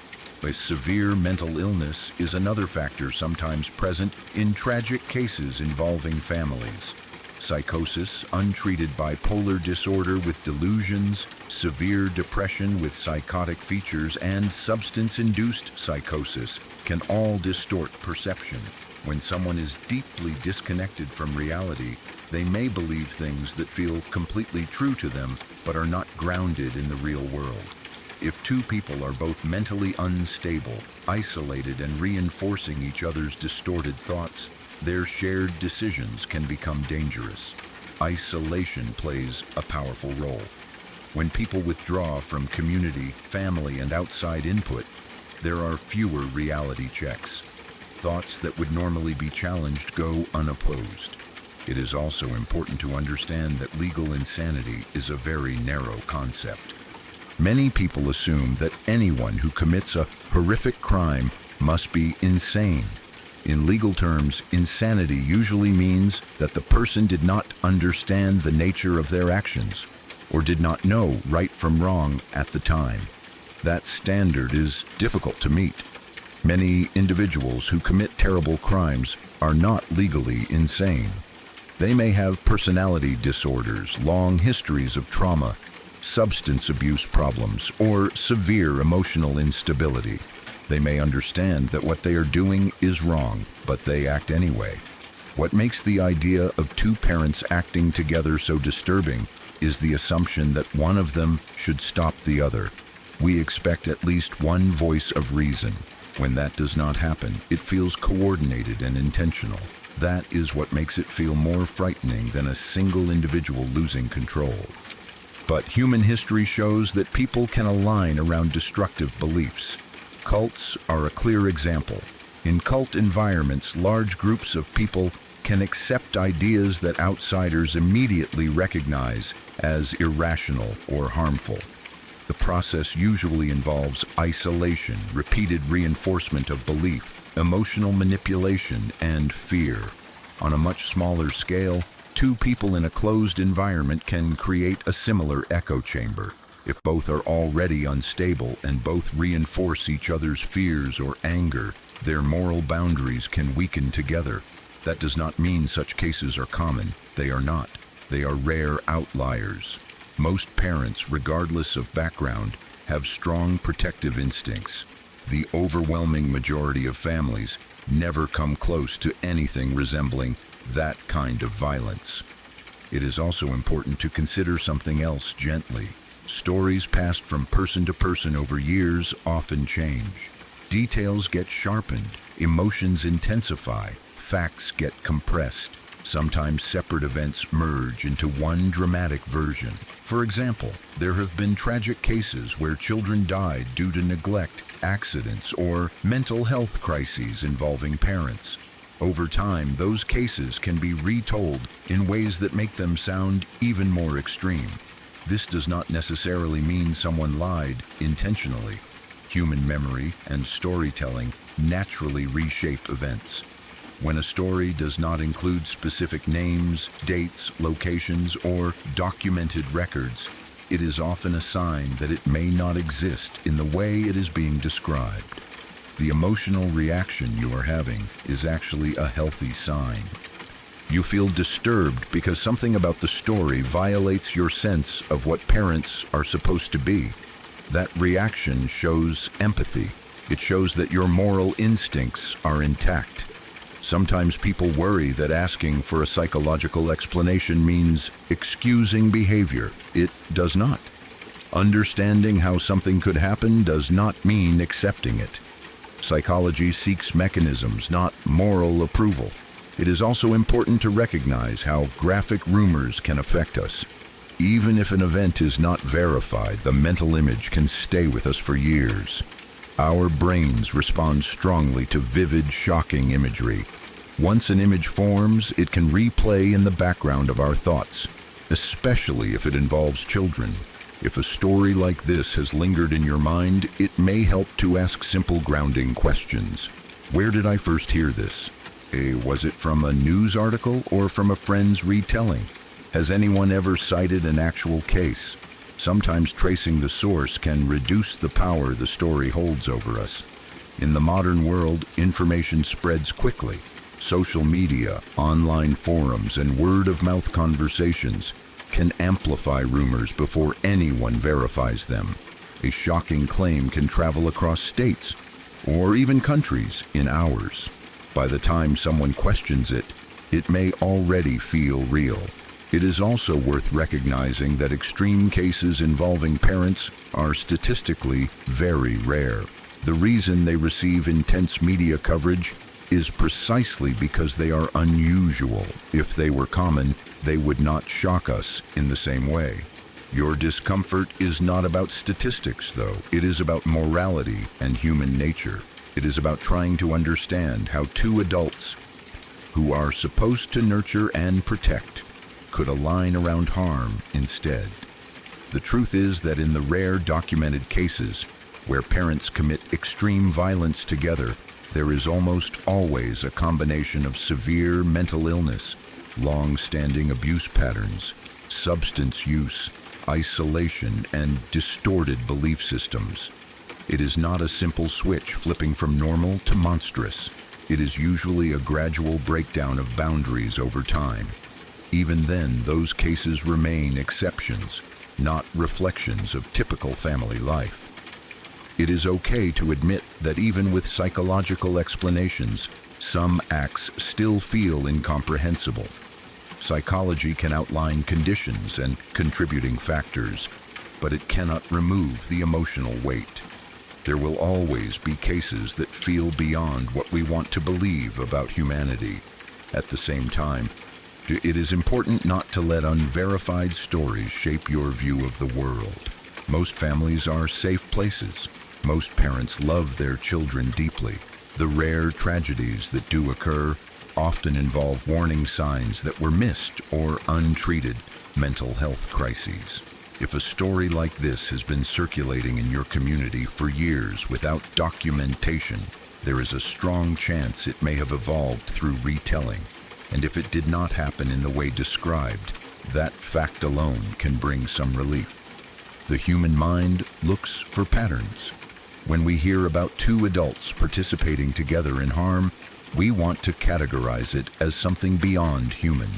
S1: A severe mental illness is another factor sometimes present in tragic cases involving families. Psychosis, untreated bipolar disorder with delusions, severe depression with psychotic features, and substance-induced psychosis can all distort perception. When someone is deeply disconnected from reality, they may believe things that feel completely true to them but are not grounded in the real world. If two people are both mentally unstable, isolated, and reinforcing each other's distorted thoughts, their shared decisions can become dangerous. Isolation plays a powerful role. When people withdraw from community, family, and outside input, there are fewer reality checks. Thoughts that would normally be challenged go unopposed. It is also important to understand that legal insanity is a very narrow concept. Many people assume that anyone who commits a horrific crime must be insane. In legal terms, insanity usually means that the person did not understand the nature of their actions or did not know right from wrong at the time. That standard is difficult to meet. Many individuals who commit terrible crimes are not legally insane. They may have personality disorders, long histories of trauma, substance abuse problems, or severe emotional instability. They may understand that what they are doing is wrong, but they act anyway. What makes the idea of two parents acting together so disturbing is the assumption that one of them should stop the other. We expect at least one voice of reason. When that does not happen, it feels coordinated and intentional. That is what makes it feel more frightening than a single individual losing control. But human history shows that people can align around destructive beliefs. Cults are a clear example. In cult environments, large groups of people can accept ideas that outsiders immediately recognize as irrational or harmful. The process usually involves isolation, repeated reinforcement of belief, emotional manipulation, and fear. On a much smaller scale, two people in a closed environment can create a similar echo chamber. If both are already unstable and both reinforce each other's fears or anger, their moral boundaries can weaken together. That does not mean such cases are common. They are not. They are rare outliers. Most parents, regardless of background, have strong protective instincts. The overwhelming majority of families never come close to anything resembling that kind of violence. It is also important to consider something else gently. Stories passed from person to person over years often change. Details get sharpened, emotions intensify, facts get compressed. Sometimes separate events merge into one dramatic version. For example, there have been tragic cases where children died due to neglect, accidents, or mental health crises involving parents. Over time, those cases can be retold in ways that make them sound even more extreme. This does not necessarily mean someone lied intentionally. Human memory and storytelling naturally reshape events. When a story does not include specific names, dates, locations, or documented records, it is often a sign that it may not exist in the way it is being described. The emotional reaction you are having is actually a healthy sign. You feel disturbed because something about the story violates your sense of what parents are supposed to be. That reaction shows empathy. It shows that your moral instincts are intact. Sometimes people worry that asking for a psychological explanation means excusing behavior. It does not. Understanding how something could happen does not mean accepting it. Psychology seeks mechanisms, not moral approval. It is also important to recognize how graphic rumors can affect us. Even if an event is not verified, the mental image can stay with us for years. Our brains respond strongly to vivid, shocking imagery. Once an image forms, it can replay in the background of our thoughts, especially if it involves children. If a story like this has lingered in your mind, it may help to ask simple grounding questions. Where did I first hear this? Was it from a news article or from a friend's retelling? Has anyone ever cited an actual case? Sometimes tracing the source can reduce the power the story holds over us. In the modern world, information spreads quickly. Social media, online forums, and word-of-mouth conversations can amplify rumors before anyone verifies them. A shocking claim can travel across states, or even countries, in hours. By the time someone questions it, it may already feel real. It is also worth recognizing that extreme cases involving parents are statistically very rare. The reason they receive intense media coverage is precisely because they are unusual. If they were common, they would not shock us in the same way. Your discomfort is not about statistics, though. It is about morality and human nature. It is about trying to understand how two adults who are supposed to nurture and protect could align around harm instead. The truth is that in the rare documented cases where parents commit extreme violence together, there is almost always a combination of severe mental illness, long-standing abuse patterns, substance use, isolation, and distorted belief systems. It is not a simple switch flipping from normal to monstrous. It is usually a gradual breakdown of boundaries over time. Even then, those cases remain exceptions, not reflections of typical family life. It is okay to admit that even with psychological explanations, some acts still feel incomprehensible. Psychology can outline conditions and contributing factors, but it cannot remove the emotional weight. There will always be cases that feel beyond what we want to believe about humanity. At the same time, it is important not to let unverified stories shape your view of the world. Most families are safe places. Most parents love their children deeply. The rare tragedies that do occur often involve warning signs that were missed or untreated mental health crises. If a story like this has been circulating in your community for years without documentation, there is a strong chance it may have evolved through retelling. And if it did not happen in the way described, that fact alone can bring some relief. The human mind looks for patterns. When we hear about two adults participating together in harm, we want to categorize it as something beyond human.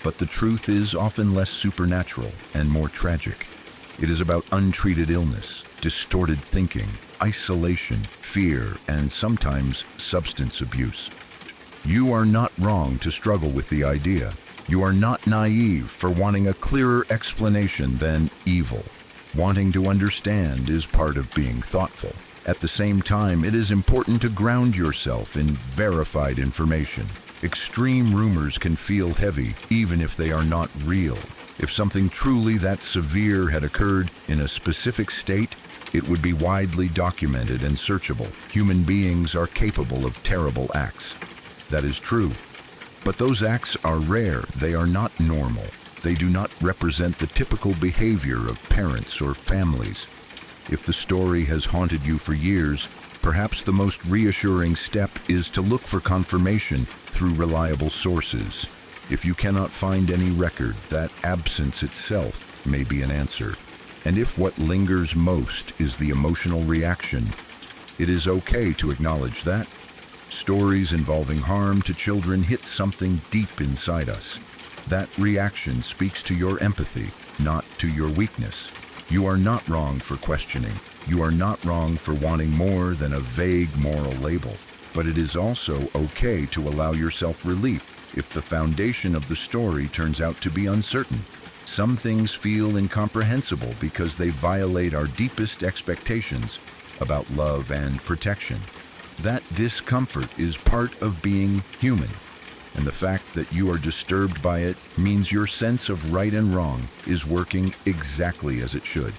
S1: But the truth is often less supernatural and more tragic. It is about untreated illness, distorted thinking, isolation, fear, and sometimes substance abuse. You are not wrong to struggle with the idea. You are not naive for wanting a clearer explanation than evil. Wanting to understand is part of being thoughtful. At the same time, it is important to ground yourself in verified information. Extreme rumors can feel heavy, even if they are not real. If something truly that severe had occurred in a specific state, it would be widely documented and searchable. Human beings are capable of terrible acts. That is true. But those acts are rare. They are not normal. They do not represent the typical behavior of parents or families. If the story has haunted you for years, perhaps the most reassuring step is to look for confirmation through reliable sources. If you cannot find any record, that absence itself may be an answer. And if what lingers most is the emotional reaction, it is okay to acknowledge that. Stories involving harm to children hit something deep inside us. That reaction speaks to your empathy, not to your weakness. You are not wrong for questioning. You are not wrong for wanting more than a vague moral label. But it is also okay to allow yourself relief if the foundation of the story turns out to be uncertain. Some things feel incomprehensible because they violate our deepest expectations about love and protection. That discomfort is part of being human, and the fact that you are disturbed by it means your sense of right and wrong is working exactly as it should.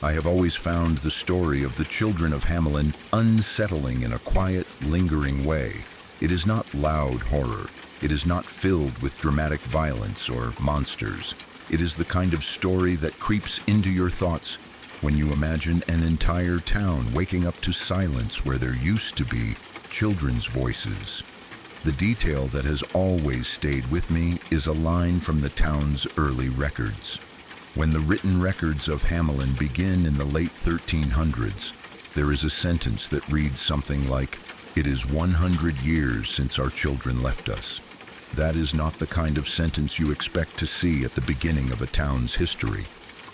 S1: I have always found the story of the children of Hamelin unsettling in a quiet, lingering way. It is not loud horror. It is not filled with dramatic violence or monsters. It is the kind of story that creeps into your thoughts when you imagine an entire town waking up to silence where there used to be children's voices. The detail that has always stayed with me is a line from the town's early records. When the written records of Hamelin begin in the late 1300s, there is a sentence that reads something like, "It is 100 years since our children left us." That is not the kind of sentence you expect to see at the beginning of a town's history.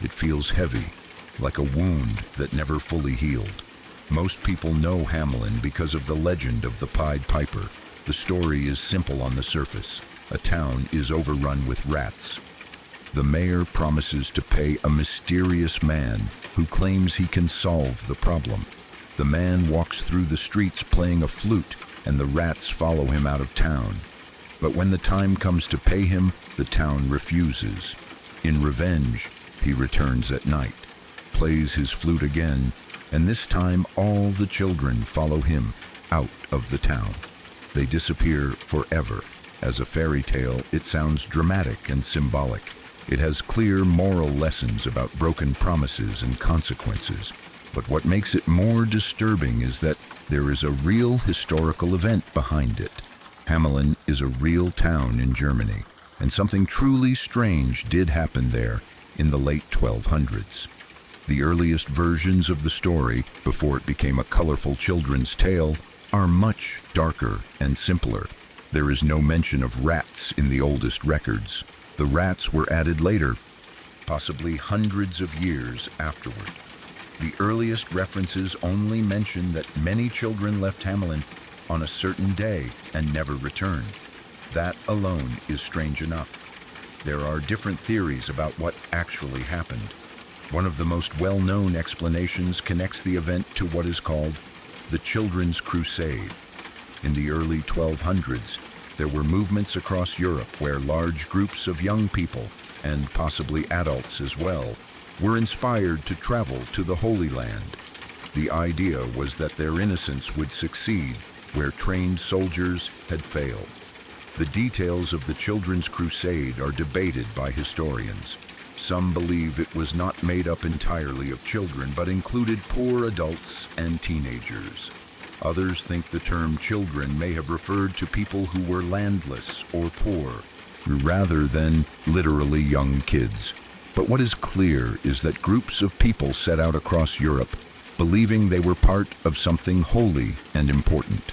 S1: It feels heavy, like a wound that never fully healed. Most people know Hamelin because of the legend of the Pied Piper. The story is simple on the surface. A town is overrun with rats. The mayor promises to pay a mysterious man who claims he can solve the problem. The man walks through the streets playing a flute, and the rats follow him out of town. But when the time comes to pay him, the town refuses. In revenge, he returns at night, plays his flute again, and this time all the children follow him out of the town. They disappear forever. As a fairy tale, it sounds dramatic and symbolic. It has clear moral lessons about broken promises and consequences. But what makes it more disturbing is that there is a real historical event behind it. Hamelin is a real town in Germany, and something truly strange did happen there in the late 1200s. The earliest versions of the story, before it became a colorful children's tale, are much darker and simpler. There is no mention of rats in the oldest records. The rats were added later, possibly hundreds of years afterward. The earliest references only mention that many children left Hamelin on a certain day and never returned. That alone is strange enough. There are different theories about what actually happened. One of the most well-known explanations connects the event to what is called the Children's Crusade. In the early 1200s, there were movements across Europe where large groups of young people, and possibly adults as well, were inspired to travel to the Holy Land. The idea was that their innocence would succeed where trained soldiers had failed. The details of the Children's Crusade are debated by historians. Some believe it was not made up entirely of children, but included poor adults and teenagers. Others think the term children may have referred to people who were landless or poor, rather than literally young kids. But what is clear is that groups of people set out across Europe, believing they were part of something holy and important.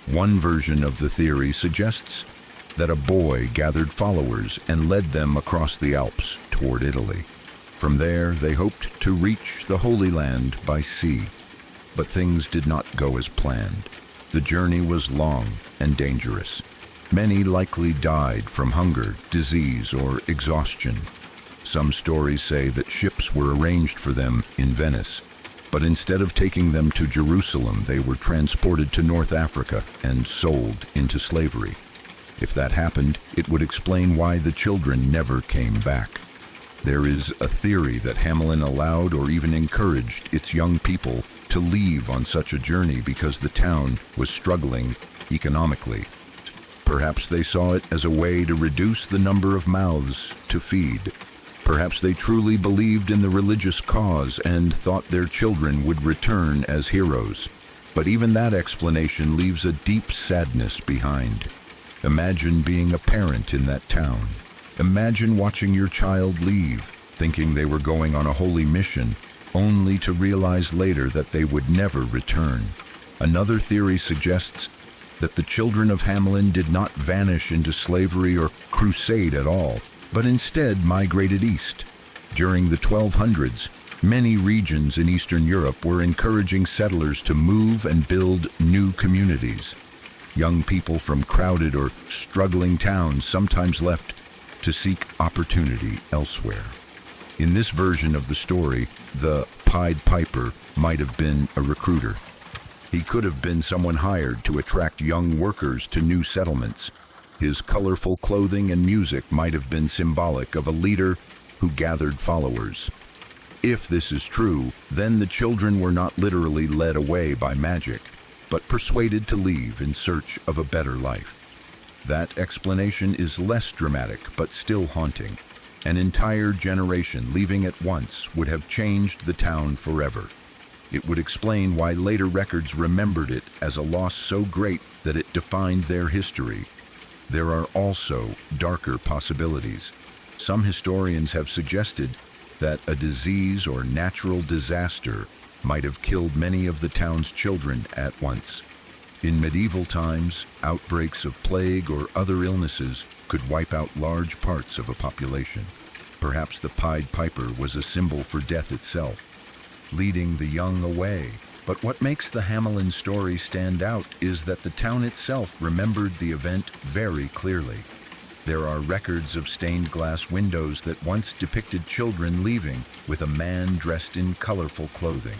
S1: One version of the theory suggests that a boy gathered followers and led them across the Alps toward Italy. From there, they hoped to reach the Holy Land by sea. But things did not go as planned. The journey was long and dangerous. Many likely died from hunger, disease, or exhaustion. Some stories say that ships were arranged for them in Venice, but instead of taking them to Jerusalem, they were transported to North Africa and sold into slavery. If that happened, it would explain why the children never came back. There is a theory that Hamelin allowed or even encouraged its young people to leave on such a journey because the town was struggling economically. Perhaps they saw it as a way to reduce the number of mouths to feed. Perhaps they truly believed in the religious cause and thought their children would return as heroes. But even that explanation leaves a deep sadness behind. Imagine being a parent in that town. Imagine watching your child leave, thinking they were going on a holy mission, only to realize later that they would never return. Another theory suggests that the children of Hamelin did not vanish into slavery or crusade at all, but instead migrated east. During the 1200s, many regions in Eastern Europe were encouraging settlers to move and build new communities. Young people from crowded or struggling towns sometimes left to seek opportunity elsewhere. In this version of the story, the Pied Piper might have been a recruiter. He could have been someone hired to attract young workers to new settlements. His colorful clothing and music might have been symbolic of a leader who gathered followers. If this is true, then the children were not literally led away by magic, but persuaded to leave in search of a better life. That explanation is less dramatic, but still haunting. An entire generation leaving at once would have changed the town forever. It would explain why later records remembered it as a loss so great that it defined their history. There are also darker possibilities. Some historians have suggested that a disease or natural disaster might have killed many of the town's children at once. In medieval times, outbreaks of plague or other illnesses could wipe out large parts of a population. Perhaps the Pied Piper was a symbol for death itself, leading the young away. But what makes the Hamelin story stand out is that the town itself remembered the event very clearly. There are records of stained glass windows that once depicted children leaving with a man dressed in colorful clothing.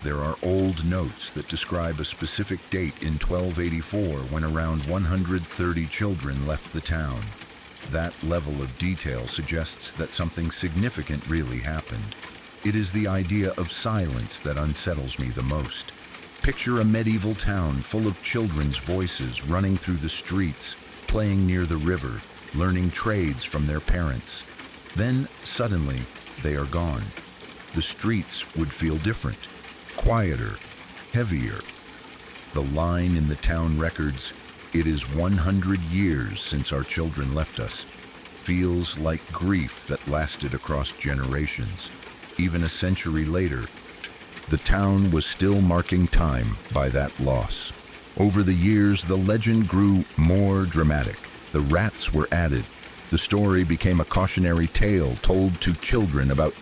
S1: There are old notes that describe a specific date in 1284 when around 130 children left the town. That level of detail suggests that something significant really happened. It is the idea of silence that unsettles me the most. Picture a medieval town full of children's voices running through the streets, playing near the river, learning trades from their parents. Then, suddenly, they are gone. The streets would feel different, quieter, heavier. The line in the town records, "It is 100 years since our children left us," feels like grief that lasted across generations. Even a century later, the town was still marking time by that loss. Over the years, the legend grew more dramatic. The rats were added. The story became a cautionary tale told to children about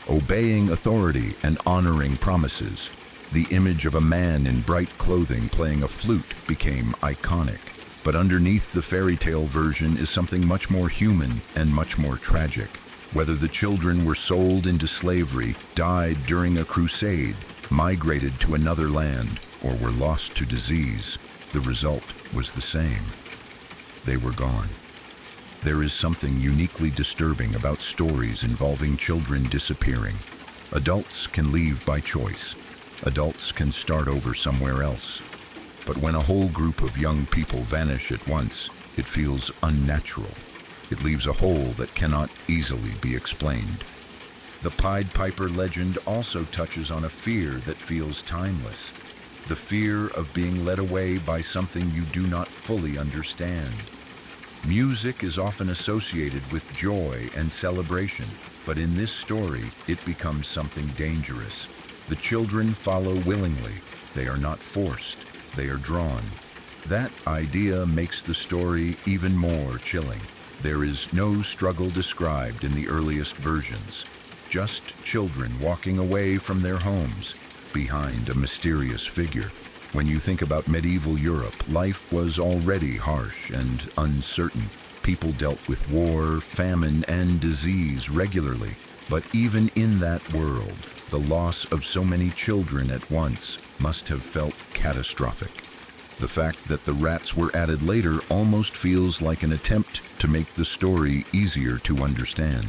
S1: obeying authority and honoring promises. The image of a man in bright clothing playing a flute became iconic. But underneath the fairy tale version is something much more human and much more tragic. Whether the children were sold into slavery, died during a crusade, migrated to another land, or were lost to disease, the result was the same. They were gone. There is something uniquely disturbing about stories involving children disappearing. Adults can leave by choice. Adults can start over somewhere else. But when a whole group of young people vanish at once, it feels unnatural. It leaves a hole that cannot easily be explained. The Pied Piper legend also touches on a fear that feels timeless. The fear of being led away by something you do not fully understand. Music is often associated with joy and celebration, but in this story, it becomes something dangerous. The children follow willingly. They are not forced. They are drawn. That idea makes the story even more chilling. There is no struggle described in the earliest versions, just children walking away from their homes, behind a mysterious figure. When you think about medieval Europe, life was already harsh and uncertain. People dealt with war, famine, and disease regularly. But even in that world, the loss of so many children at once must have felt catastrophic. The fact that the rats were added later almost feels like an attempt to make the story easier to understand.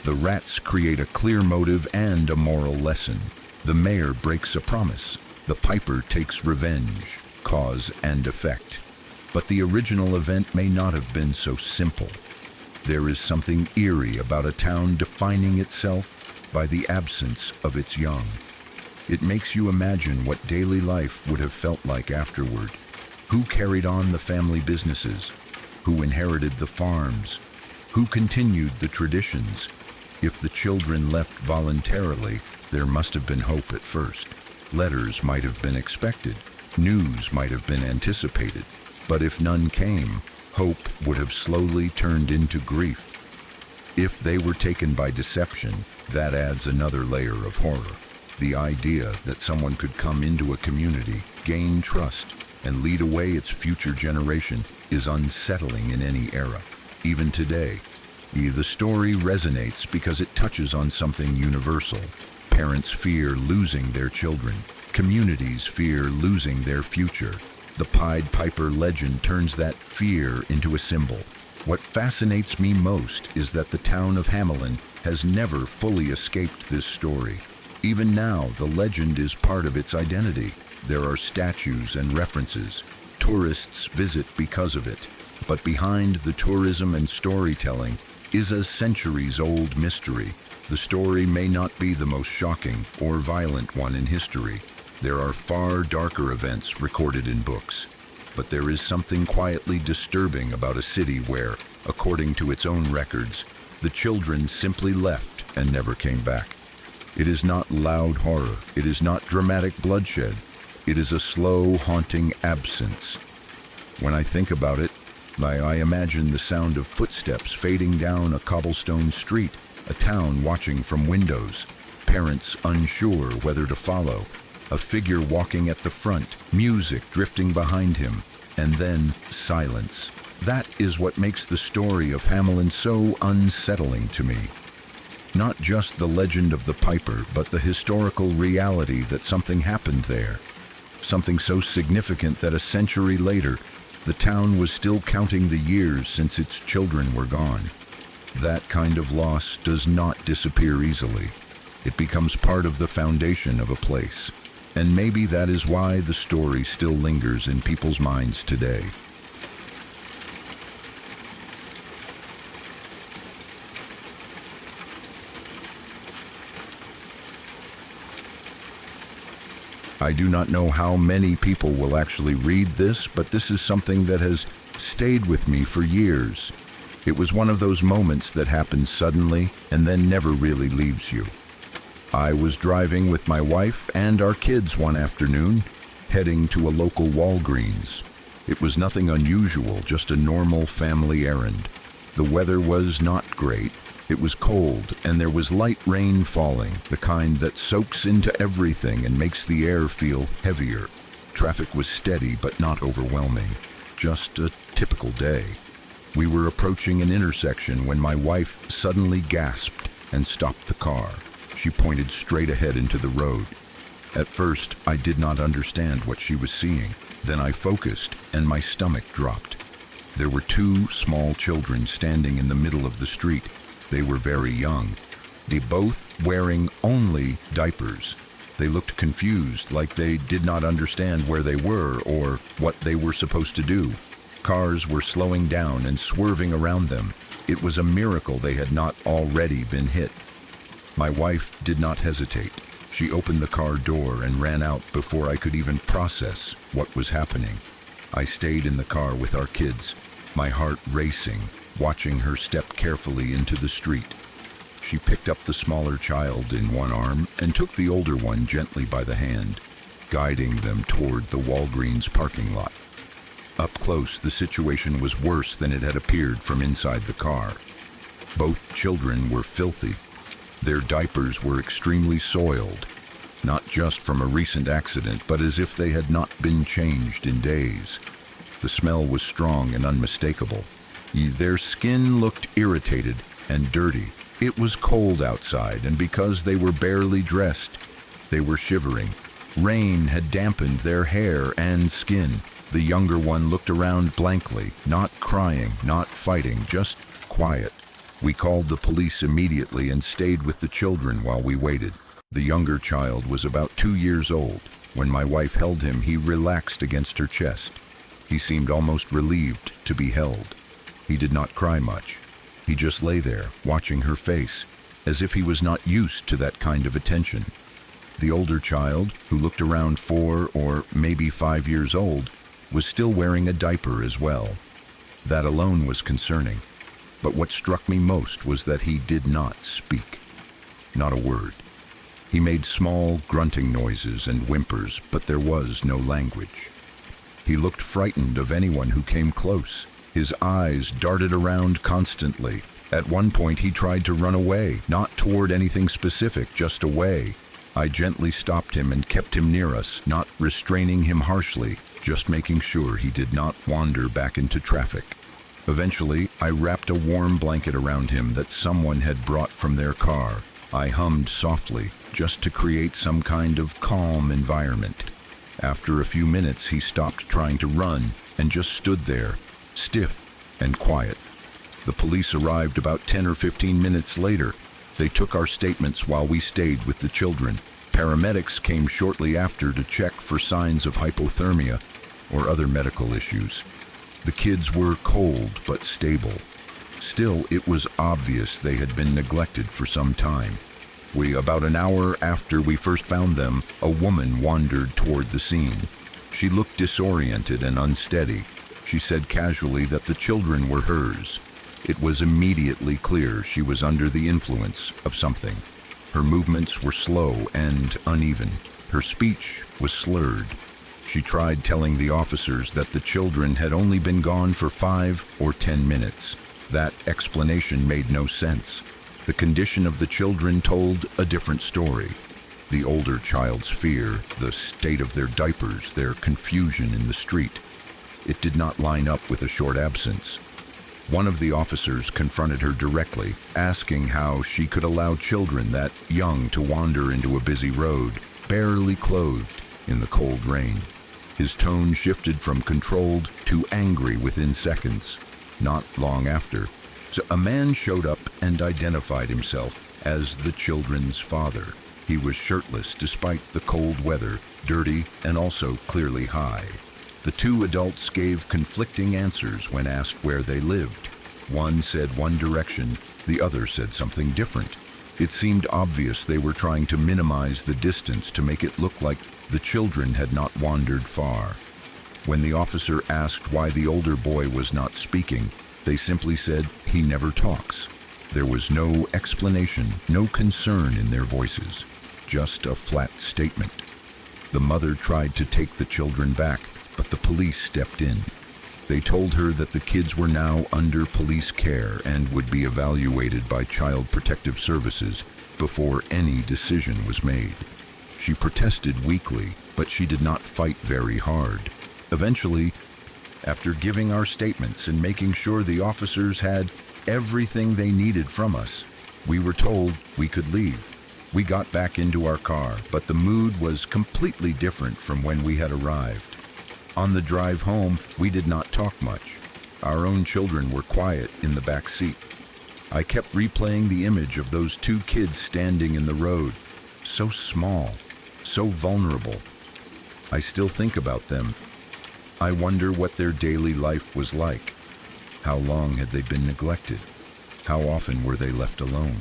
S1: The rats create a clear motive and a moral lesson. The mayor breaks a promise. The piper takes revenge, cause and effect. But the original event may not have been so simple. There is something eerie about a town defining itself by the absence of its young. It makes you imagine what daily life would have felt like afterward. Who carried on the family businesses? Who inherited the farms? Who continued the traditions? If the children left voluntarily, there must have been hope at first. Letters might have been expected. News might have been anticipated. But if none came, hope would have slowly turned into grief. If they were taken by deception, that adds another layer of horror. The idea that someone could come into a community, gain trust, and lead away its future generation is unsettling in any era. Even today, the story resonates because it touches on something universal. Parents fear losing their children. Communities fear losing their future. The Pied Piper legend turns that fear into a symbol. What fascinates me most is that the town of Hamelin has never fully escaped this story. Even now, the legend is part of its identity. There are statues and references. Tourists visit because of it. But behind the tourism and storytelling is a centuries-old mystery. The story may not be the most shocking or violent one in history. There are far darker events recorded in books. But there is something quietly disturbing about a city where, according to its own records, the children simply left and never came back. It is not loud horror. It is not dramatic bloodshed. It is a slow, haunting absence. When I think about it, I imagine the sound of footsteps fading down a cobblestone street, a town watching from windows, parents unsure whether to follow, a figure walking at the front, music drifting behind him, and then silence. That is what makes the story of Hamelin so unsettling to me. Not just the legend of the Piper, but the historical reality that something happened there. Something so significant that a century later, the town was still counting the years since its children were gone. That kind of loss does not disappear easily. It becomes part of the foundation of a place. And maybe that is why the story still lingers in people's minds today. I do not know how many people will actually read this, but this is something that has stayed with me for years. It was one of those moments that happens suddenly and then never really leaves you. I was driving with my wife and our kids one afternoon, heading to a local Walgreens. It was nothing unusual, just a normal family errand. The weather was not great. It was cold, and there was light rain falling, the kind that soaks into everything and makes the air feel heavier. Traffic was steady but not overwhelming. Just a typical day. We were approaching an intersection when my wife suddenly gasped and stopped the car. She pointed straight ahead into the road. At first, I did not understand what she was seeing. Then I focused, and my stomach dropped. There were two small children standing in the middle of the street. They were very young. They both wearing only diapers. They looked confused, like they did not understand where they were or what they were supposed to do. Cars were slowing down and swerving around them. It was a miracle they had not already been hit. My wife did not hesitate. She opened the car door and ran out before I could even process what was happening. I stayed in the car with our kids, my heart racing, watching her step carefully into the street. She picked up the smaller child in one arm and took the older one gently by the hand, guiding them toward the Walgreens parking lot. Up close, the situation was worse than it had appeared from inside the car. Both children were filthy. Their diapers were extremely soiled. not just from a recent accident, but as if they had not been changed in days. The smell was strong and unmistakable. Their skin looked irritated and dirty. It was cold outside, and because they were barely dressed, they were shivering. Rain had dampened their hair and skin. The younger one looked around blankly, not crying, not fighting, just quiet. We called the police immediately and stayed with the children while we waited. The younger child was about 2 years old. When my wife held him, he relaxed against her chest. He seemed almost relieved to be held. He did not cry much. He just lay there, watching her face, as if he was not used to that kind of attention. The older child, who looked around 4 or maybe 5 years old, was still wearing a diaper as well. That alone was concerning. But what struck me most was that he did not speak. Not a word. He made small, grunting noises and whimpers, but there was no language. He looked frightened of anyone who came close. His eyes darted around constantly. At one point, he tried to run away, not toward anything specific, just away. I gently stopped him and kept him near us, not restraining him harshly, just making sure he did not wander back into traffic. Eventually, I wrapped a warm blanket around him that someone had brought from their car. I hummed softly, just to create some kind of calm environment. After a few minutes, he stopped trying to run and just stood there, stiff and quiet. The police arrived about 10 or 15 minutes later. They took our statements while we stayed with the children. Paramedics came shortly after to check for signs of hypothermia or other medical issues. The kids were cold but stable. Still, it was obvious they had been neglected for some time. About an hour after we first found them, a woman wandered toward the scene. She looked disoriented and unsteady. She said casually that the children were hers. It was immediately clear she was under the influence of something. Her movements were slow and uneven. Her speech was slurred. She tried telling the officers that the children had only been gone for 5 or 10 minutes. That explanation made no sense. The condition of the children told a different story. The older child's fear, the state of their diapers, their confusion in the street. It did not line up with a short absence. One of the officers confronted her directly, asking how she could allow children that young to wander into a busy road, barely clothed, in the cold rain. His tone shifted from controlled to angry within seconds. Not long after, so a man showed up and identified himself as the children's father. He was shirtless despite the cold weather, dirty and also clearly high. The 2 adults gave conflicting answers when asked where they lived. One said one direction, the other said something different. It seemed obvious they were trying to minimize the distance to make it look like the children had not wandered far. When the officer asked why the older boy was not speaking, they simply said, "He never talks." There was no explanation, no concern in their voices, just a flat statement. The mother tried to take the children back, but the police stepped in. They told her that the kids were now under police care and would be evaluated by Child Protective Services before any decision was made. She protested weakly, but she did not fight very hard. Eventually, after giving our statements and making sure the officers had everything they needed from us, we were told we could leave. We got back into our car, but the mood was completely different from when we had arrived. On the drive home, we did not talk much. Our own children were quiet in the back seat. I kept replaying the image of those 2 kids standing in the road, so small, so vulnerable. I still think about them. I wonder what their daily life was like. How long had they been neglected? How often were they left alone?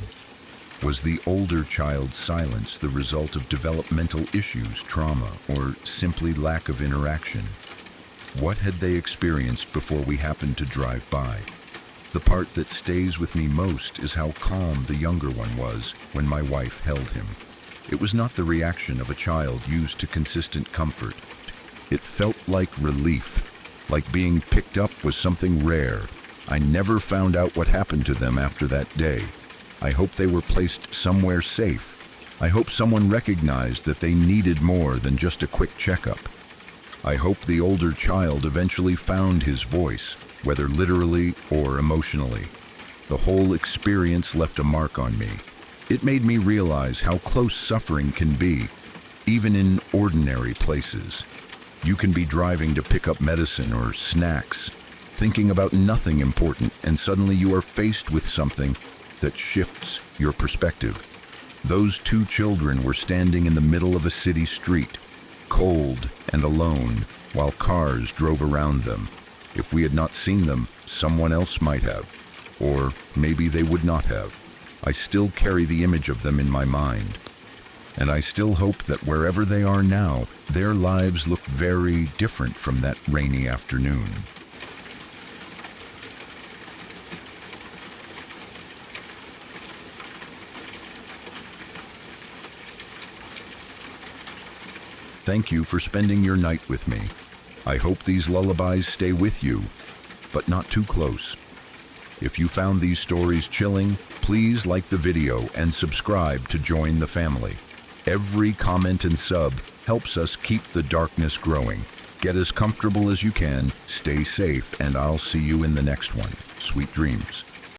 S1: Was the older child's silence the result of developmental issues, trauma, or simply lack of interaction? What had they experienced before we happened to drive by? The part that stays with me most is how calm the younger one was when my wife held him. It was not the reaction of a child used to consistent comfort. It felt like relief, like being picked up was something rare. I never found out what happened to them after that day. I hope they were placed somewhere safe, I hope someone recognized that they needed more than just a quick checkup. I hope the older child eventually found his voice, whether literally or emotionally. The whole experience left a mark on me. It made me realize how close suffering can be, even in ordinary places. You can be driving to pick up medicine or snacks, thinking about nothing important, and suddenly you are faced with something that shifts your perspective. Those two children were standing in the middle of a city street, cold and alone, while cars drove around them. If we had not seen them, someone else might have, or maybe they would not have. I still carry the image of them in my mind, and I still hope that wherever they are now, their lives look very different from that rainy afternoon. Thank you for spending your night with me. I hope these lullabies stay with you, but not too close. If you found these stories chilling, please like the video and subscribe to join the family. Every comment and sub helps us keep the darkness growing. Get as comfortable as you can, stay safe, and I'll see you in the next one. Sweet dreams.